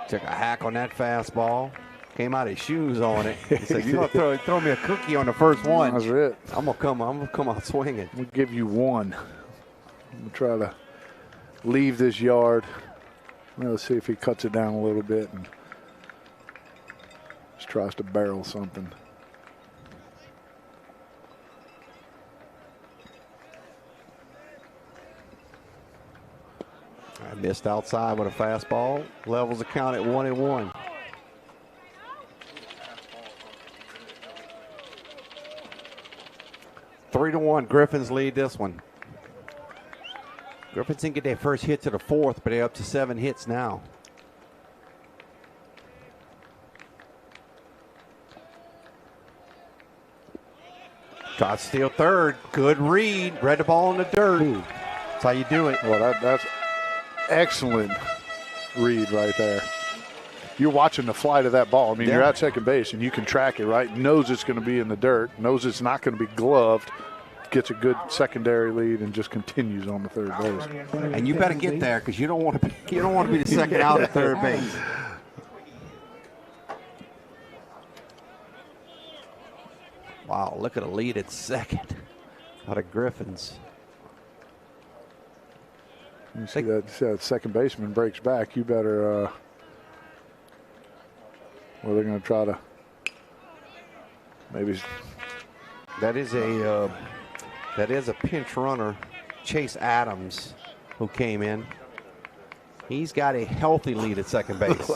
Took a hack on that fastball. Came out his shoes on it. He said, "You gonna throw me a cookie on the first one? That's it. I'm gonna come out swinging." We'll give you 1. We'll try to leave this yard. Let's see if he cuts it down a little bit and just tries to barrel something. I missed outside with a fastball. Levels the count at 1-1. Three to 1. Griffins lead this one. Griffins didn't get their first hit to the 4th, but they're up to 7 hits now. Try to steal third. Good read. Read the ball in the dirt. That's how you do it. Well, that's excellent read right there. You're watching the flight of that ball. I mean, you're at second base and you can track it, right? Knows it's going to be in the dirt. Knows it's not going to be gloved. Gets a good secondary lead and just continues on the third base. And you better get there because you don't want to be the second out at third base. Wow, look at a lead at second out of Griffins. You see that second baseman breaks back. You better. Well, they're going to try to maybe. That is a pinch runner, Chase Adams, who came in. He's got a healthy lead at second base.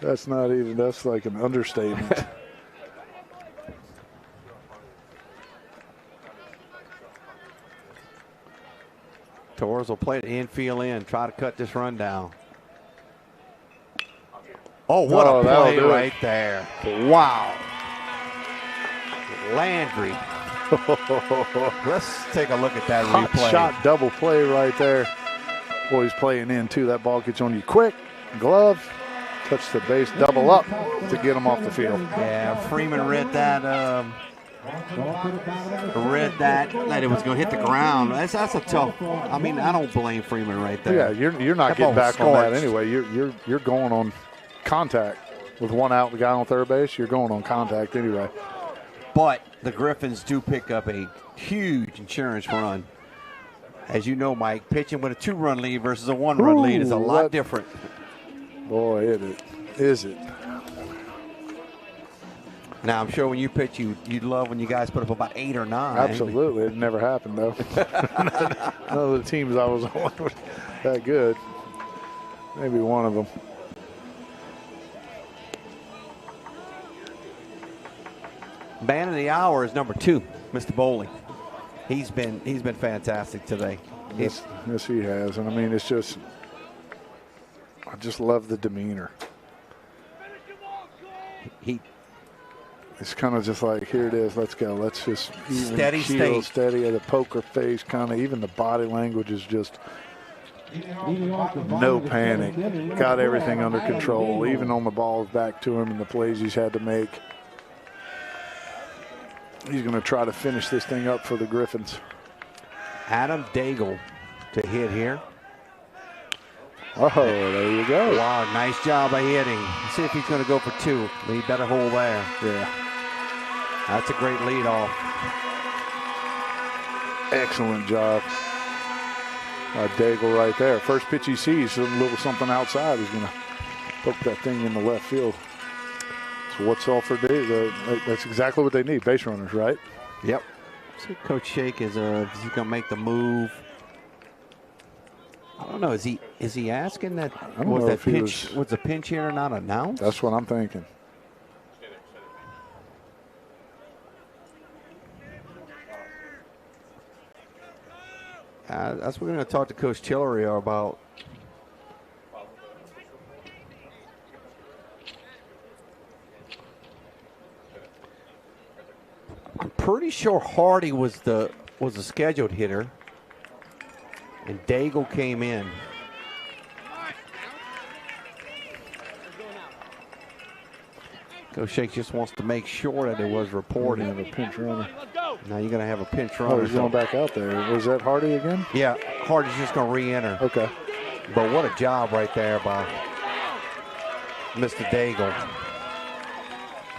That's like an understatement. TORS will play the infield in, try to cut this run down. Oh, what a play right there. Wow. Landry. Let's take a look at that Hot replay. shot double play right there. Boy, he's playing in too. That ball gets on you quick. Glove. Touch the base. Double up to get him off the field. Yeah, Freeman read that. That it was going to hit the ground. That's a tough. I mean, I don't blame Freeman right there. Yeah, you're not getting back on that anyway. You're going on contact. with one out, the guy on third base, you're going on contact anyway. But the Griffins do pick up a huge insurance run. As you know, Mike, pitching with a 2-run lead versus a 1-run lead is a lot different. Boy, is it. Now, I'm sure when you pitch, you'd love when you guys put up about 8 or 9. Absolutely. It never happened, though. None of the teams I was on were that good. Maybe one of them. Man of the hour is number 2, Mr. Bowling. He's been fantastic today. Yes, he has. And, I mean, it's just – I just love the demeanor. It's kind of just like, here it is, let's go. Let's just steady state. Steady, the poker face kind of, even the body language is just no panic. Got everything under control, even on the balls back to him and the plays he's had to make. He's going to try to finish this thing up for the Griffins. Adam Daigle to hit here. Oh, there you go. Wow, nice job by hitting. Let's see if he's going to go for 2. He better hold there. Yeah. That's a great lead off. Excellent job by Daigle right there. First pitch he sees, a little something outside. He's going to poke that thing in the left field. So what Sulphur do? That's exactly what they need, base runners, right? Yep. So Coach Shake is he going to make the move? I don't know. Is he asking that? Was the pinch hitter not announced? That's what I'm thinking. That's what we're going to talk to Coach Tillery about. I'm pretty sure Hardy was the scheduled hitter, and Daigle came in. Coach Shakes just wants to make sure that it was reported. Have a pinch runner. Now you're going to have a pinch runner. Oh, he's going back out there. Was that Hardy again? Yeah, Hardy's just going to re-enter. Okay. But what a job right there by Mr. Daigle.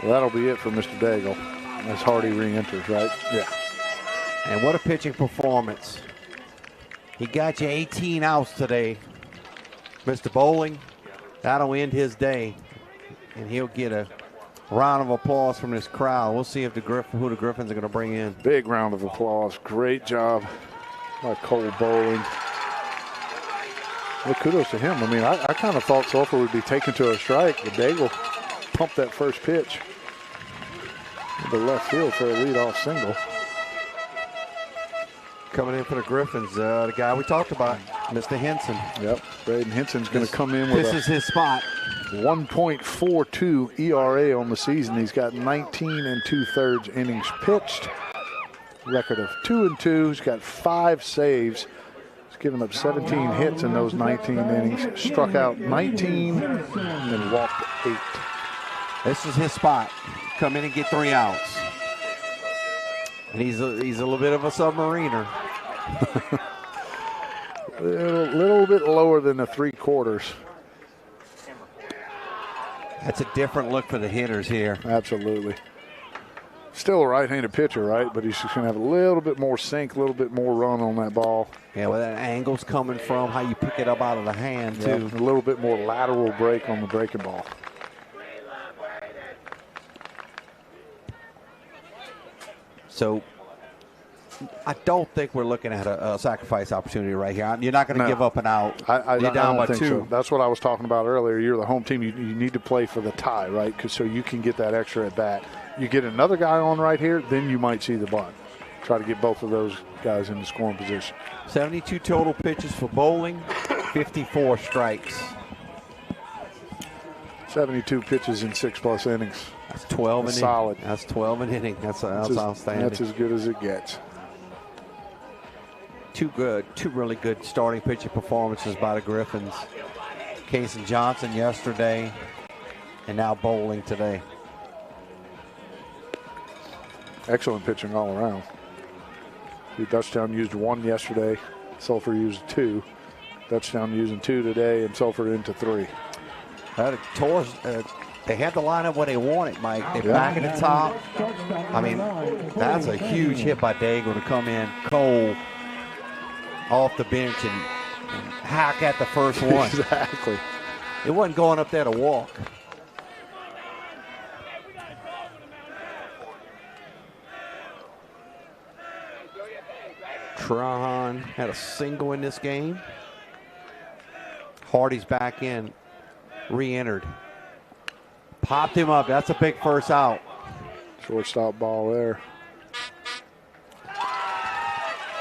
Well, that'll be it for Mr. Daigle as Hardy re-enters, right? Yeah. And what a pitching performance. He got you 18 outs today. Mr. Bowling, that'll end his day. And he'll get a round of applause from this crowd. We'll see if who the Griffins are going to bring in. Big round of applause. Great job by Cole Bowling. Well, kudos to him. I mean, I kind of thought Sulphur would be taken to a strike, but Daigle pumped that first pitch to the left field for a leadoff single. Coming in for the Griffins, the guy we talked about, Mr. Henson. Yep, Braden Henson's going to come in with this is his spot. 1.42 ERA on the season. He's got 19 2/3 innings pitched. Record of 2-2. He's got 5 saves. He's given up 17 hits in those 19 innings. Struck out 19 and then walked 8. This is his spot. Come in and get 3 outs. And he's a little bit of a submariner. A little bit lower than the 3/4. That's a different look for the hitters here. Absolutely. Still a right-handed pitcher, right? But he's just going to have a little bit more sink, a little bit more run on that ball. Yeah, where that angle's coming from, how you pick it up out of the hand, too. A little bit more lateral break on the breaking ball. So I don't think we're looking at a sacrifice opportunity right here. You're not going to give up an out. You're down by 2. So. That's what I was talking about earlier. You're the home team. You need to play for the tie, right? So you can get that extra at bat. You get another guy on right here, then you might see the bunt. Try to get both of those guys in the scoring position. 72 total pitches for Bowling, 54 strikes. 72 pitches in 6+ innings. That's 12 That's an solid. inning. That's 12 an inning. That's outstanding. That's as good as it gets. Two really good starting pitching performances by the Griffins. Case and Johnson yesterday, and now Bowling today. Excellent pitching all around. DUTCHTOWN used 1 yesterday. Sulphur used 2. DUTCHTOWN using 2 today, and Sulphur into 3. TORS They had the lineup where they want it, Mike. They're back at the top. I mean, that's a huge hit by Daigle to come in cold off the bench and hack at the first one. Exactly. It wasn't going up there to walk. Trahan had a single in this game. Hardy's back in, re-entered. Popped him up. That's a big first out. Shortstop ball there.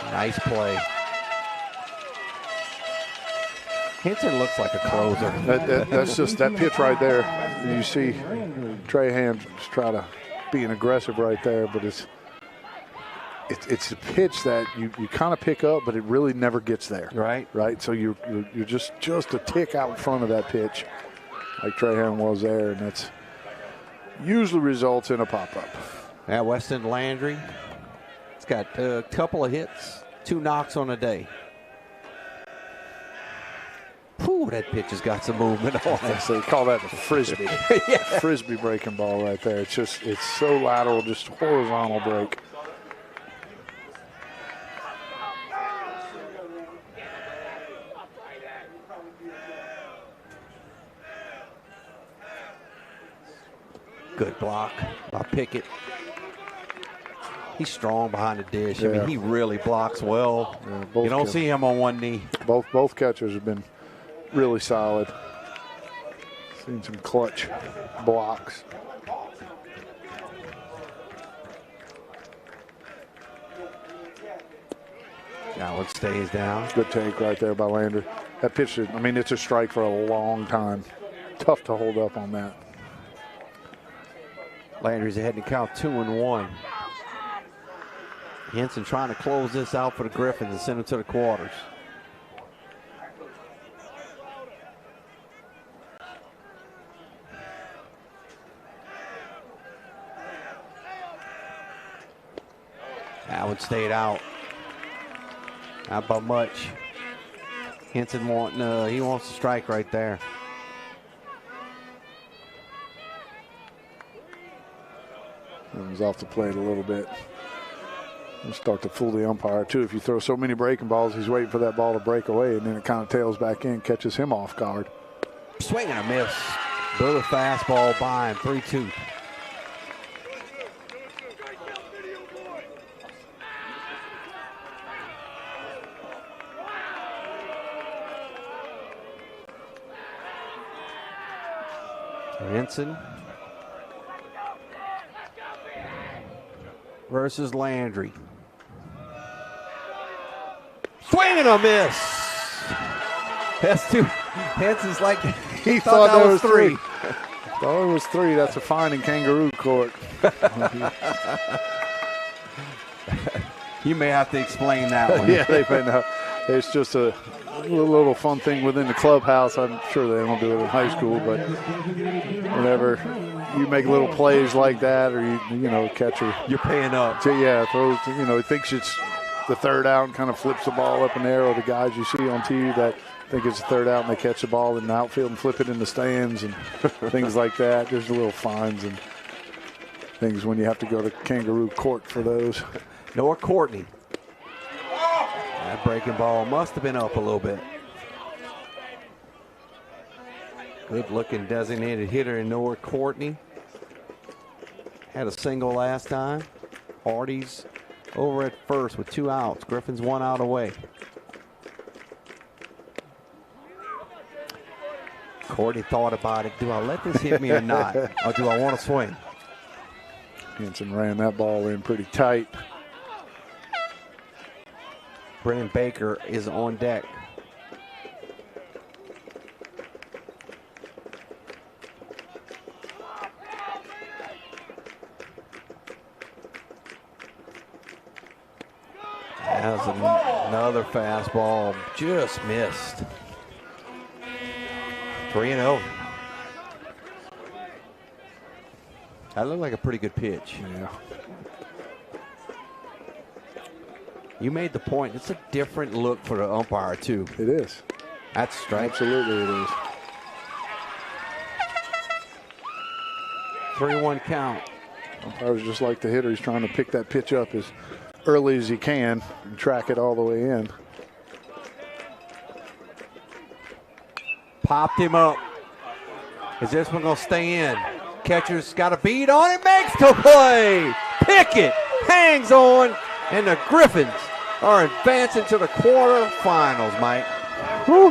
Nice play. Hinton looks like a closer. That's just that pitch right there. You see Trahan just try to be an aggressive right there, but it's a pitch that you kind of pick up, but it really never gets there. Right. So you're just a tick out in front of that pitch, like Trahan was there, and that's usually results in a pop-up. At Weston Landry, it's got a couple of hits, 2 knocks on a day. Whew, that pitch has got some movement on it. They call that the frisbee. Frisbee breaking ball right there. It's so lateral, just horizontal break. Good block by Pickett. He's strong behind the dish. I mean, he really blocks well. You don't see him on one knee. Both catchers have been really solid. Seen some clutch blocks. Allen stays down. Good take right there by Landry. That pitch, I mean, it's a strike for a long time. Tough to hold up on that. Landry's ahead to count 2-1. Henson trying to close this out for the Griffins and send them to the quarters. Allen stayed out. Not by much. Henson he wants to strike right there. Comes off the plate a little bit. He'll start to fool the umpire too. If you throw so many breaking balls, he's waiting for that ball to break away, and then it kind of tails back in, catches him off guard. Swing and a miss. Another fastball by him, 3-2. Henson versus Landry. Swing and a miss. That's 2. Henson's like he thought that was 3. Thought it was 3. That's a fine in kangaroo court. You may have to explain that one. Yeah, they may not. It's just a little fun thing within the clubhouse. I'm sure they don't do it in high school, but whenever you make little plays like that, or you catcher, you're paying up. Yeah, throws. He thinks it's the third out and kind of flips the ball up in the air. Or the guys you see on TV that think it's the third out and they catch the ball in the outfield and flip it in the stands and things like that. There's little fines and things when you have to go to kangaroo court for those. Noah Courtney. That breaking ball must have been up a little bit. Good looking designated hitter in Noah Courtney. Had a single last time. Hardy's over at first with 2 outs. Griffins 1 out away. Courtney thought about it. Do I let this hit me or not? Or do I want to swing? Henson ran that ball in pretty tight. Brennan Baker is on deck. That's another fastball, just missed. 3-0. That looked like a pretty good pitch. Yeah. You made the point. It's a different look for the umpire, too. It is. That's strike. Absolutely it is. 3-1 count. Umpires just like the hitter. He's trying to pick that pitch up as early as he can and track it all the way in. Popped him up. Is this one going to stay in? Catcher's got a beat on it, makes the play. Pickett hangs on, and the Griffins are advancing to the quarterfinals, Mike. Woo,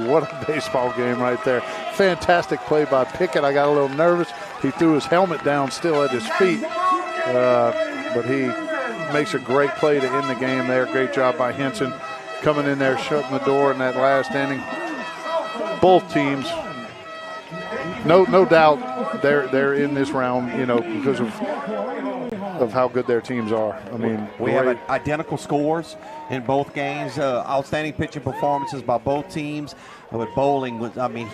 what a baseball game right there. Fantastic play by Pickett. I got a little nervous. He threw his helmet down still at his feet, but he makes a great play to end the game there. Great job by Henson coming in there, shutting the door in that last inning. Both teams, no doubt, they're in this round, because of how good their teams are. I mean, we have identical scores in both games. Outstanding pitching performances by both teams. But Bowling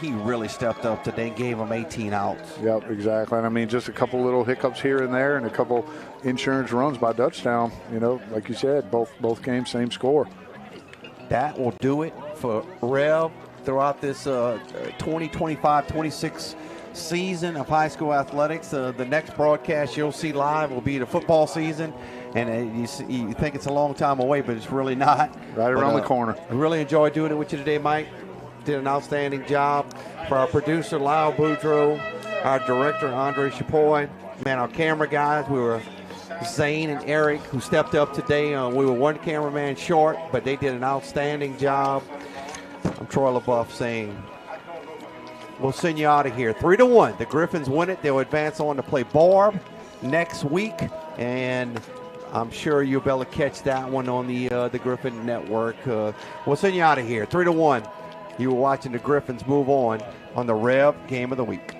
he really stepped up today and gave them 18 outs. Yep, exactly. And I mean, just a couple little hiccups here and there, and a couple insurance runs by Dutchtown. Like you said, both games same score. That will do it for Rev throughout this 2025-26 season of high school athletics. The next broadcast you'll see live will be the football season, and you think it's a long time away, but it's really not. Right around the corner. I really enjoyed doing it with you today, Mike. Did an outstanding job. For our producer, Lyle Boudreau, our director, Andre Chapoy, our camera guys, we were Zane and Eric, who stepped up today. We were one cameraman short, but they did an outstanding job. I'm Troy LaBeouf saying we'll send you out of here. 3-1. The Griffins win it. They'll advance on to play Barb next week, and I'm sure you'll be able to catch that one on the Griffin Network. We'll send you out of here. 3-1. You were watching the Griffins move on the Rev Game of the Week.